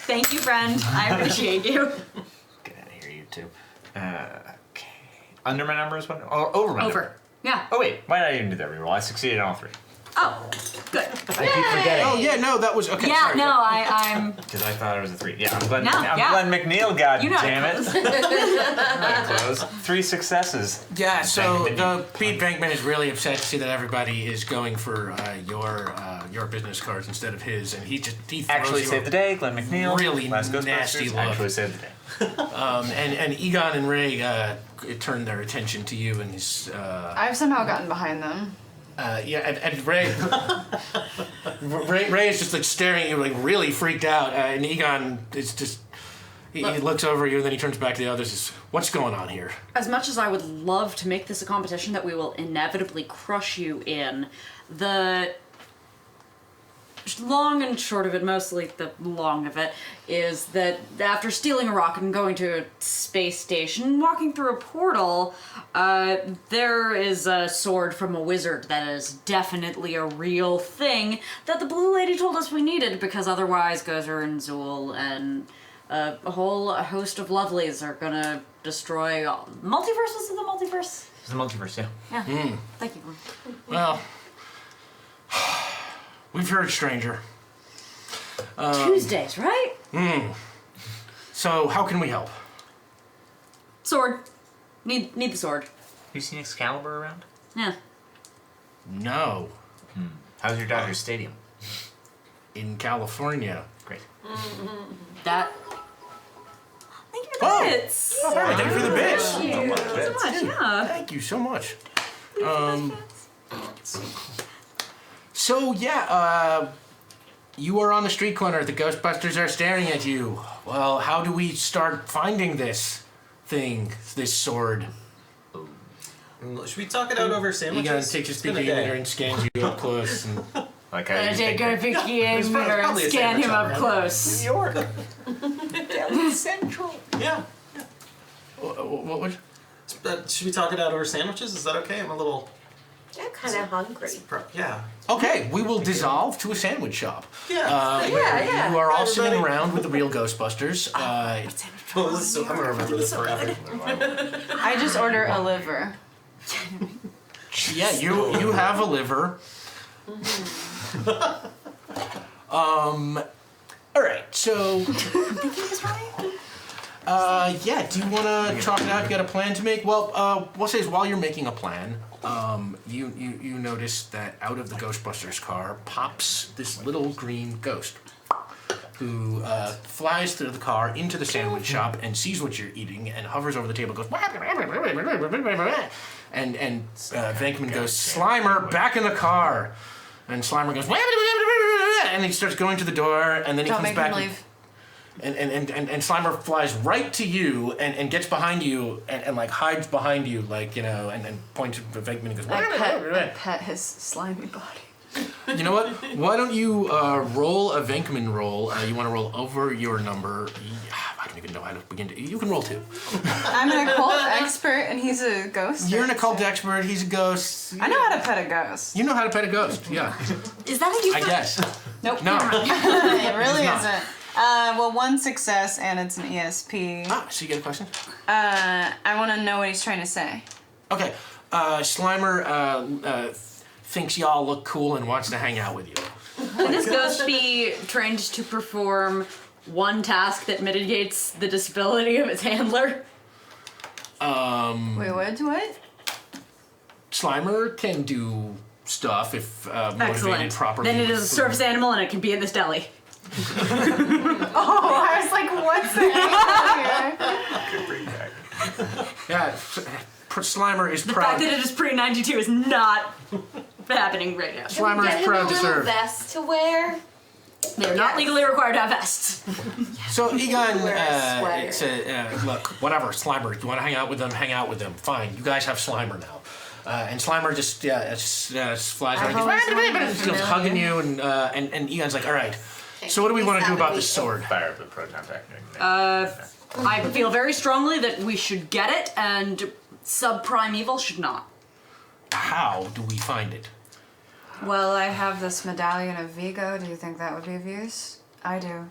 Thank you, friend. I appreciate you. Get out of here, you two. Okay. Under my number is what? Oh, over my number. Over. Yeah. Oh wait, why did I even do that reroll? I succeeded on all 3. Oh. Good. I keep forgetting. Oh yeah, no, that was okay. Yeah, sorry. no, I'm. Because I thought it was a 3. Yeah, I'm Glenn, No, I'm yeah. Glenn McNeil, god You know how to damn it. I'm not close. 3 successes. Yeah, so Venkman. Pete Venkman is really upset to see that everybody is going for your business cards instead of his, and he throws Actually you saved the day, Glenn McNeil. really Last nasty Ghostbusters. look. Actually saved the day. And Egon and Ray turned their attention to you, and he's I've somehow gotten behind them. and Ray, Ray is just like staring at you, like really freaked out, and Egon is just he looks over at you, and then he turns back to the others. Says, "What's going on here?" As much as I would love to make this a competition that we will inevitably crush you in, the long and short of it, mostly the long of it, is that after stealing a rocket and going to a space station, walking through a portal, there is a sword from a wizard that is definitely a real thing that the Blue Lady told us we needed, because otherwise Gozer and Zool and a whole host of lovelies are gonna destroy all... Multiverse? Was it the multiverse? It's the multiverse, yeah. Yeah. Thank you. Well, we've heard, stranger. Tuesdays, right? So how can we help? Sword. Need the sword. You seen Excalibur around? Yeah. No, How's your Dodger Stadium? in California. Great. That. Thank you for the Oh. bits. All right, thank you for the bits. Thank you so much, yeah. Thank you so much. So yeah, you are on the street corner. The Ghostbusters are staring at you. Well, how do we start finding this thing, this sword? Should we talk it out over sandwiches? Egon takes his It's been a pinky day. finger and scans you up close. And Like I used to think Take a pinky and probably a scan him sandwich up shop, close. New York. Delhi Central. Yeah. what would? Should we talk it out over sandwiches? Is that okay? I'm a little. I'm kind of hungry. Yeah. Okay, we will dissolve to a sandwich shop. Yeah. Yeah. You are all Hi, sitting everybody. around with the real Ghostbusters. Well, this is so, I'm gonna remember this forever. I just order a liver. Yeah, you have a liver. All right, so. Yeah, do you want to talk it out? You got a plan to make? Well, we'll say is while you're making a plan, you notice that out of the Ghostbusters car pops this little green ghost who flies through the car into the sandwich shop and sees what you're eating and hovers over the table, goes and Venkman goes, Slimer, back in the car, and Slimer goes and he starts going to the door, and then he Don't comes make back. him leave. And Slimer flies right to you and gets behind you and like hides behind you, like, and points to Venkman and goes, I pet his slimy body. You know what? Why don't you roll a Venkman roll? You want to roll over your number. I don't even know how to begin to. You can roll 2. I'm an occult expert and he's a ghost. You're an occult expert. He's a ghost. I know how to pet a ghost. You know how to pet a ghost. Yeah, Is that a you? I guess. Nope. No. It really not. isn't. Well, 1 success and it's an ESP. So you get a question? I want to know what he's trying to say. Okay. Slimer thinks y'all look cool and wants to hang out with you. Can this ghost be trained to perform one task that mitigates the disability of its handler? Wait, what? Slimer can do stuff if motivated Excellent. properly. Then it is a service animal and it can be in this deli. Oh, I was like, what's the angle here? Yeah, Slimer is The proud. fact that it is pre-92 is not happening right now. Slimer Get is him proud a to little serve. vest to wear. They're not legally required to have vests. So Egon Wear a sweater. said, look, whatever, Slimer, you want to hang out with them, hang out with them. Fine, you guys have Slimer now. And Slimer just flies I've around, always wanted he's to know hugging you. you, and Egon's like, all right, so what do we want to do about this sword? Fire up the proton pack. I feel very strongly that we should get it, and sub-primeval should not. How do we find it? Well, I have this medallion of Vigo. Do you think that would be of use? I do.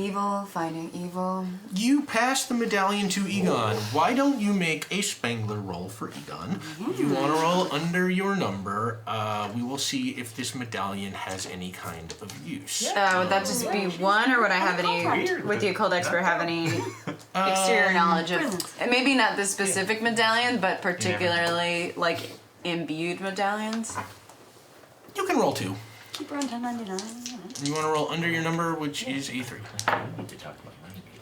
Evil, finding evil. You pass the medallion to Egon. Why don't you make a Spangler roll for Egon? You want to roll under your number. We will see if this medallion has any kind of use. Would that just be one, or would I have any, with the occult expert, have any exterior knowledge of, and maybe not this specific medallion, but particularly, like, imbued medallions? You can roll 2. Keep around 1099. You want to roll under your number, which is a 3.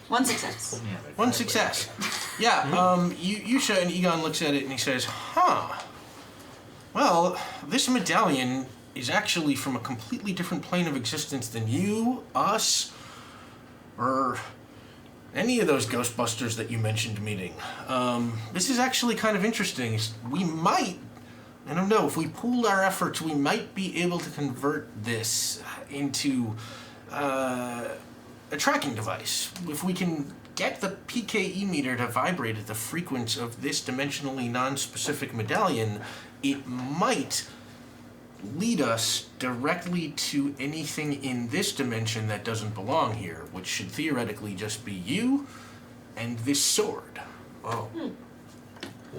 One success. 1 success. Yeah, you show, and Egon looks at it and he says, huh. Well, this medallion is actually from a completely different plane of existence than you, us, or any of those Ghostbusters that you mentioned meeting. This is actually kind of interesting. We might, I don't know, if we pooled our efforts, we might be able to convert this into a tracking device. If we can get the PKE meter to vibrate at the frequency of this dimensionally non-specific medallion, it might lead us directly to anything in this dimension that doesn't belong here, which should theoretically just be you and this sword. Whoa.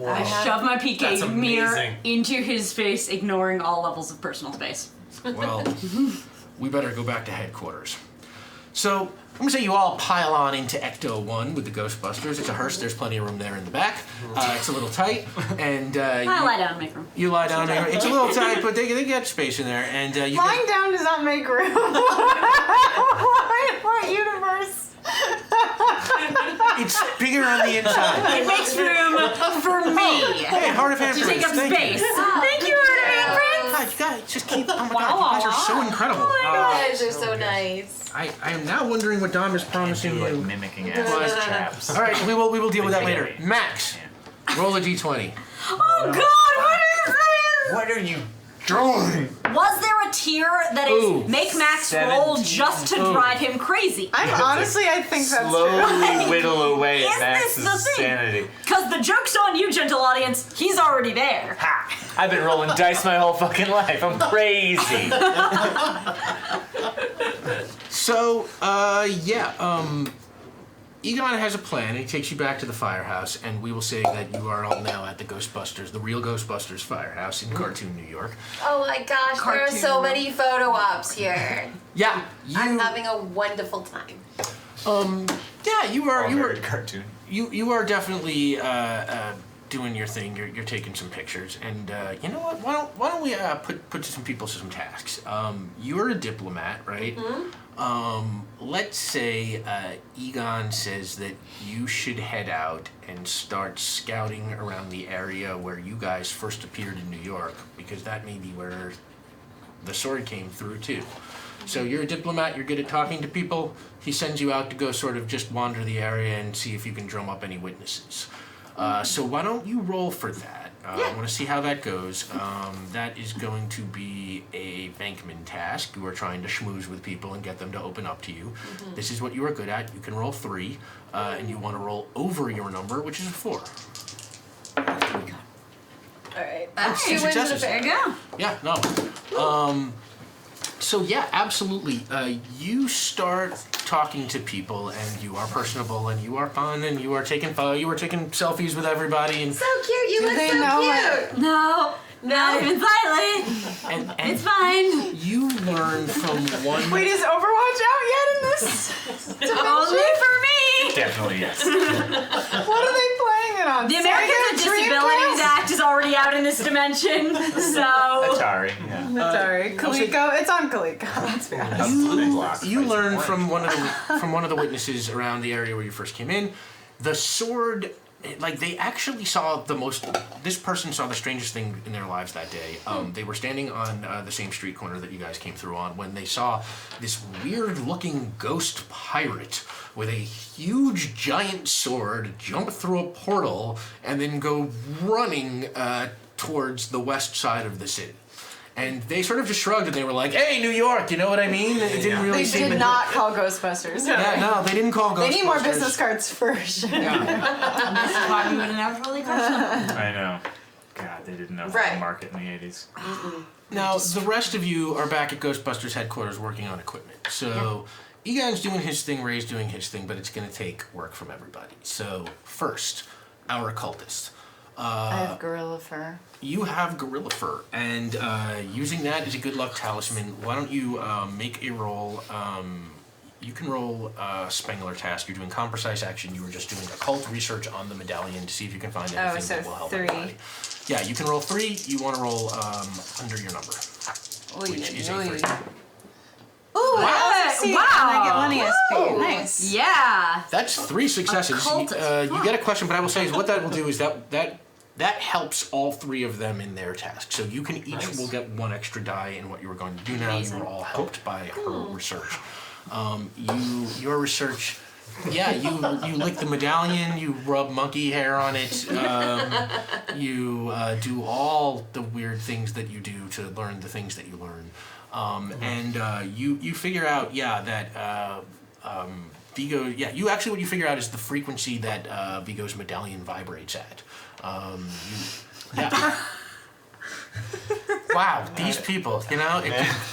I shove my That's PK mirror amazing. into his face, ignoring all levels of personal space. Well, we better go back to headquarters. So, I'm gonna say you all pile on into Ecto 1 with the Ghostbusters. It's a hearse, there's plenty of room there in the back. It's a little tight, and I lie down and make room. you lie down there. It's a little tight, but they got space in there, and you Lying down does not make room. What universe? it's bigger on the inside. It makes room for me Hey, Heart of to Ambrose, take up thank space. you. Thank you, Artemis. God, you guys just keep, oh my god, you guys are so incredible. You guys are so nice. I am now wondering what Dom is promising Like you. mimicking acid traps. All right, we will deal with that later. Max, roll a d20. Oh God, what is this? What are you doing? Was there a tier that is Ooh. make Max roll 17. just to drive him crazy? I think that's true. Slowly whittle away Is at this the Max's thing? sanity. Because the joke's on you, gentle audience. He's already there. Ha! I've been rolling dice my whole fucking life. I'm crazy. So, Egon has a plan. He takes you back to the firehouse, and we will say that you are all now at the Ghostbusters, the real Ghostbusters firehouse in Cartoon, New York. Oh my gosh, there are so many photo ops here. Yeah, I'm having a wonderful time. yeah, you are cartoon. you are definitely doing your thing. You're taking some pictures, and you know what? Why don't we put some people to some tasks? You're a diplomat, right? Let's say Egon says that you should head out and start scouting around the area where you guys first appeared in New York, because that may be where the sword came through too. So you're a diplomat, you're good at talking to people. He sends you out to go sort of just wander the area and see if you can drum up any witnesses. So why don't you roll for that? I want to see how that goes. That is going to be a Bankman task. You are trying to schmooze with people and get them to open up to you. This is what you are good at. You can roll 3, and you want to roll over your number, which is a 4. Alright. That's 2 Two wins and a successes. fair. There you go. Yeah, no. So yeah, absolutely. You start talking to people, and you are personable, and you are fun, and you are taking selfies with everybody, and So cute, you Do look they so know cute. No, not even slightly. and It's fine. you learn from one. Wait, is Overwatch out yet in this? Only for me. Definitely yes. What are they playing it on? The Americans with Disabilities Act is already out in this dimension, so Atari. Yeah. Sorry, Coleco. It's on Coleco. That's fair. You learn from one of the witnesses around the area where you first came in. The sword, like they actually saw this person saw the strangest thing in their lives that day. They were standing on the same street corner that you guys came through on when they saw this weird looking ghost pirate with a huge giant sword jump through a portal and then go running towards the west side of the city. And they sort of just shrugged and they were like, "Hey, New York, you know what I mean?" It didn't really They seem did not call Ghostbusters. Yeah, no, they didn't call Ghostbusters. They need more business cards first. Yeah. this is why we would have never really crushed them. I know. God, they didn't know how Right. to market in the 80s. Now, the rest of you are back at Ghostbusters headquarters working on equipment. So, Egon's doing his thing, Ray's doing his thing, but it's going to take work from everybody. So first, our occultist. I have gorilla fur. You have gorilla fur, and using that as a good luck talisman, why don't you make a roll? You can roll Spengler task. You're doing precise action. You were just doing occult research on the medallion to see if you can find anything that will help 3. everybody. Yeah, you can roll 3. You want to roll under your number, which is a 3. Ooh, Wow. And I get 1 ESP. Nice. Yeah. That's 3 successes. You get a question, but I will say is what that will do is that helps all 3 of them in their task. So you can each will get 1 extra die in what you were going to do now. Amazing. You were all helped by her research. Your research, yeah, you lick the medallion, you rub monkey hair on it, you do all the weird things that you do to learn the things that you learn. And you figure out, that Vigo, you actually what you figure out is the frequency that Vigo's medallion vibrates at. Wow, these people,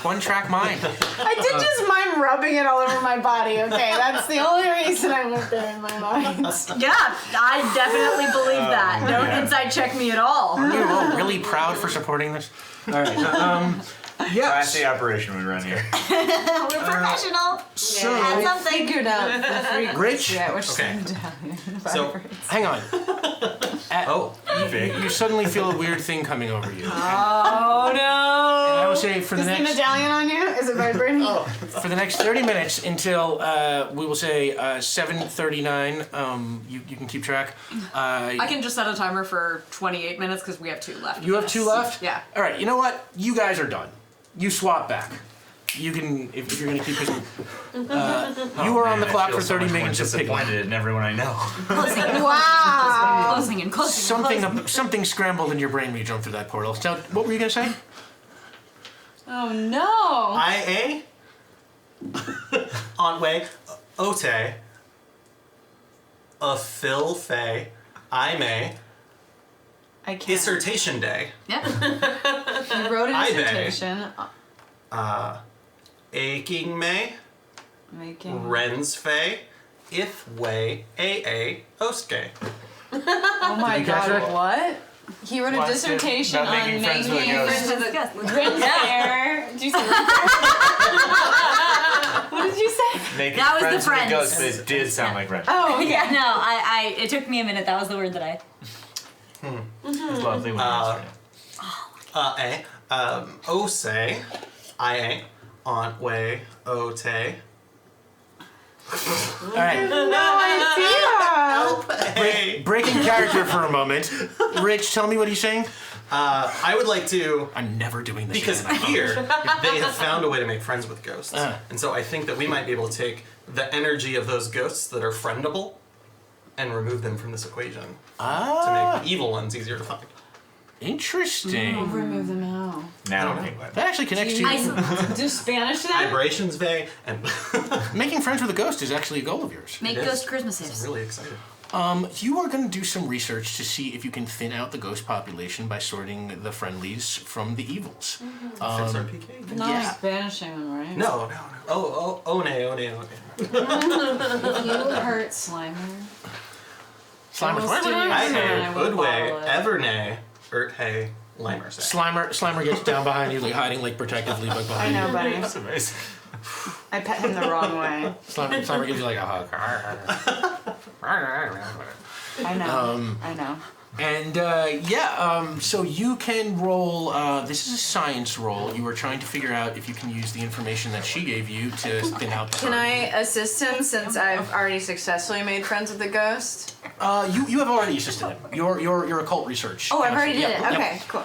one-track mind. I did just mind rubbing it all over my body, okay? That's the only reason I went there in my mind. Yeah, I definitely believe that. Don't inside check me at all. You're all really proud for supporting this. All right. That's the operation we run here. We're professional. So, Add something. Figured out the frequency Rich? at which Okay. the medallion So- vibrates. hang on. Vic. You suddenly feel a weird thing coming over you. Oh And I no. will say for the Is the next medallion on you? Is it vibrating? for the next 30 minutes until we will say 7:39. You can keep track. I can just set a timer for 28 minutes because we have 2 left. You have 2 left. Yeah. All right. You know what? You guys are done. You swap back. You can if you're gonna keep pushing. You are on the clock for 30 minutes of picking. Disappointed in everyone I know. Closing. Wow. Closing and closing. Something scrambled in your brain when you jumped through that portal. Now, what were you gonna say? Oh no. IA on way Ote a Phil Fay I may I can't. dissertation day Yeah. You wrote a I bet. dissertation. aching may Making. Rens Fay if way AA Ostgay. Oh my you catch god, that? what? He wrote a Watched it dissertation about on making friends with a making ghost. friends with a Yes. Rinse hair. Did you say rinse hair? What did you say? Making That was the friends with a friends. ghost, but it did sound like friends. Oh, okay. Yeah. No, I. It took me a minute. That was the word that I. It's lovely when you answer it. Ose IA on way Ote All right. No idea. hey. Breaking character for a moment. Rich, tell me what he's saying. I would like to I'm never doing this because again. here they have found a way to make friends with ghosts, and so I think that we might be able to take the energy of those ghosts that are friendable and remove them from this equation to make the evil ones easier to find. Interesting. Remove them out. Now, That actually connects to Do Spanish then? Vibrations Vay, and making friends with a ghost is actually a goal of yours. Make It is. ghost Christmas I'm gifts. really excited. You are going to do some research to see if you can thin out the ghost population by sorting the friendlies from the evils. Fix our PK. Not Yeah. Spanishing them, right? No. Oh, nay. If you hurt Slimer. Slimer. I And nay, I will Udway, follow it. Evernay, Hey, Limer say. Slimer gets down behind you, like hiding, like protectively, like I behind know, you. buddy. that's amazing. I pet him the wrong way. Slimer gives you like a hug. I know. I know. And so you can roll. This is a science roll. You are trying to figure out if you can use the information that she gave you to thin out the. Can I assist him since I've already successfully made friends with the ghost? You have already assisted him. Your occult research. Oh, I've already did Yep, it. yep. Okay, cool.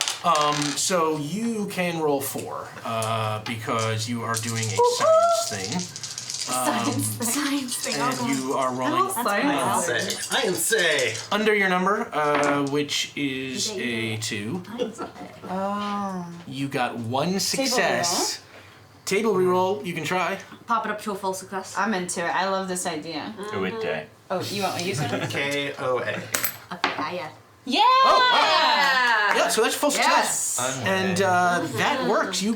So you can roll 4 because you are doing a science thing. Science thing. And you are rolling I am say. under your number, which is a 2. Oh. You got 1 success. Table reroll, you can try. Pop it up to a full success. I'm into it. I love this idea. Do it day. Oh, you want me to use it? KOA. Okay, yeah. Yeah! Oh, wow. Yeah, so that's full success. Yes. And that works. You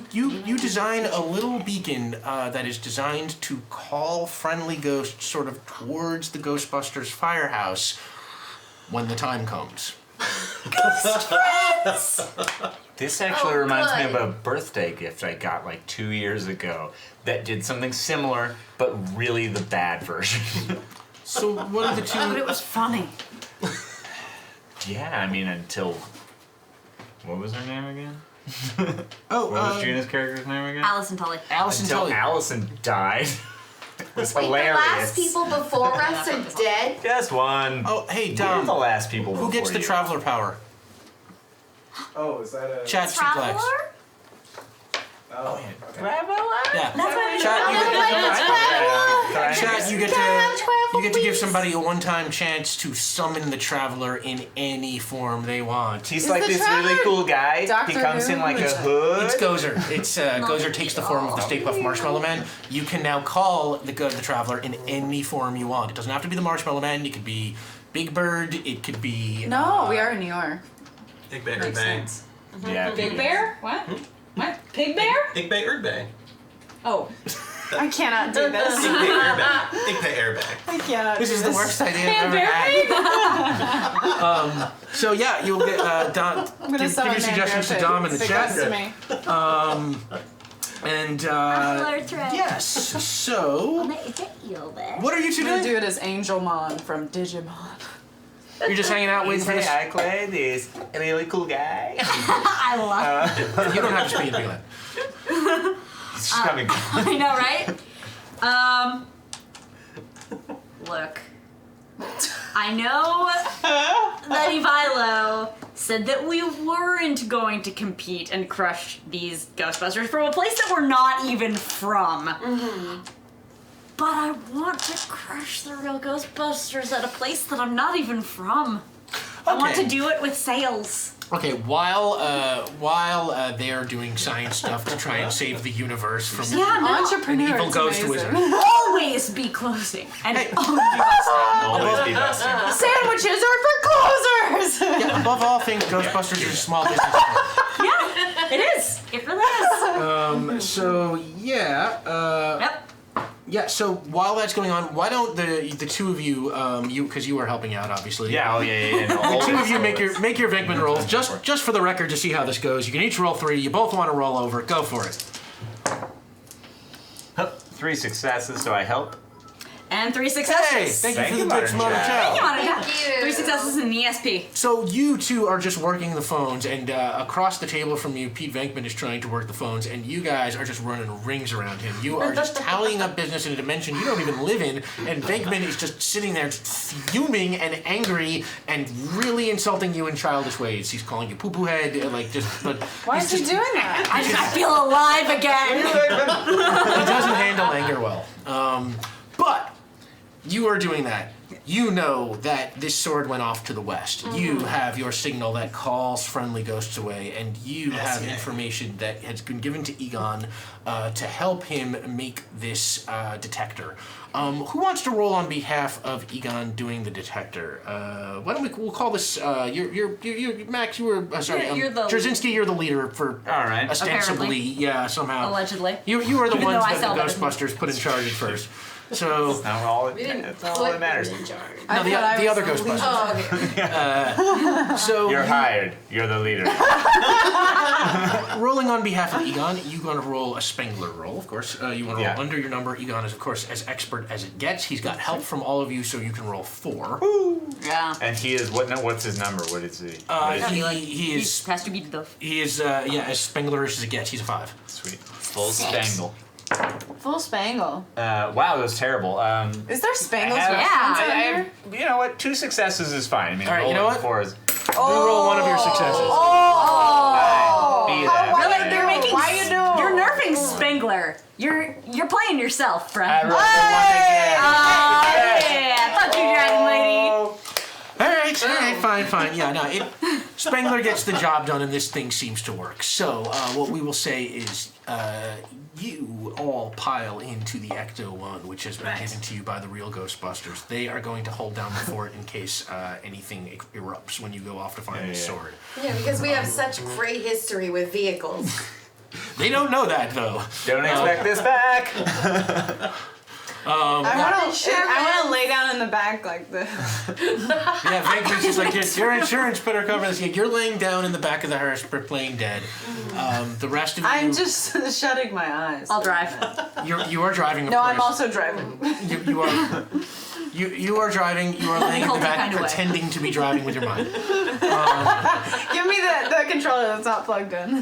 design a little beacon that is designed to call friendly ghosts sort of towards the Ghostbusters firehouse when the time comes. Ghost friends! This actually reminds me of a birthday gift I got like 2 years ago that did something similar, but really the bad version. So what are the two? But it was funny. Yeah, I mean, until... What was her name again? Oh, What was Gina's character's name again? Allison Tully. Allison Until Tully. Allison died. It was Wait, hilarious. the last people before us are dead? Just one. Oh, hey, We're Dom. the last people Who gets before the you. traveler power? Oh, is that a... Chat suplex. Traveler? Oh, okay. Yeah. That's what Chat, you get to give somebody a one-time chance to summon the traveler in any form they want. He's Is like the this really traveler cool guy. Doctor He comes Who? in like a It's- hood. It's Gozer. It's Gozer takes the form of the Stay Puft Marshmallow Man. You can now call the traveler in any form you want. It doesn't have to be the Marshmallow Man. It could be Big Bird. It could be. No, we are in New York. Big Bay Makes Erdbang. sense. Yeah. Big Bear? What? What? Pig Bear? Big Bay Erdbang. Oh. I cannot do this. Big Bay Erdbang. Big Bay Erdbang. I cannot This do is the worst idea I've ever had. So yeah, you'll get Dom. I'm gonna Give summon your suggestions to Dom in the chat. To me. And thread. yes. So what are you two I'm gonna doing? do it as Angelmon from Digimon. You're just hanging out waiting for this. Hi, Clay. This really cool guy. I love it. You don't have to speak into that. He's just coming. I know, right? Look. I know that Ivilo said that we weren't going to compete and crush these Ghostbusters from a place that we're not even from. But I want to crush the real Ghostbusters at a place that I'm not even from. I want to Okay. do it with sails. Okay, while they are doing science stuff to try and save the universe from Yeah, no. Entrepreneur. evil it's ghost amazing. wizard. Always be closing. And Hey. Always be busting. Sandwiches are for closers. Yeah, above all things, Ghostbusters is a small business. yeah, it is. It really is. So yeah, Yep. yeah. So while that's going on, why don't the two of you, because you are helping out, obviously. Yeah. Oh yeah. No, The two of you always. make your Venkman rolls just for the record to see how this goes. You can each roll 3. You both want to roll over. Go for it. 3 successes, so I help. And 3 successes. Hey, thank you Thank for you, the good Modern smarter Chat. chow. Come on, I got Thank you. 3 successes in the ESP. So you two are just working the phones, and across the table from you, Pete Venkman is trying to work the phones, and you guys are just running rings around him. You are just tallying up business in a dimension you don't even live in, and Venkman is just sitting there just fuming and angry and really insulting you in childish ways. He's calling you poo-poo head, like just. But Why he's is he just- doing that? I feel alive again. He doesn't handle anger well. But you are doing that. You know that this sword went off to the west. You have your signal that calls friendly ghosts away, and you have information that has been given to Egon to help him make this detector. Who wants to roll on behalf of Egon doing the detector? Why don't we'll call this? You're Max. You were sorry. Yeah, you're the- Jarzynski. You're the leader for All right. ostensibly. Apparently. Yeah, somehow. Allegedly. You are the Even ones though I that sell the better than Ghostbusters put in charge at first. So Not all. We didn't That's put all that matters. him in charge. I no, the thought I the was other the lead. Ghostbusters. Oh, okay. So You're hired. You're the leader. rolling on behalf of Egon, you're going to roll a Spengler roll, of course. You want to roll Yeah. under your number. Egon is, of course, as expert as it gets. He's got help from all of you, so you can roll 4. Yeah. And he is what? No, what's his number? What is he? What is He is has to be the. as Spenglerish as it gets. He's a 5. Sweet. Full spangle. Full spangle. Wow, that was terrible. Is there spangles I have- reference I on here? have- you know what? 2 successes is fine. I mean, All right, you know rolling what? 4 is. Roll one of your successes. Be that. You're like you're making. Why you do? You're nerfing Spengler. You're playing yourself, I friend. rolled the one again. Yeah. Fuck you, Dragon Lady. All right, fine. Yeah, no, Spengler gets the job done, and this thing seems to work. So what we will say is you all pile into the Ecto-1, which has been Right. given to you by the real Ghostbusters. They are going to hold down the fort in case anything erupts when you go off to find the sword. Yeah, because we have such great history with vehicles. They don't know that, though. Don't expect this back. I want to lay down in the back like this. Yeah, Venkman's just like, your insurance better cover this. Yeah, you're laying down in the back of the hearse, playing dead. The rest of you... I'm just shutting my eyes. I'll drive. You are driving, of No, course. I'm also driving. You are... You are driving, you are laying in the Culty back kind of way. pretending to be driving with your mind. Give me the controller that's not plugged in.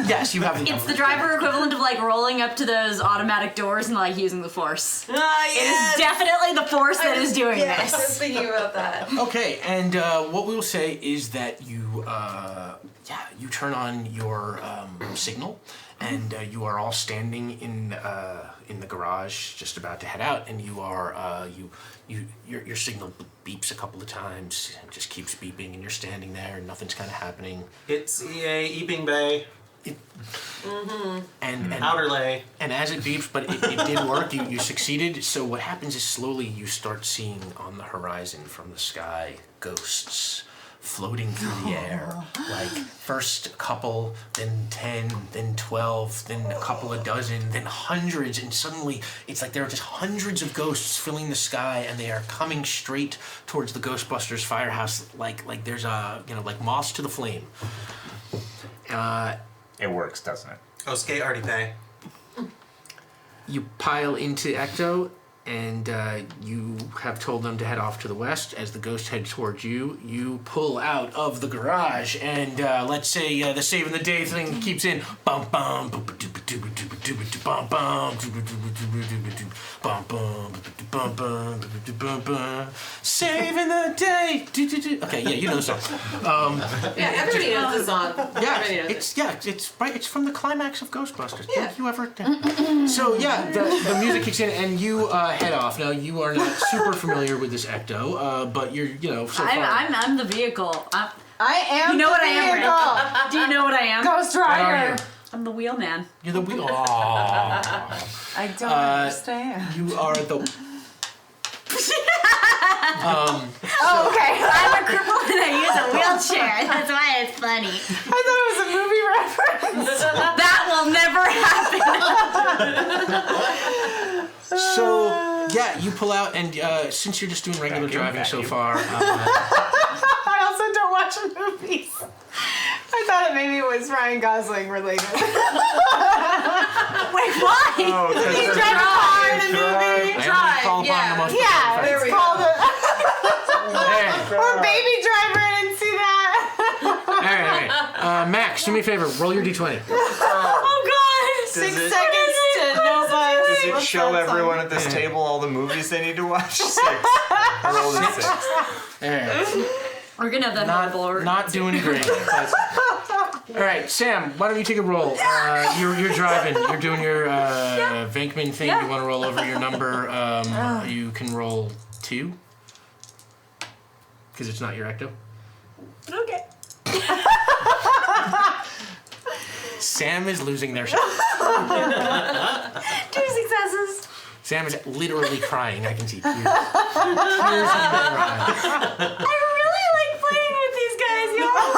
Yes, you have the It's the driver equivalent of like rolling up to those automatic doors and like using the force. It is definitely the force that is doing Yes, I was this. thinking about that. Okay, and what we will say is that you turn on your signal, and you are all standing in the garage, just about to head out, and you are your signal beeps a couple of times, and just keeps beeping, and you're standing there, and nothing's kind of happening. It's EA, Eeping Bay, And Outer Lay. And as it beeps, but it did work. You succeeded. So what happens is slowly you start seeing on the horizon from the sky ghosts floating through the air. Like first a couple, then 10, then 12, then a couple of dozen, then hundreds, and suddenly it's like there are just hundreds of ghosts filling the sky, and they are coming straight towards the Ghostbusters firehouse like there's like moths to the flame. It works, doesn't it? Osuke Artie Pay. You pile into Ecto, and you have told them to head off to the west. As the ghost heads towards you, you pull out of the garage, and let's say the saving the day thing keeps in. Bum bum bum bum bum bum bum bum saving the day. Okay, yeah, you know the song. Yeah, everybody knows the song. Yeah, it's right. It's from the climax of Ghostbusters. Yeah. Don't you ever? So yeah, the music kicks in, and you head off. Now you are not super familiar with this Ecto, but you're so far. I'm the vehicle. I am. You know what I am, vehicle. Rick? Do you know what I am? Ghost What are Rider. you? I'm the wheelman. You're the wheel. Aww. I don't understand. You are the. Oh, okay. I'm a cripple and I use a wheelchair. That's why it's funny. I thought it was a movie reference. That will never happen. So yeah, you pull out, and since you're just doing regular driving so far, I also don't watch movies. I thought maybe it was Ryan Gosling related. Wait, why? Oh, He's driving a car in a movie. I only call upon the most Yeah, professional. it's called Hey. or Baby Driver. I didn't see that. All right. Max, do me a favor. Roll your d20. Oh God! 6 it- seconds to no buzz. Does it What's show that song? everyone at this table all the movies they need to watch? 6. I rolled a 6. All right. We're gonna have that horrible order. Not doing great. All right, Sam. Why don't you take a roll? You're driving. You're doing your Venkman thing. Yeah. You want to roll over your number? You can roll 2 because it's not your Ecto. Okay. Sam is losing their shit. 2 successes. Sam is literally crying. I can see tears. Tears in her eyes. I really like playing with these guys, y'all.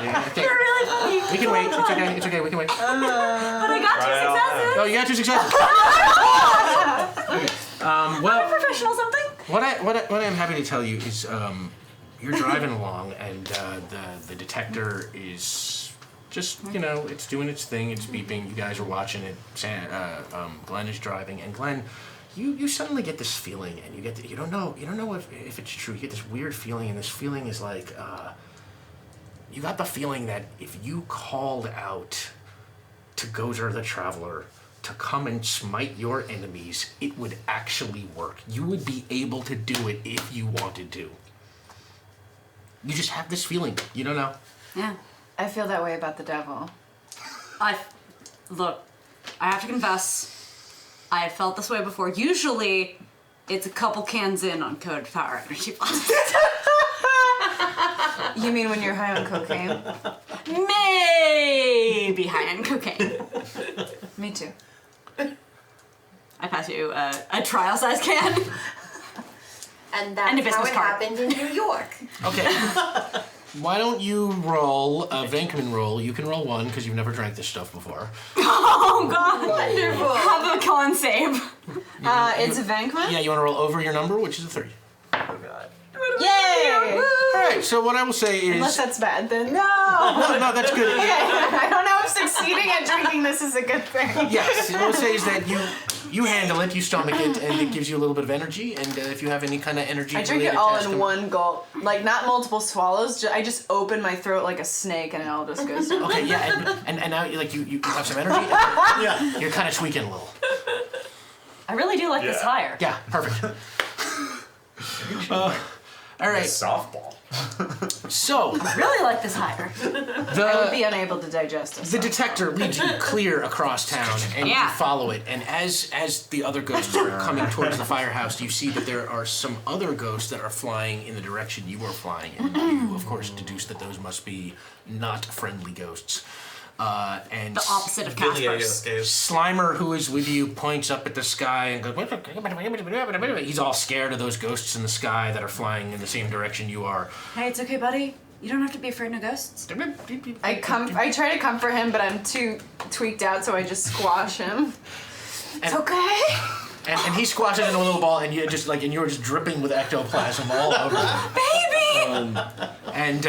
Yeah, okay. You're really funny. We can wait. It's okay. It's okay. We can wait. But I got 2 Right on. successes. Oh, you got 2 successes. Well, Professional something? what I am happy to tell you is you're driving along, and the detector is just it's doing its thing. It's beeping. You guys are watching it. Glenn is driving, and Glenn, you suddenly get this feeling, and you don't know if it's true. You get this weird feeling, and this feeling is like you got the feeling that if you called out to Gozer the Traveler to come and smite your enemies, it would actually work. You would be able to do it if you wanted to. You just have this feeling. You don't know. Yeah. I feel that way about the devil. Look, I have to confess, I have felt this way before. Usually, it's a couple cans in on Code Power Energy Blast. You mean when you're high on cocaine? Maybe high on cocaine. Me too. I pass you a trial-size can. And And that's a how business it card. happened in New York. Okay. Why don't you roll a Venkman roll? You can roll 1 because you've never drank this stuff before. Oh god. Wonderful. Have a con save. It's a Vankman? Yeah, you want to roll over your number, which is a 3. Oh god. Yay! All right. So what I will say is, Unless that's bad, then no! no, that's good. I don't know if succeeding at drinking this is a good thing. Yes, what I will say is that you handle it, you stomach it, and it gives you a little bit of energy. And if you have any kind of energy, I drink it all in one gulp. Like, not multiple swallows. I just open my throat like a snake and it all just goes down. Okay, yeah, and now you have some energy. Yeah. You're kind of tweaking a little. I really do like this hire. Yeah, perfect. All right. Softball. So I really like this hire. I would be unable to digest this. the detector leads you clear across town, and Yeah. you follow it. And as the other ghosts are coming towards the firehouse, you see that there are some other ghosts that are flying in the direction you are flying, and you, of course, deduce that those must be not friendly ghosts. And The opposite of Really, Casper's. Slimer, who is with you, points up at the sky and goes, he's all scared of those ghosts in the sky that are flying in the same direction you are. Hey, it's okay, buddy. You don't have to be afraid of ghosts. I try to comfort him, but I'm too tweaked out, so I just squash him. It's okay. And he squashes into a little ball, and you're just dripping with ectoplasm all over him. Baby! And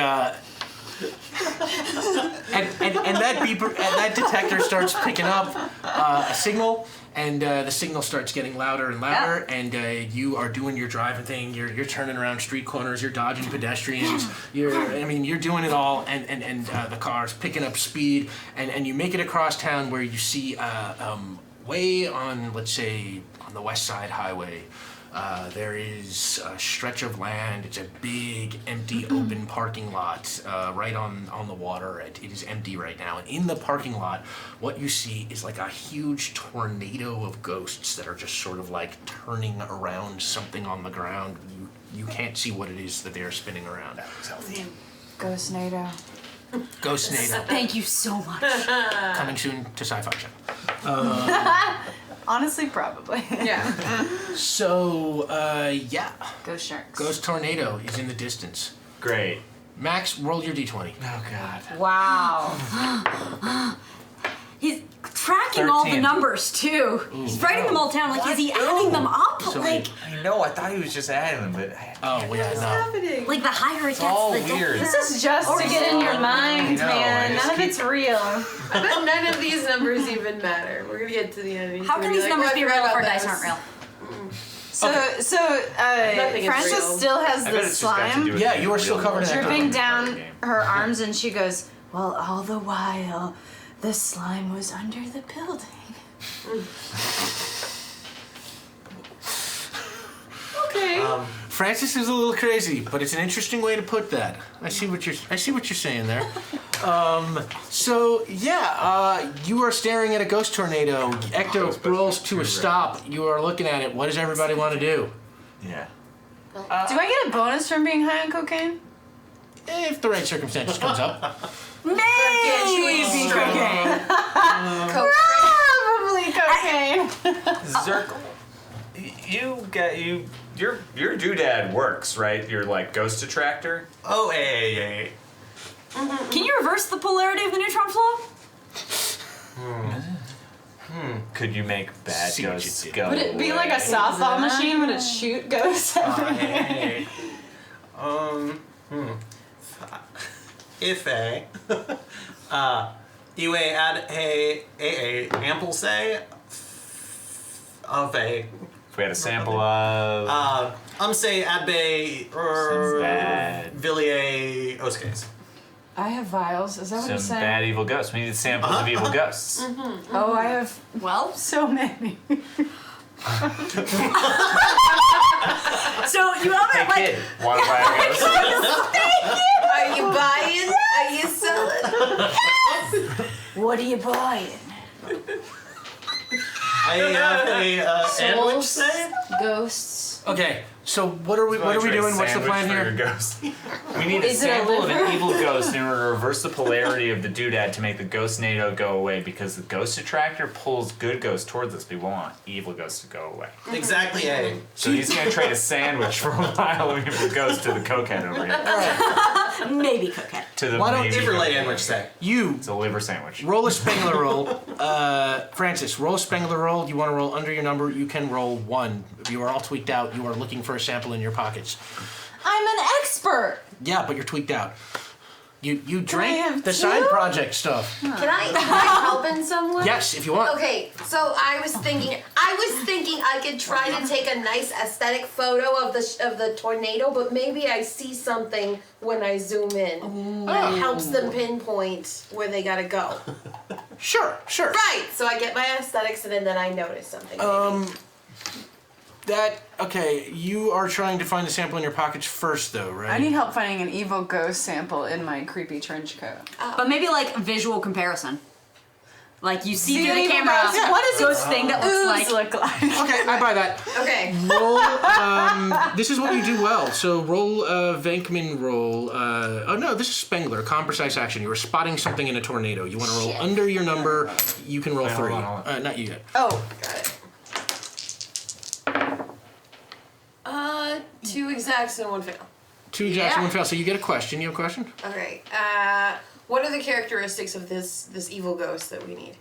that beeper, that detector starts picking up a signal, and the signal starts getting louder and louder. Yeah. And you are doing your driving thing. You're turning around street corners. You're dodging pedestrians. You're doing it all. And the car's picking up speed. And you make it across town where you see way on, let's say, on the West Side Highway. There is a stretch of land. It's a big, empty, open parking lot right on the water. It is empty right now. And in the parking lot, what you see is like a huge tornado of ghosts that are just sort of like turning around something on the ground. You can't see what it is that they are spinning around. Ghost NATO. Ghost NATO. Thank you so much. Coming soon to Sci-Fi Channel. Honestly, probably. Yeah. So, yeah. Ghost sharks. Ghost Tornado is in the distance. Great. Max, roll your d20. Oh god. Wow. He's tracking all the 13. numbers too. He's writing them all down. Like, is he adding them up? So Like I know. I thought he was just adding them, but Oh, yeah, no. Happening. the higher it gets, all the weird. This is just to get in your mind, I know, man. I just None of it's real. I bet none of these numbers even matter. We're gonna get to the end. How can these numbers be real if our dice aren't real? So Nothing is Frances real. still has I the bet it's just got to slime do with Yeah, the you are still real covered in world. dripping ectoplasm. down her arms, and she goes, "Well, all the while, the slime was under the building." Okay. Francis is a little crazy, but it's an interesting way to put that. I see what you're saying there. So yeah, you are staring at a ghost tornado. Ecto rolls to a stop. You are looking at it. What does everybody want to do? Yeah. Do I get a bonus from being high on cocaine? If the right circumstances comes up. Maybe Cocaine. Probably cocaine. Zirkle. Your doodad works, right? Your like ghost attractor. Oh, hey. Can you reverse the polarity of the neutron flow? Could you make bad See what you ghosts did. go? Would it be like a softball machine? Would it shoot ghosts at me? Hey. If a you add a ample say of a If we had a sample of say add bay some bad, Villiers Oscays. I have vials. Is that what some you're saying? bad evil ghosts. We need samples of evil ghosts. Oh, I have Well, so many. so you have it Hey like kid, want to buy a ghost? Are you buying? Are you selling? What are you buying? I have a sandwich Souls, say. ghosts, ghosts. Okay, so what are we doing? What's the plan here? We need a Is it a sample of liver? an evil ghost in order to reverse the polarity of the doodad to make the ghost-nado go away, because the ghost attractor pulls good ghosts towards us. We want evil ghosts to go away. Exactly, A. So he's gonna trade a sandwich for a pile of evil ghosts to the cokehead over here. Maybe cookhead. To the Why don't maybe Iverlay cokehead. sandwich say. You It's a liver sandwich. roll a Spengler roll. Francis, roll a Spengler roll. You want to roll under your number, you can roll 1. If you are all tweaked out, you are looking for a sample in your pockets. I'm an expert. Yeah, but you're tweaked out. You I drank have the two? side project stuff. Can I help in some way? Yes, if you want. Okay, so I was thinking I could try to take a nice aesthetic photo of the tornado, but maybe I see something when I zoom in that helps them pinpoint where they gotta go. Sure. Right. So I get my aesthetics and then I notice something. Okay, you are trying to find the sample in your pockets first, though, right? I need help finding an evil ghost sample in my creepy trench coat. But maybe like visual comparison. Like you see See through the evil camera, ghost? What does ghost thing that looks Ooze like. look like? Okay, I buy that. Okay. Roll. This is what you do well. So roll a Venkman roll. Oh no, this is Spengler. Calm, precise action. You were spotting something in a tornado. You want to roll under your number. You can roll Wait, 3. hold on. Not you yet. Oh, Got it. 2 exacts and 1 fail. 2 exacts and 1 fail. So you get a question. You have a question? Okay. What are the characteristics of this evil ghost that we need?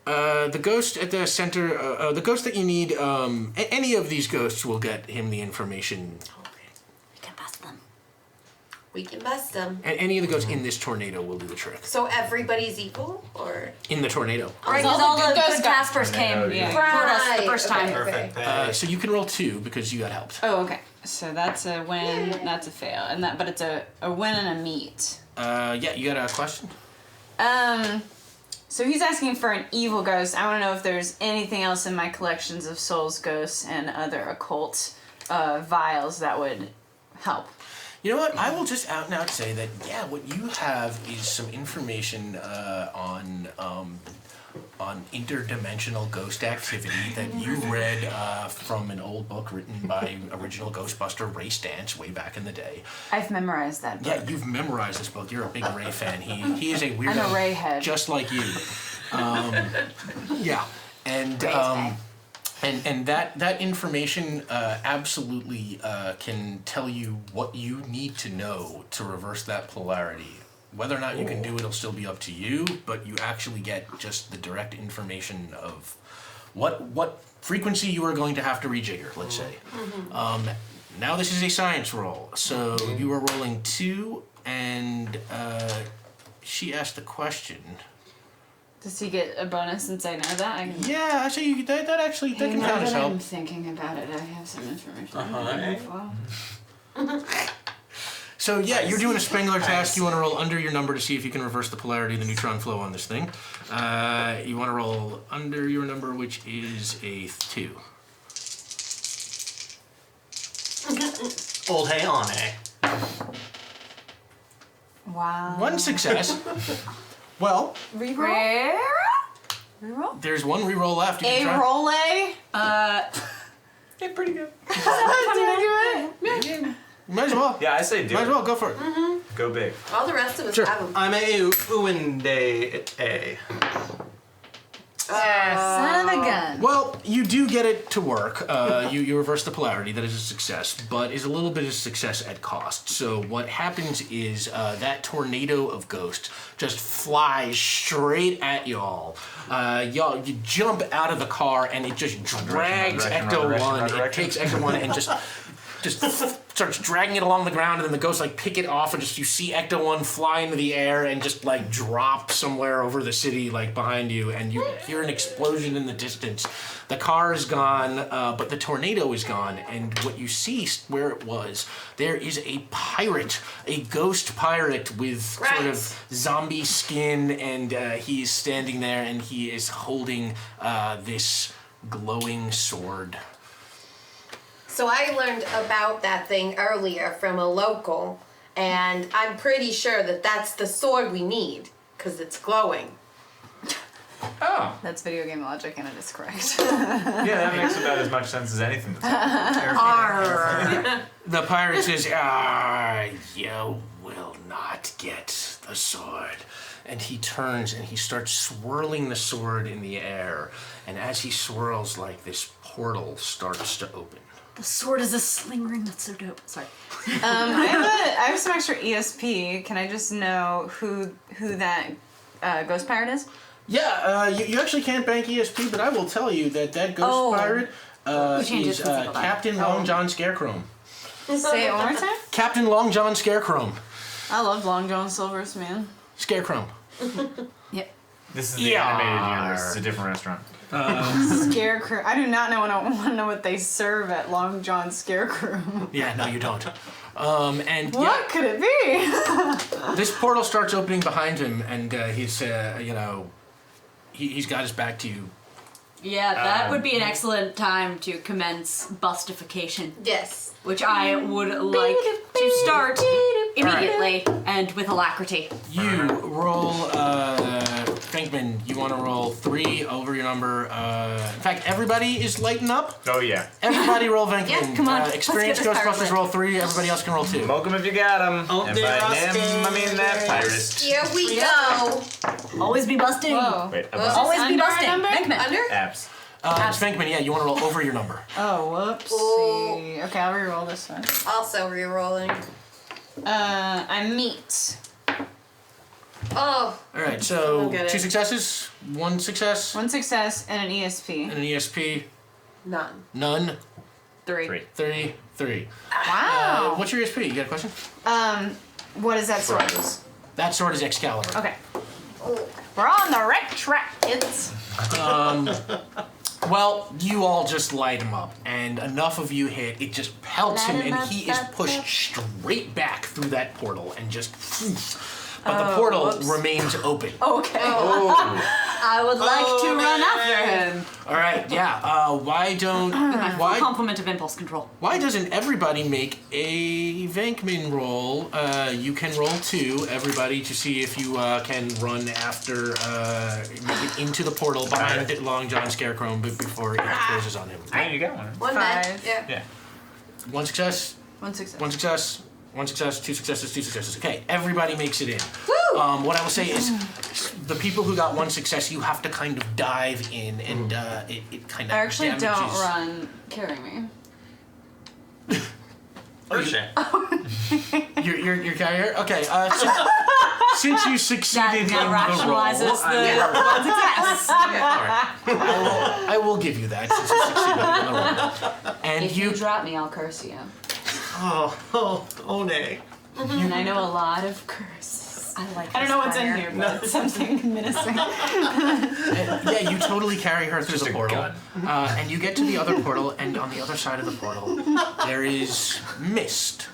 The ghost at the center. The ghost that you need. Any of these ghosts will get him the information. Okay. We can bust them. We can bust them. And any of the ghosts in this tornado will do the trick. So everybody's evil, or In the tornado. Right, all because the all good the ghosts good got- Caspers came toward yeah. us the first time. Okay. Perfect. So you can roll 2 because you got helped. Oh, okay. So that's a win. That's a fail, and but it's a win and a meet. Yeah, you got a question? So he's asking for an evil ghost. I want to know if there's anything else in my collections of souls, ghosts, and other occult vials that would help. You know what? I will just out and out say that, yeah, what you have is some information on interdimensional ghost activity that you read from an old book written by original Ghostbuster Ray Stantz way back in the day. I've memorized that book. Yeah, you've memorized this book. You're a big Ray fan. He is a weirdo. I'm a Ray head. Just like you. Yeah. And and that information absolutely can tell you what you need to know to reverse that polarity. Whether or not you can do it'll still be up to you, but you actually get just the direct information of what frequency you are going to have to rejigger, let's say. Now this is a science roll, so you are rolling 2, and she asked the question. Does he get a bonus since I know that? I can... Yeah, actually, that can Now count as that I'm help. thinking about it, I have some information. So yeah, you're doing a Spengler task. You want to roll under your number to see if you can reverse the polarity of the neutron flow on this thing. You want to roll under your number, which is a 2. Old hay on A. Wow. 1 success. Well, Reroll? Reroll? there's 1 reroll left. You can A try. roll A? Yeah, pretty good. Did I do it? Yeah, might as well. Yeah, I say do Might as it. well go for it. Go big. all the rest of us Sure. have them. I'm a Uwinde A. Son of a gun. Well, you do get it to work. You reverse the polarity. That is a success, but is a little bit of success at cost. So what happens is that tornado of ghost just flies straight at y'all. Y'all, you jump out of the car and it just drags Direction, Ecto One. It direction. takes Ecto One and just starts dragging it along the ground, and then the ghosts like pick it off, and just you see Ecto One fly into the air and just like drop somewhere over the city, like behind you, and you hear an explosion in the distance. The car is gone, but the tornado is gone, and what you see where it was, there is a pirate, a ghost pirate with sort of zombie skin, and he's standing there, and he is holding this glowing sword. So I learned about that thing earlier from a local, and I'm pretty sure that that's the sword we need, because it's glowing. Oh, That's video game logic, and it is correct. yeah, that makes about as much sense as anything that's happened. Arr. The pirate says, you will not get the sword. And he turns and he starts swirling the sword in the air. And as he swirls, like, this portal starts to open. The sword is a sling ring. That's so dope. Sorry. I have some extra ESP. Can I just know who that ghost pirate is? Yeah, you actually can't bank ESP, but I will tell you that ghost Oh. pirate changes is physical time. Captain Long John Scarecrow. Say it one more time. Captain Long John Scarecrow. I love Long John Silver's, man. Scarecrow. Yep. This is the Yeah. animated universe. It's a different restaurant. Scarecrow. I do not know. I don't want to know what they serve at Long John Scarecrow. Yeah, no, you don't. And What could it be? this portal starts opening behind him, and he's, he's got his back to you. Yeah, that would be an excellent time to commence bustification, Yes. which I would like to start immediately and with alacrity. You roll, Finkman, you want to roll 3 over your number. In fact, everybody is lighting up. Oh, yeah. Everybody roll Finkman. Yeah, come on, let's Experienced get this pirate Ghostbusters lit. roll 3, everybody else can roll 2. Smoke him if you got him. Oh, and there by are him, I mean that pirate. Here we go. Always be busting. Whoa. Wait, a Whoa. bus- Always be Under our busting. number? Venkman. Under? apps. Finkman, yeah, you want to roll over your number. Oh, whoopsie. Okay, I'll reroll this one. Also re-rolling. I meet. Oh, All right, so Look at 2 it. successes, 1 success, One success and an ESP. and an ESP, none. none, 3. 3. Wow. What's your ESP? You got a question? What is that sword? That sword is Excalibur. Okay. We're on the right track, kids. Well, you all just light him up, and enough of you hit, it just pelts him, and he is pushed straight back through that portal, and just... But the portal remains open. Okay. I would like to run after him. All right, yeah. Why don't... My full Why complement of impulse control. doesn't everybody make a Venkman roll? You can roll 2, everybody, to see if you can run after, make it into the portal behind Long John Scarecrow before it closes on him. Hey, you got one. One Five. man. Yeah. Yeah. 1 success, One success. 1 success, 1 success, 2 successes, 2 successes. Okay, everybody makes it in. Woo! What I will say is, the people who got 1 success, you have to kind of dive in, and it kind of I actually damages. don't run. Carry me. Okay. Your carrier? Okay, so, since you succeeded in the roll, rationalizes the one success. I will give you that since you succeeded in the roll. And If you drop me, I'll curse you. Oh, nay. And I know a lot of curses. I like I don't know what's in fire. here, but it's something menacing. yeah, you totally carry her through Just the a portal. gun. And you get to the other portal, and on the other side of the portal, there is mist.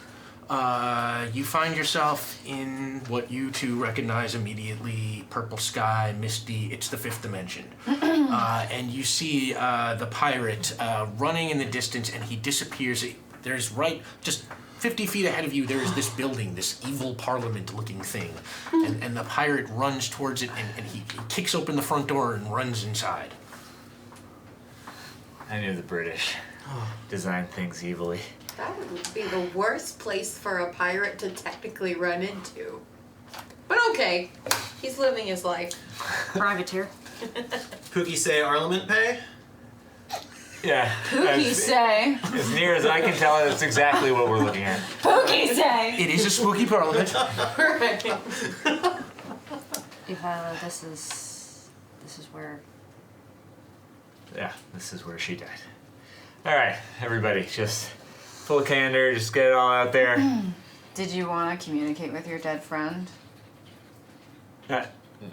You find yourself in what you two recognize immediately, purple sky, misty, it's the 5th dimension. And you see the pirate running in the distance, and he disappears. There's just 50 feet ahead of you, there is this building, this evil parliament-looking thing. And the pirate runs towards it, and he kicks open the front door and runs inside. I knew the British designed things evilly. That would be the worst place for a pirate to technically run into. But okay, he's living his life. Privateer. Pookie say Arlament pay? Yeah. Pookie say. As near as I can tell, that's exactly what we're looking at. Pookie say. It is a spooky parliament. Eva, this is where. Yeah, this is where she died. All right, everybody, just full of candor, just get it all out there. Did you want to communicate with your dead friend?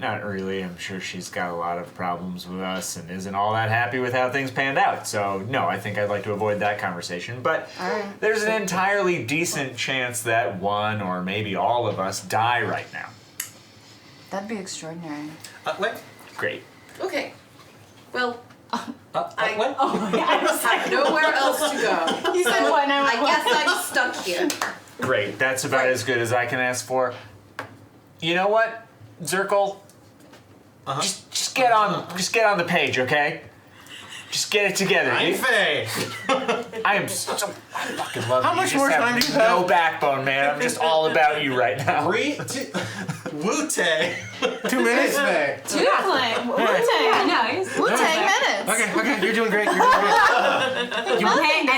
Not really. I'm sure she's got a lot of problems with us and isn't all that happy with how things panned out. So, no, I think I'd like to avoid that conversation. But Alright. there's an entirely decent chance that one or maybe all of us die right now. That'd be extraordinary. Wait. Great. Okay. Well, What? I have nowhere else to go. You said what? Now I guess I'm stuck here. Great. That's about as good as I can ask for. You know what, Zirkle? Uh-huh. Just get on the page, okay? Just get it together. I'm Faye. I fucking love you. How much You more just time do you No have? backbone, man. I'm just all about you right now. Wu-Tay. 2 minutes? Faye. Wu-Tang. Nice. Wu-Tang minutes. Okay, you're doing great. You're doing great. You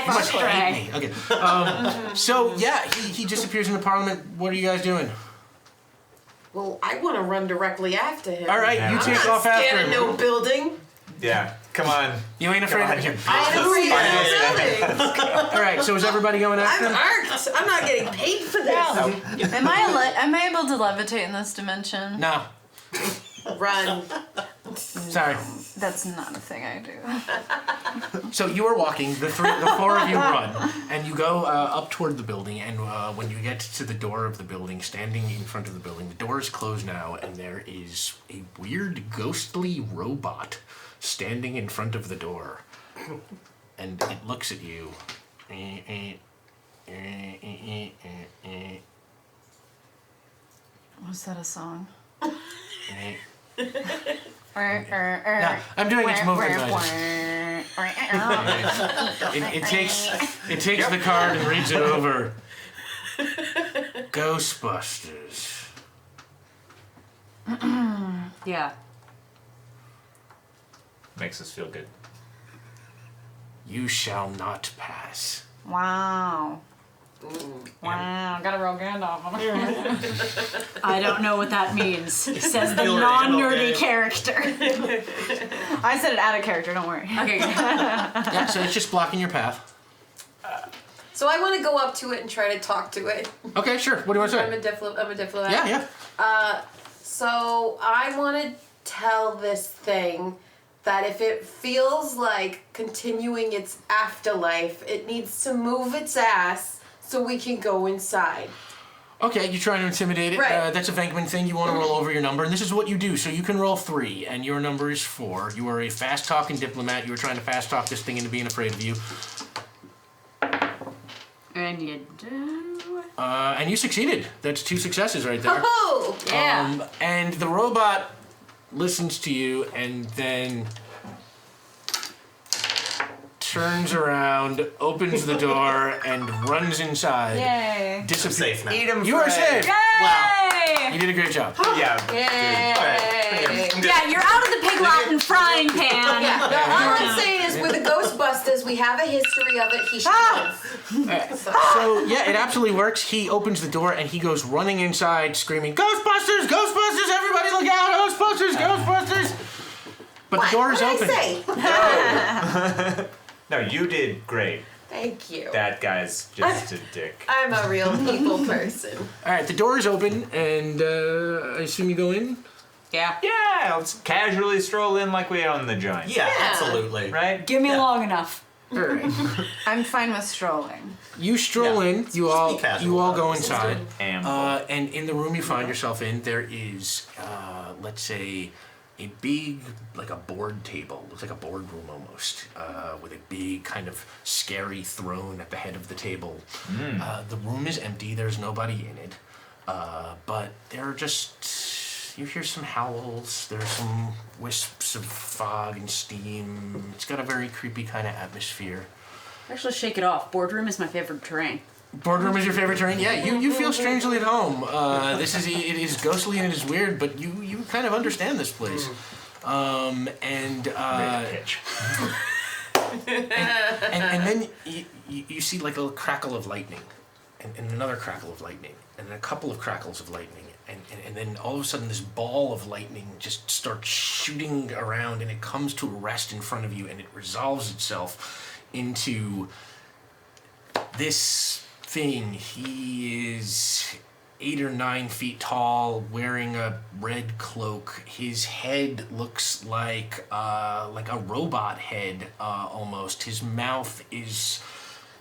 must extra. hate me. Okay. So yeah, he disappears into Parliament. What are you guys doing? Well, I want to run directly after him. All right, Yeah. you I'm take I'm off not after scared him. of no building. Yeah, come on. You ain't afraid of him. I ain't afraid of no buildings. All right, so is everybody going after I'm him? irked. I'm not getting paid for this. Am I able to levitate in this dimension? No, Run. sorry. That's not a thing I do. So you are walking. The four of you run, and you go up toward the building. And when you get to the door of the building, standing in front of the building, the door is closed now, and there is a weird, ghostly robot standing in front of the door, and it looks at you. Was that a song? No, I'm doing its movement noise. It takes the card and reads it over. Ghostbusters. Yeah. Makes us feel good. You shall not pass. Wow. Wow, got a real Gandalf. I don't know what that means, says the Your non-nerdy anal character. I said it out of character, don't worry. Okay, good. Yeah, so it's just blocking your path. So I want to go up to it and try to talk to it. Okay, sure. What do you want to I'm say? a diplomat. Yeah. So I want to tell this thing that if it feels like continuing its afterlife, it needs to move its ass so we can go inside. Okay, you're trying to intimidate it. Right. That's a Venkman thing. You want to roll over your number, and this is what you do. So you can roll 3, and your number is 4. You are a fast-talking diplomat. You were trying to fast-talk this thing into being afraid of you. And you do. And you succeeded. That's 2 successes right there. Oh! Yeah. And the robot listens to you and then turns around, opens the door, and runs inside. Yay. Disappears. Safe now. Eat him, You are safe. Yay! You did a great job. Yeah. Yay! Yeah, you're out of the Pig Latin frying pan. Yeah, no, all I'm saying is with the Ghostbusters, we have a history of it. He should live. So yeah, it absolutely works. He opens the door and he goes running inside, screaming, "Ghostbusters! Ghostbusters! Everybody look out! Ghostbusters! Ghostbusters!" But the door is What open. did I say? No, you did great. Thank you. That guy's just a dick. I'm a real people person. All right, the door is open, and I assume you go in. Yeah. Yeah, let's casually stroll in like we own the joint. Yeah, absolutely. Right? Give me long enough. All right. I'm fine with strolling. You stroll Yeah, in. let's You just all be casual you all about go this. inside. And And in the room you find yourself in, there is, let's say, a big, like a board table. Looks like a boardroom almost, with a big kind of scary throne at the head of the table. The room is empty. There's nobody in it, but there are just, you hear some howls. There's some wisps of fog and steam. It's got a very creepy kind of atmosphere. Actually, shake it off. Boardroom is my favorite terrain. Boardroom is your favorite terrain? Yeah, you feel strangely at home. It is ghostly and it is weird, but you kind of understand this place. pitch. And then you see like a little crackle of lightning, and another crackle of lightning, and a couple of crackles of lightning, and then all of a sudden this ball of lightning just starts shooting around, and it comes to a rest in front of you, and it resolves itself into this thing. He is 8 or 9 feet tall, wearing a red cloak. His head looks like a robot head, almost. His mouth is,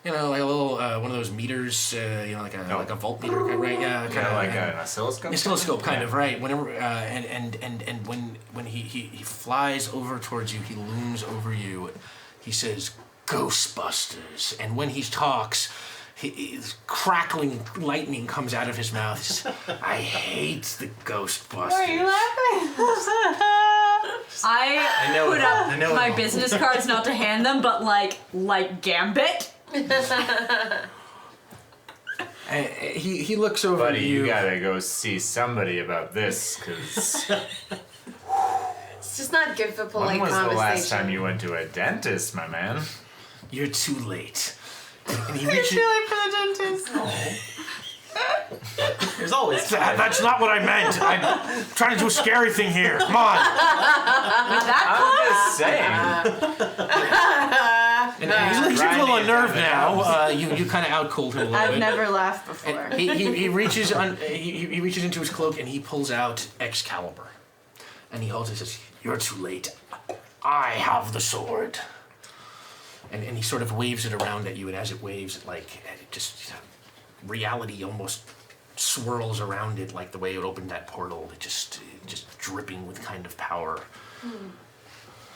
like a little one of those meters, like a voltmeter, right? Yeah, Kind of like an oscilloscope? Oscilloscope, kind of, right. Whenever and when he flies over towards you, he looms over you. He says, "Ghostbusters," and when he talks, his crackling lightning comes out of his mouth. He says, "I hate the Ghostbusters." Are you laughing? I know put it all. I up know it my all. business cards not to hand them, but like Gambit. And he looks over Buddy, at you gotta go see somebody about this, because It's just not good for when polite was the conversation. last time you went to a dentist, my man? You're too late. And he You're reaches. too late for the dentist. There's always time. That's not what I meant. I'm trying to do a scary thing here. Come on. I'm just saying. And he's a little unnerved now. You kind of out-cooled him a little I've bit. never laughed before. And he reaches he reaches into his cloak and he pulls out Excalibur, and he holds it and says, "You're too late. I have the sword." And he sort of waves it around at you, and as it waves, it just reality almost swirls around it, like the way it opened that portal. It just dripping with kind of power.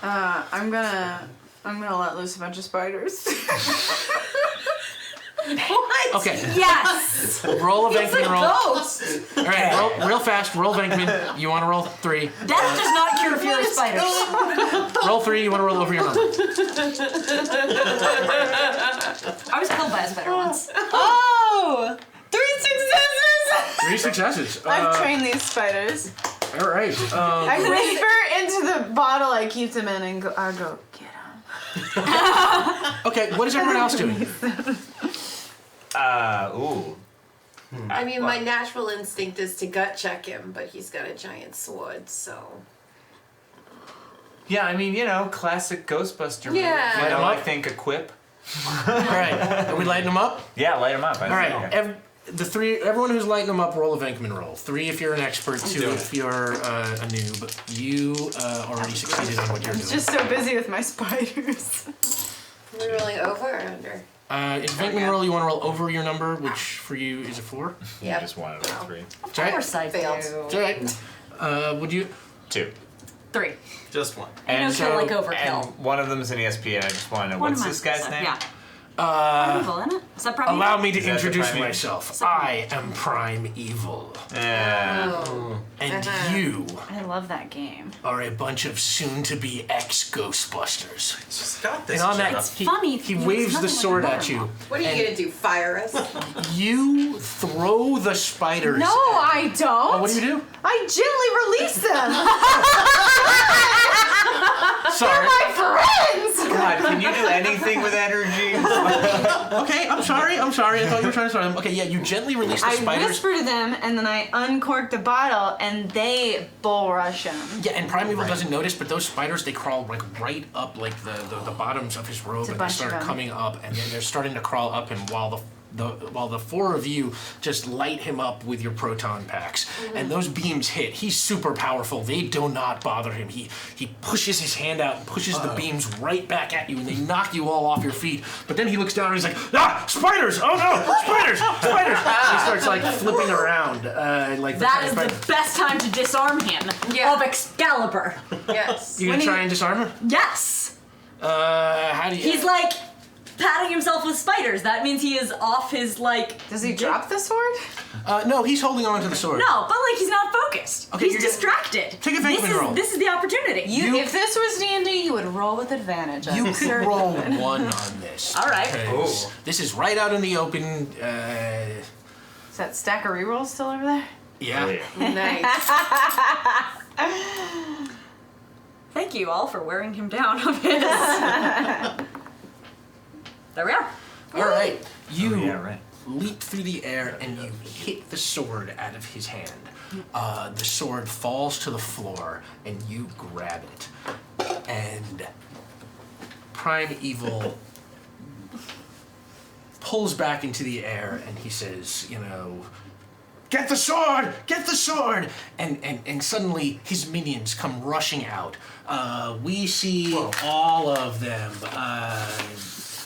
I'm gonna let loose a bunch of spiders. What? Okay, Yes! roll a It's a Venkman roll. ghost. All right, real fast. Roll Venkman. You want to roll 3. That does not cure fear of spiders. Roll 3. You want to roll over your number. I was killed by a spider once. Oh! 3 successes! 3 successes. I've trained these spiders. All right. I whisper into the bottle I keep them in and I go, get them. Okay. What is everyone else doing? Ooh. I mean, my natural instinct is to gut check him, but he's got a giant sword, so. Yeah, I mean, classic Ghostbuster move. Yeah. I think a quip. All right. Are we lighting them up? Yeah, light him up. All right. Everyone who's lighting them up, roll a Venkman roll. 3 if you're an expert, 2 if you're a noob. You already succeeded on what you're doing. Just so busy with my spiders. Are we rolling over or under? If Venkman roll, you want to roll over your number, which for you is a 4. You Yep. just wanted a 3. It's all right. course I Failed. do. It's all right. Would you? 2. 3. Just one. And kill like overkill. And one of them is an ESP, and I just want to know, One what's of my- this guy's name? Yeah. Primeval, isn't it? Is that Primeval? Allow me to Is that the introduce Prime Evil? myself. I am Prime Evil, Oh. and you I love that game. are a bunch of soon-to-be ex-Ghostbusters. Just got this. And on that, job. funny. he It's waves the nothing like sword a at you. What are you and gonna do? Fire us? You throw the spiders. No, I don't. Oh, what do you do? I gently release them. Sorry. My friends. God, can you do anything with energy? Okay, I'm sorry. I thought you were trying to start them. Okay, yeah, you gently release the I spiders. whisper to them, and then I uncork the bottle, and they bull rush him. Yeah, and Prime Evil doesn't notice, but those spiders, they crawl right up the bottoms of his robe, It's a and they bunch of start them. coming up, and then they're starting to crawl up him while the 4 of you just light him up with your proton packs. And those beams hit. He's super powerful. They do not bother him. He pushes his hand out and pushes the beams right back at you, and they knock you all off your feet. But then he looks down and he's like, "Ah, spiders! Oh no, spiders! Spiders!" And he starts like flipping around, like That is the best time to disarm him of Excalibur. Yes. You gonna try and disarm him? Yes. How do you? He's like patting himself with spiders. That means he is off his like. Does he drop the sword? No, he's holding on to the sword. No, but like he's not focused. Okay, He's you're gonna- distracted. Take a Venkman roll. This is the opportunity. If this was D&D, you would roll with advantage. You I'm could certain. roll 1 on this. All right. 'Cause this is right out in the open. Is that stack of rerolls still over there? Yeah. Nice. Thank you all for wearing him down a bit. There we are. All right. You right. leap through the air and you hit the sword out of his hand. The sword falls to the floor and you grab it. And Prime Evil pulls back into the air and he says, "Get the sword! Get the sword!" And suddenly his minions come rushing out. We see all of them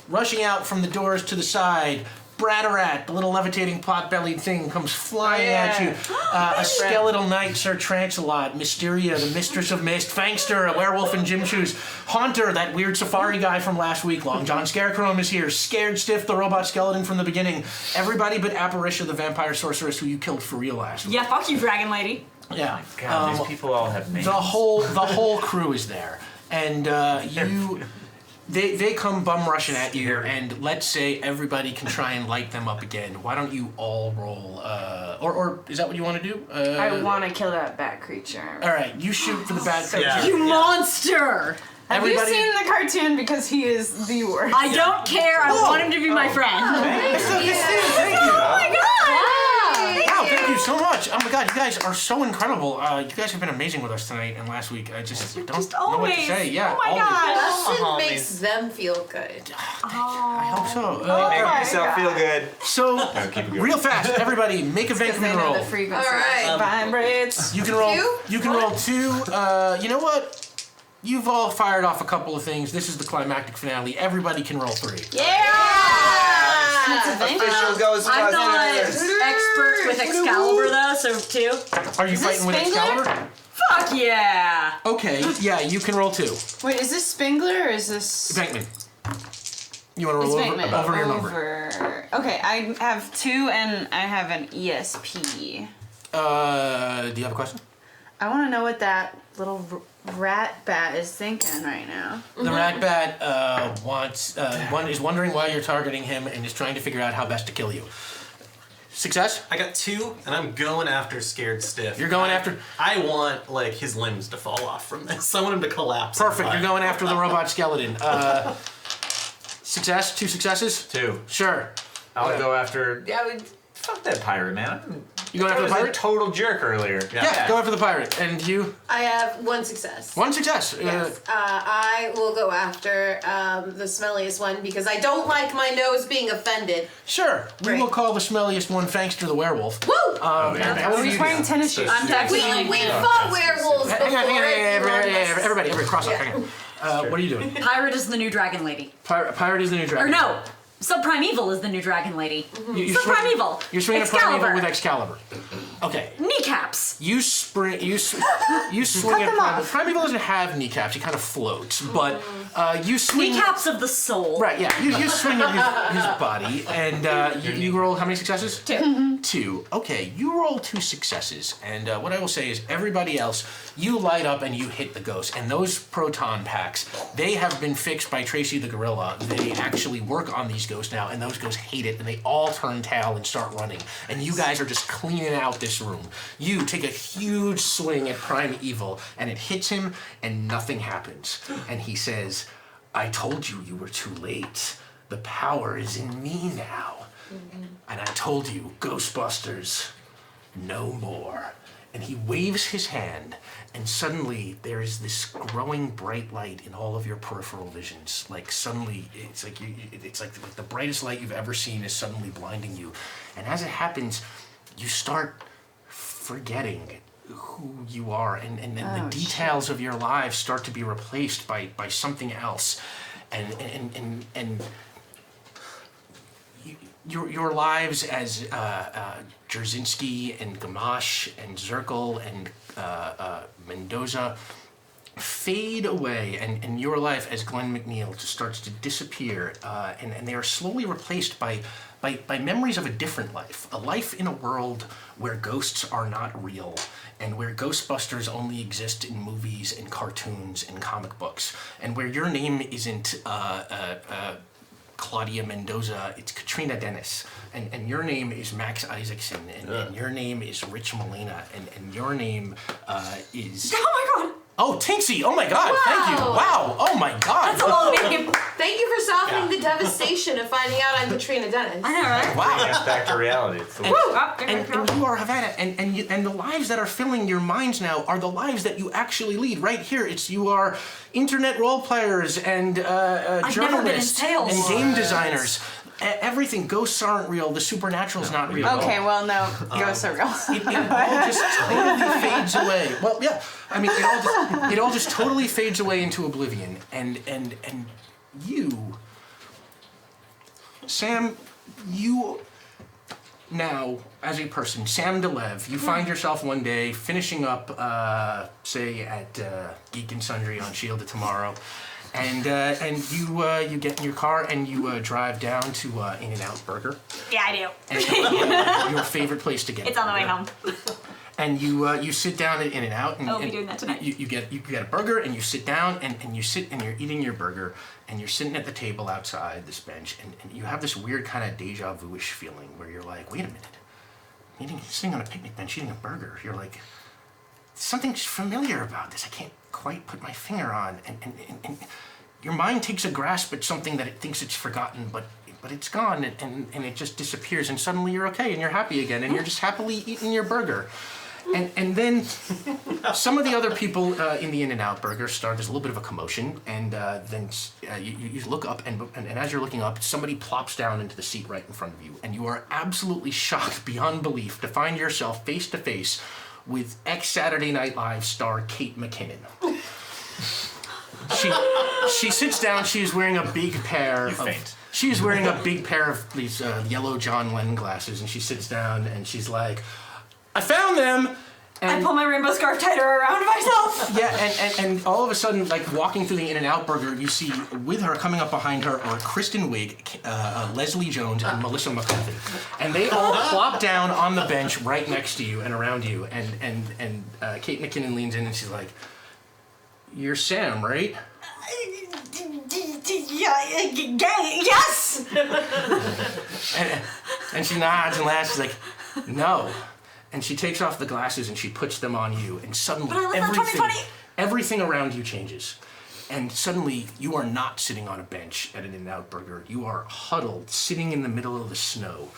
rushing out from the doors to the side. Bratarat, the little levitating pot-bellied thing, comes flying at you. A skeletal knight, Sir Trancelot, Mysteria, the Mistress of Mist, Fangster, a werewolf in gym shoes, Haunter, that weird safari guy from last week, Long John Scarecrow is here, Scared Stiff, the robot skeleton from the beginning, everybody but Apparitia, the vampire sorceress who you killed for real last week. Yeah, fuck you, Dragon Lady. Yeah. God, these people all have names. The whole crew is there, and they come bum rushing at you, and let's say everybody can try and light them up again. Why don't you all roll? Or is that what you want to do? I want to kill that bat creature. All right, you shoot for the bad creature. Yeah. You monster! Have you Everybody- seen the cartoon? Because he is the worst. I don't care. I want him to be my friend. Thank you. Oh my god! Wow, thank you so much. Oh my god, you guys are so incredible. You guys have been amazing with us tonight and last week. I just don't Just know what to always. say. Yeah, Oh my always. gosh. Busted makes them feel good. I hope so. Make my yourself feel good. So, keep it going. real fast, everybody, make a Because they Vancouver know roll. the frequency Alright. vibrates. You can roll. Two? You can roll 2. You know what? You've all fired off a couple of things. This is the climactic finale. Everybody can roll 3. Official Ghostbusters. I'm not expert with Excalibur though, so 2. Are you Is this fighting with Spengler? Excalibur? Fuck yeah! Okay, yeah, you can roll 2. Wait, is this Spengler or is this? Bankman. You want to It's roll Bankman. over your number? Okay, I have 2 and I have an ESP. Do you have a question? I want to know what that little rat bat is thinking right now. The rat bat is wondering why you're targeting him and is trying to figure out how best to kill you. Success? I got 2, and I'm going after Scared Stiff. You're going after. I want like his limbs to fall off from this. I want him to collapse. Perfect. You're going after the robot skeleton. Success? 2 successes? 2. Sure. I'll go after. Yeah, fuck that pirate, man. You going after the I was a pirate? total jerk earlier. Yeah, go after the pirate. And you? I have 1 success. 1 success. Yes. I will go after the smelliest one because I don't like my nose being offended. Sure. We Great. will call the smelliest one Fankster the werewolf. Woo! And how Oh, do he's you wearing do? tennis shoes. I'm texting. We fought werewolves before. Hang on, Yes. everybody, cross up. Hang on. What are you doing? Pirate is the new dragon lady. Pirate is the new dragon. Or no, Subprimeval is the new dragon lady. Subprimeval. You're swinging a primeval with Excalibur. Okay. Kneecaps. You swing at primeval. Primeval doesn't have kneecaps. He kind of floats, but you swing. Kneecaps of the soul. Right. Yeah. You swing at his body, and you roll how many successes? 2. 2. Okay. You roll 2 successes, and what I will say is everybody else, you light up and you hit the ghost, and those proton packs, they have been fixed by Tracy the gorilla. They actually work on these ghosts now, and those ghosts hate it, and they all turn tail and start running, and you guys are just cleaning out this room. You take a huge swing at Primeval, and it hits him, and nothing happens. And he says, I told you were too late. The power is in me now. And I told you, Ghostbusters, no more. And he waves his hand, and suddenly there is this growing bright light in all of your peripheral visions. Like suddenly, it's like the brightest light you've ever seen is suddenly blinding you. And as it happens, you start forgetting who you are, and the details of your lives start to be replaced by something else, and your lives as Jerzinski and Gamache and Zirkle and Mendoza fade away, and your life as Glenn McNeil just starts to disappear, and they are slowly replaced by memories of a different life, a life in a world where ghosts are not real, and where Ghostbusters only exist in movies and cartoons and comic books, and where your name isn't Claudia Mendoza, it's Katrina Dennis, and your name is Max Isaacson, and your name is Rich Malena, and your name is... Oh my god! Oh, Tinksy! Oh my god, thank you! Wow! Oh my god! That's a long name. Thank you for softening the devastation of finding out I'm Katrina Dennis. I know, right? Wow! It's back to reality. It's the And, worst. and you are Havana, and the lives that are filling your minds now are the lives that you actually lead. Right here, you are internet role players and never been in journalists sales. and game designers. Everything. Ghosts aren't real. The supernatural's not real. Okay, well, no, ghosts are real. It all just totally fades away. Well, yeah. I mean, it all just totally fades away into oblivion. And you, Sam, you now, as a person, Sam DeLev, you find yourself one day finishing up, say, at Geek and Sundry on Shield of Tomorrow, and you get in your car and you drive down to In-N-Out Burger. Yeah, I do. And your favorite place to get It's on the way home. And you sit down at In-N-Out, and I'll be doing that tonight. You get a burger, and you sit down, and you sit, and you're eating your burger, and you're sitting at the table outside this bench, and you have this weird kind of deja vu-ish feeling where you're like, wait a minute, sitting on a picnic bench eating a burger. You're like, something's familiar about this. I can't quite put my finger on, and your mind takes a grasp at something that it thinks it's forgotten, but it's gone, and it just disappears, and suddenly you're okay, and you're happy again, and you're just happily eating your burger. And then some of the other people in the In-N-Out burger start, there's a little bit of a commotion, and then you look up, and as you're looking up, somebody plops down into the seat right in front of you, and you are absolutely shocked beyond belief to find yourself face to face with ex-Saturday Night Live star Kate McKinnon. She sits down, she is wearing a big pair She is wearing a big pair of these yellow John Lennon glasses, and she sits down and she's like, I found them! And I pull my rainbow scarf tighter around myself. yeah, and all of a sudden, like walking through the In-N-Out burger, you see with her, coming up behind her, are Kristen Wiig, Leslie Jones, and Melissa McCarthy. And they all plop down on the bench right next to you and around you, and Kate McKinnon leans in and she's like, you're Sam, right? Yes! and she nods and laughs, she's like, no. And she takes off the glasses and she puts them on you, and suddenly everything around you changes. And suddenly you are not sitting on a bench at an In-N-Out burger. You are huddled, sitting in the middle of the snow,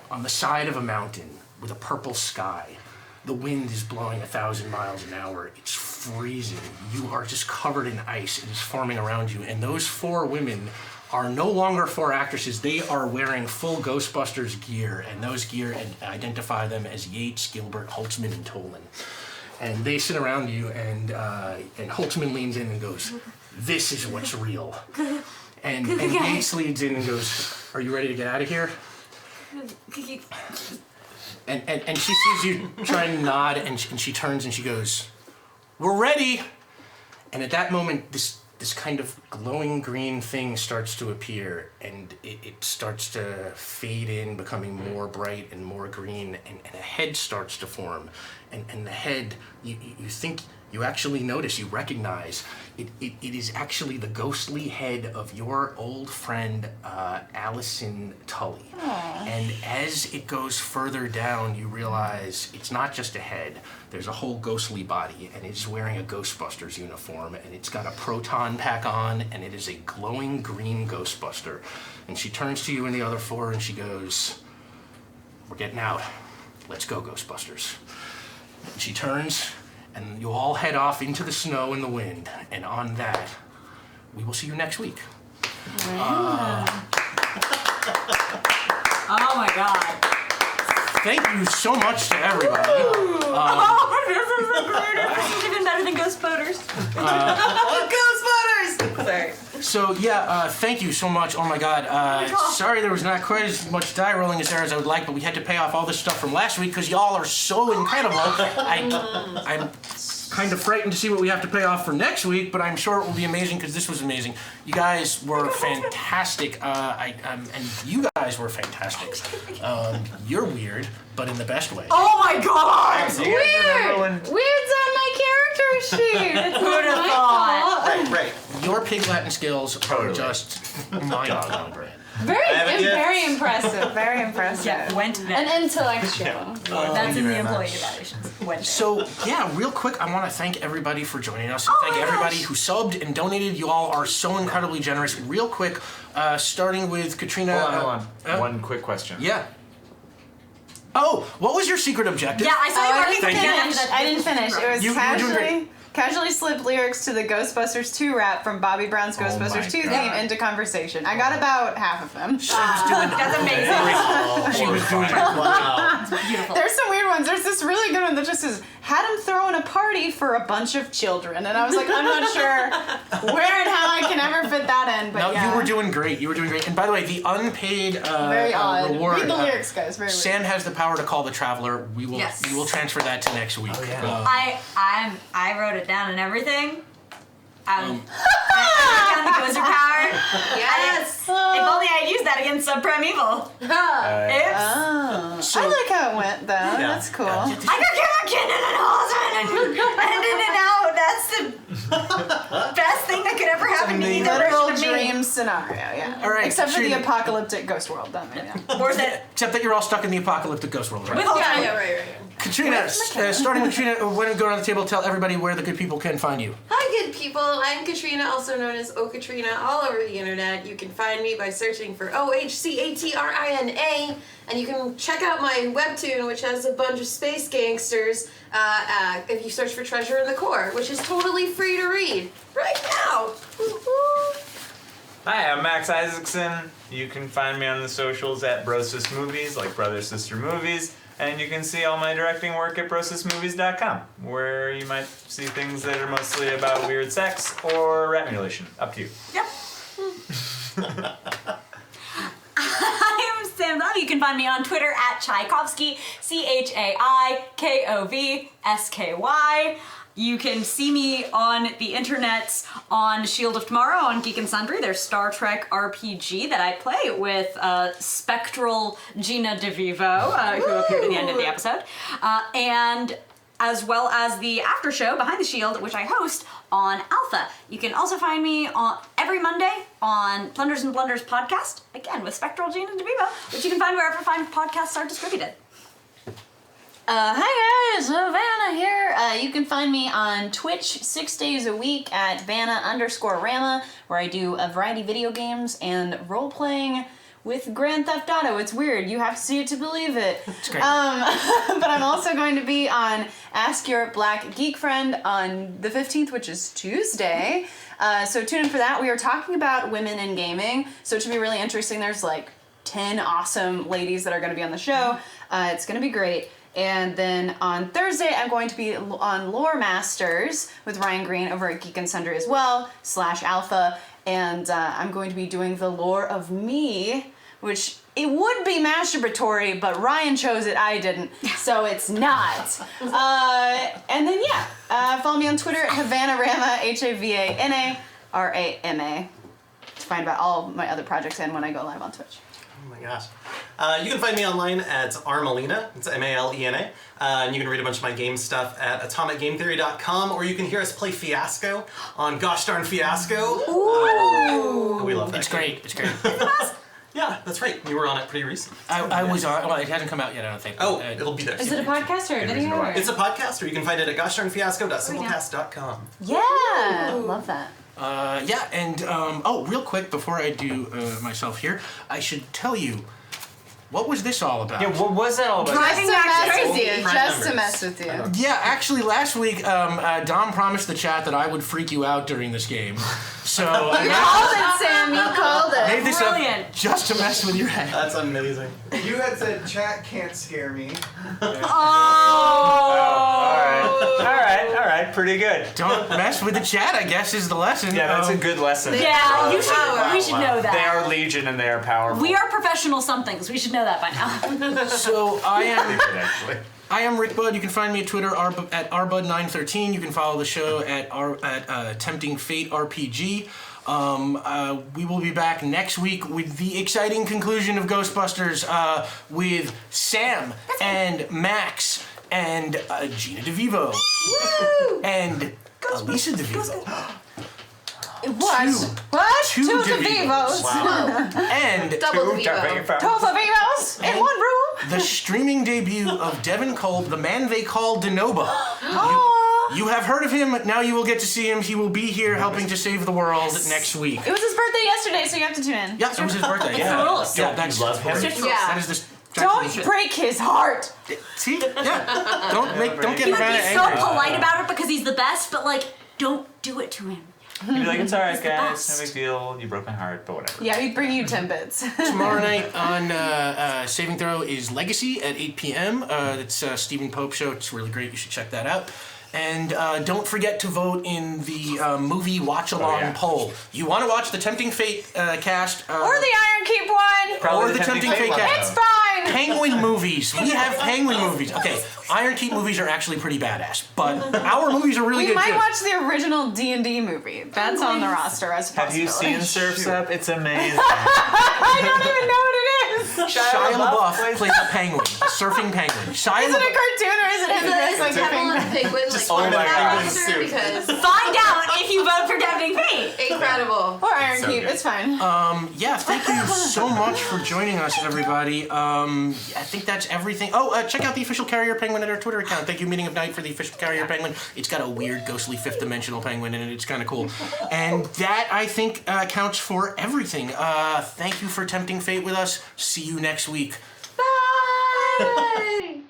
on the side of a mountain with a purple sky. The wind is blowing 1,000 miles an hour. It's freezing. You are just covered in ice. It is forming around you. And those 4 women are no longer 4 actresses. They are wearing full Ghostbusters gear, and those gear identify them as Yates, Gilbert, Holtzman, and Tolan. And they sit around you, and Holtzman leans in and goes, this is what's real. And Yates leans in and goes, are you ready to get out of here? And she sees you try and nod, and she turns and she goes, we're ready. And at that moment, this kind of glowing green thing starts to appear, and it starts to fade in, becoming more bright and more green, and a head starts to form. And the head, you think, you actually notice, you recognize, it is actually the ghostly head of your old friend, Allison Tully. Aww. And as it goes further down, you realize it's not just a head. There's a whole ghostly body, and it's wearing a Ghostbusters uniform, and it's got a proton pack on, and it is a glowing green Ghostbuster. And she turns to you and the other 4, and she goes, we're getting out. Let's go, Ghostbusters. And she turns, and you all head off into the snow and the wind, and on that, we will see you next week. Oh my god. Thank you so much to everybody. This is the greatest. This is even better than Ghostbusters. Ghostbusters! Sorry. So yeah, thank you so much. Oh my God. Sorry there was not quite as much die rolling as there as I would like, but we had to pay off all this stuff from last week because y'all are so incredible. I'm kind of frightened to see what we have to pay off for next week, but I'm sure it will be amazing because this was amazing. You guys were fantastic, and you guys were fantastic. You're weird, but in the best way. Oh my god! Weird! Weird's on my character sheet! Who'd have thought? Right. Your pig Latin skills are just mind-boggling. Very impressive, very impressive. Yeah, went there. And intellectual. That's in the employee evaluations. Went there. So, yeah, real quick, I want to thank everybody for joining us. And thank everybody who subbed and donated. You all are so incredibly generous. Real quick, starting with Katrina. Hold on. One quick question. Yeah. Oh, what was your secret objective? Yeah, I saw you marking Thank the you. end. I didn't finish. It was You were doing great. casually slip lyrics to the Ghostbusters 2 rap from Bobby Brown's Oh Ghostbusters 2 my theme into conversation. I got about half of them. She was doing That's amazing. She was doing Wow. Beautiful. There's some weird ones. There's this really good one that just says, had him throwing a party for a bunch of children. And I was like, I'm not sure where and how I can ever fit that in, but No, yeah. you were doing great. You were doing great. And by the way, the unpaid Very odd. reward. Read the lyrics, guys. Very weird. Sam has the power to call the traveler. We will. Yes. We will transfer that to next week. Oh, yeah. I wrote it down and everything. I found the Gozer power. Yes. If only I'd used that against Subprime Evil. Oops. I like how it went though. That's cool. I could give a kid and out. That's the best thing that could ever happen to either Literal version of me. dream scenario, yeah. All right, Except for the Katrina. apocalyptic ghost world, then yeah. Worth it. Except that you're all stuck in the apocalyptic ghost world, right? With all time. Right. Katrina, starting with Katrina, why don't you go around the table, tell everybody where the good people can find you. Hi, good people. I'm Katrina, also known as Katrina, all over the internet. You can find me by searching for OHCATRINA, and you can check out my webtoon, which has a bunch of space gangsters. If you search for Treasure in the Core, which is totally free to read right now. Woo-hoo. Hi, I'm Max Isaacson. You can find me on the socials at Brosis Movies, like Brother Sister Movies. And you can see all my directing work at brosismovies.com, where you might see things that are mostly about weird sex or rat mutilation. Up to you. Yep. I'm Sam Love. You can find me on Twitter at Tchaikovsky, CHAIKOVSKY. You can see me on the internet on Shield of Tomorrow on Geek and Sundry. There's Star Trek RPG that I play with spectral Gina DeVivo, who appeared at the end of the episode. And as well as the after show Behind the Shield, which I host on Alpha. You can also find me on every Monday on Plunders and Blunders podcast, again with spectral Gina DeVivo, which you can find wherever fine podcasts are distributed. Hi guys, Vanna here. You can find me on Twitch 6 days a week at Vanna_Rama, where I do a variety of video games and role-playing with Grand Theft Auto. It's weird. You have to see it to believe it. It's great. But I'm also going to be on Ask Your Black Geek Friend on the 15th, which is Tuesday. So tune in for that. We are talking about women in gaming, so it should be really interesting. There's like 10 awesome ladies that are going to be on the show. It's going to be great. And then on Thursday, I'm going to be on Lore Masters with Ryan Green over at Geek and Sundry as well, /Alpha. And I'm going to be doing the lore of me, which it would be masturbatory, but Ryan chose it, I didn't, so it's not. And then follow me on Twitter at HavanaRama, HAVANARAMA, to find about all my other projects and when I go live on Twitch. Oh my gosh. You can find me online at Malena. It's Malena. And you can read a bunch of my game stuff at atomicgametheory.com, or you can hear us play Fiasco on Gosh Darn Fiasco. We love that. It's game. great. It's great. Yeah, that's right. You were on it pretty recently. I was on. Well, it hasn't come out yet. I don't think. Oh, it'll be there. Is it a podcast or a video? Or? It's a podcast, or you can find it at goshdarnfiasco.simplecast.com. Yeah, love that. Real quick before I do myself here, I should tell you, what was this all about? Yeah, what was that all about? Driving back crazy. Just to mess with you. Yeah, actually, last week, Dom promised the chat that I would freak you out during this game. So You called it, Sam. You called I made it. this Brilliant. up just to mess with your head. That's amazing. You had said chat can't scare me. All right, pretty good. Don't mess with the chat, I guess, is the lesson. Yeah, that's a good lesson. Yeah, we should know that. They are legion and they are powerful. We are professional somethings. We should know that by now. So I am. Actually. I am Rick Budd. You can find me at Twitter at rbud913. You can follow the show at Tempting Fate RPG. We will be back next week with the exciting conclusion of Ghostbusters with Sam and Max and Gina DeVivo and Elisa DeVivo. What? Two Two DeVivos. DeVivos. And Double Vivo. Two DeVivos in one room. the streaming debut of Devin Kolb, the man they call Denoba. You have heard of him, now you will get to see him. He will be here helping to save the world next week. It was his birthday yesterday, so you have to tune in. Yeah, it was his birthday. Yeah, rules. yeah, that's love him. that is the. Don't break his heart. See, yeah. Don't get He would Vanna be so angry. polite about it because he's the best, but like, don't do it to him. You'd be like, it's alright, He's the guys. best. No big deal. You broke my heart, but whatever. Yeah, he'd bring you Timbits. Tomorrow night on Saving Throw is Legacy at 8 p.m. It's Stephen Pope's show. It's really great. You should check that out. And don't forget to vote in the movie watch-along poll. You want to watch the Tempting Fate cast. Or the Iron Keep one. Or the Tempting Fate cast. It's fine. Penguin movies. We have Penguin movies. Okay, Iron Keep movies are actually pretty badass, but our movies are really We good might too. watch the original D&D movie. That's on the roster as a Have you possibility. seen Surf's Up? It's amazing. I don't even know what it is. Shia LaBeouf plays a penguin, a surfing penguin. Shia Is it a LaBeouf. cartoon or is it him dressed like a Devil and penguin? Penguin, like, all my penguin monster suit. because Find out if you vote for Tempting Fate. incredible. Or Iron So Keep, good. it's fine. Yeah, thank you so much for joining us, everybody. I think that's everything. Oh, check out the official Carrier Penguin at our Twitter account. Thank you, Meeting of Night, for the official Carrier Penguin. It's got a weird, ghostly, fifth-dimensional penguin in it. It's kind of cool. And that, I think, counts for everything. Thank you for tempting fate with us. See you next week. Bye.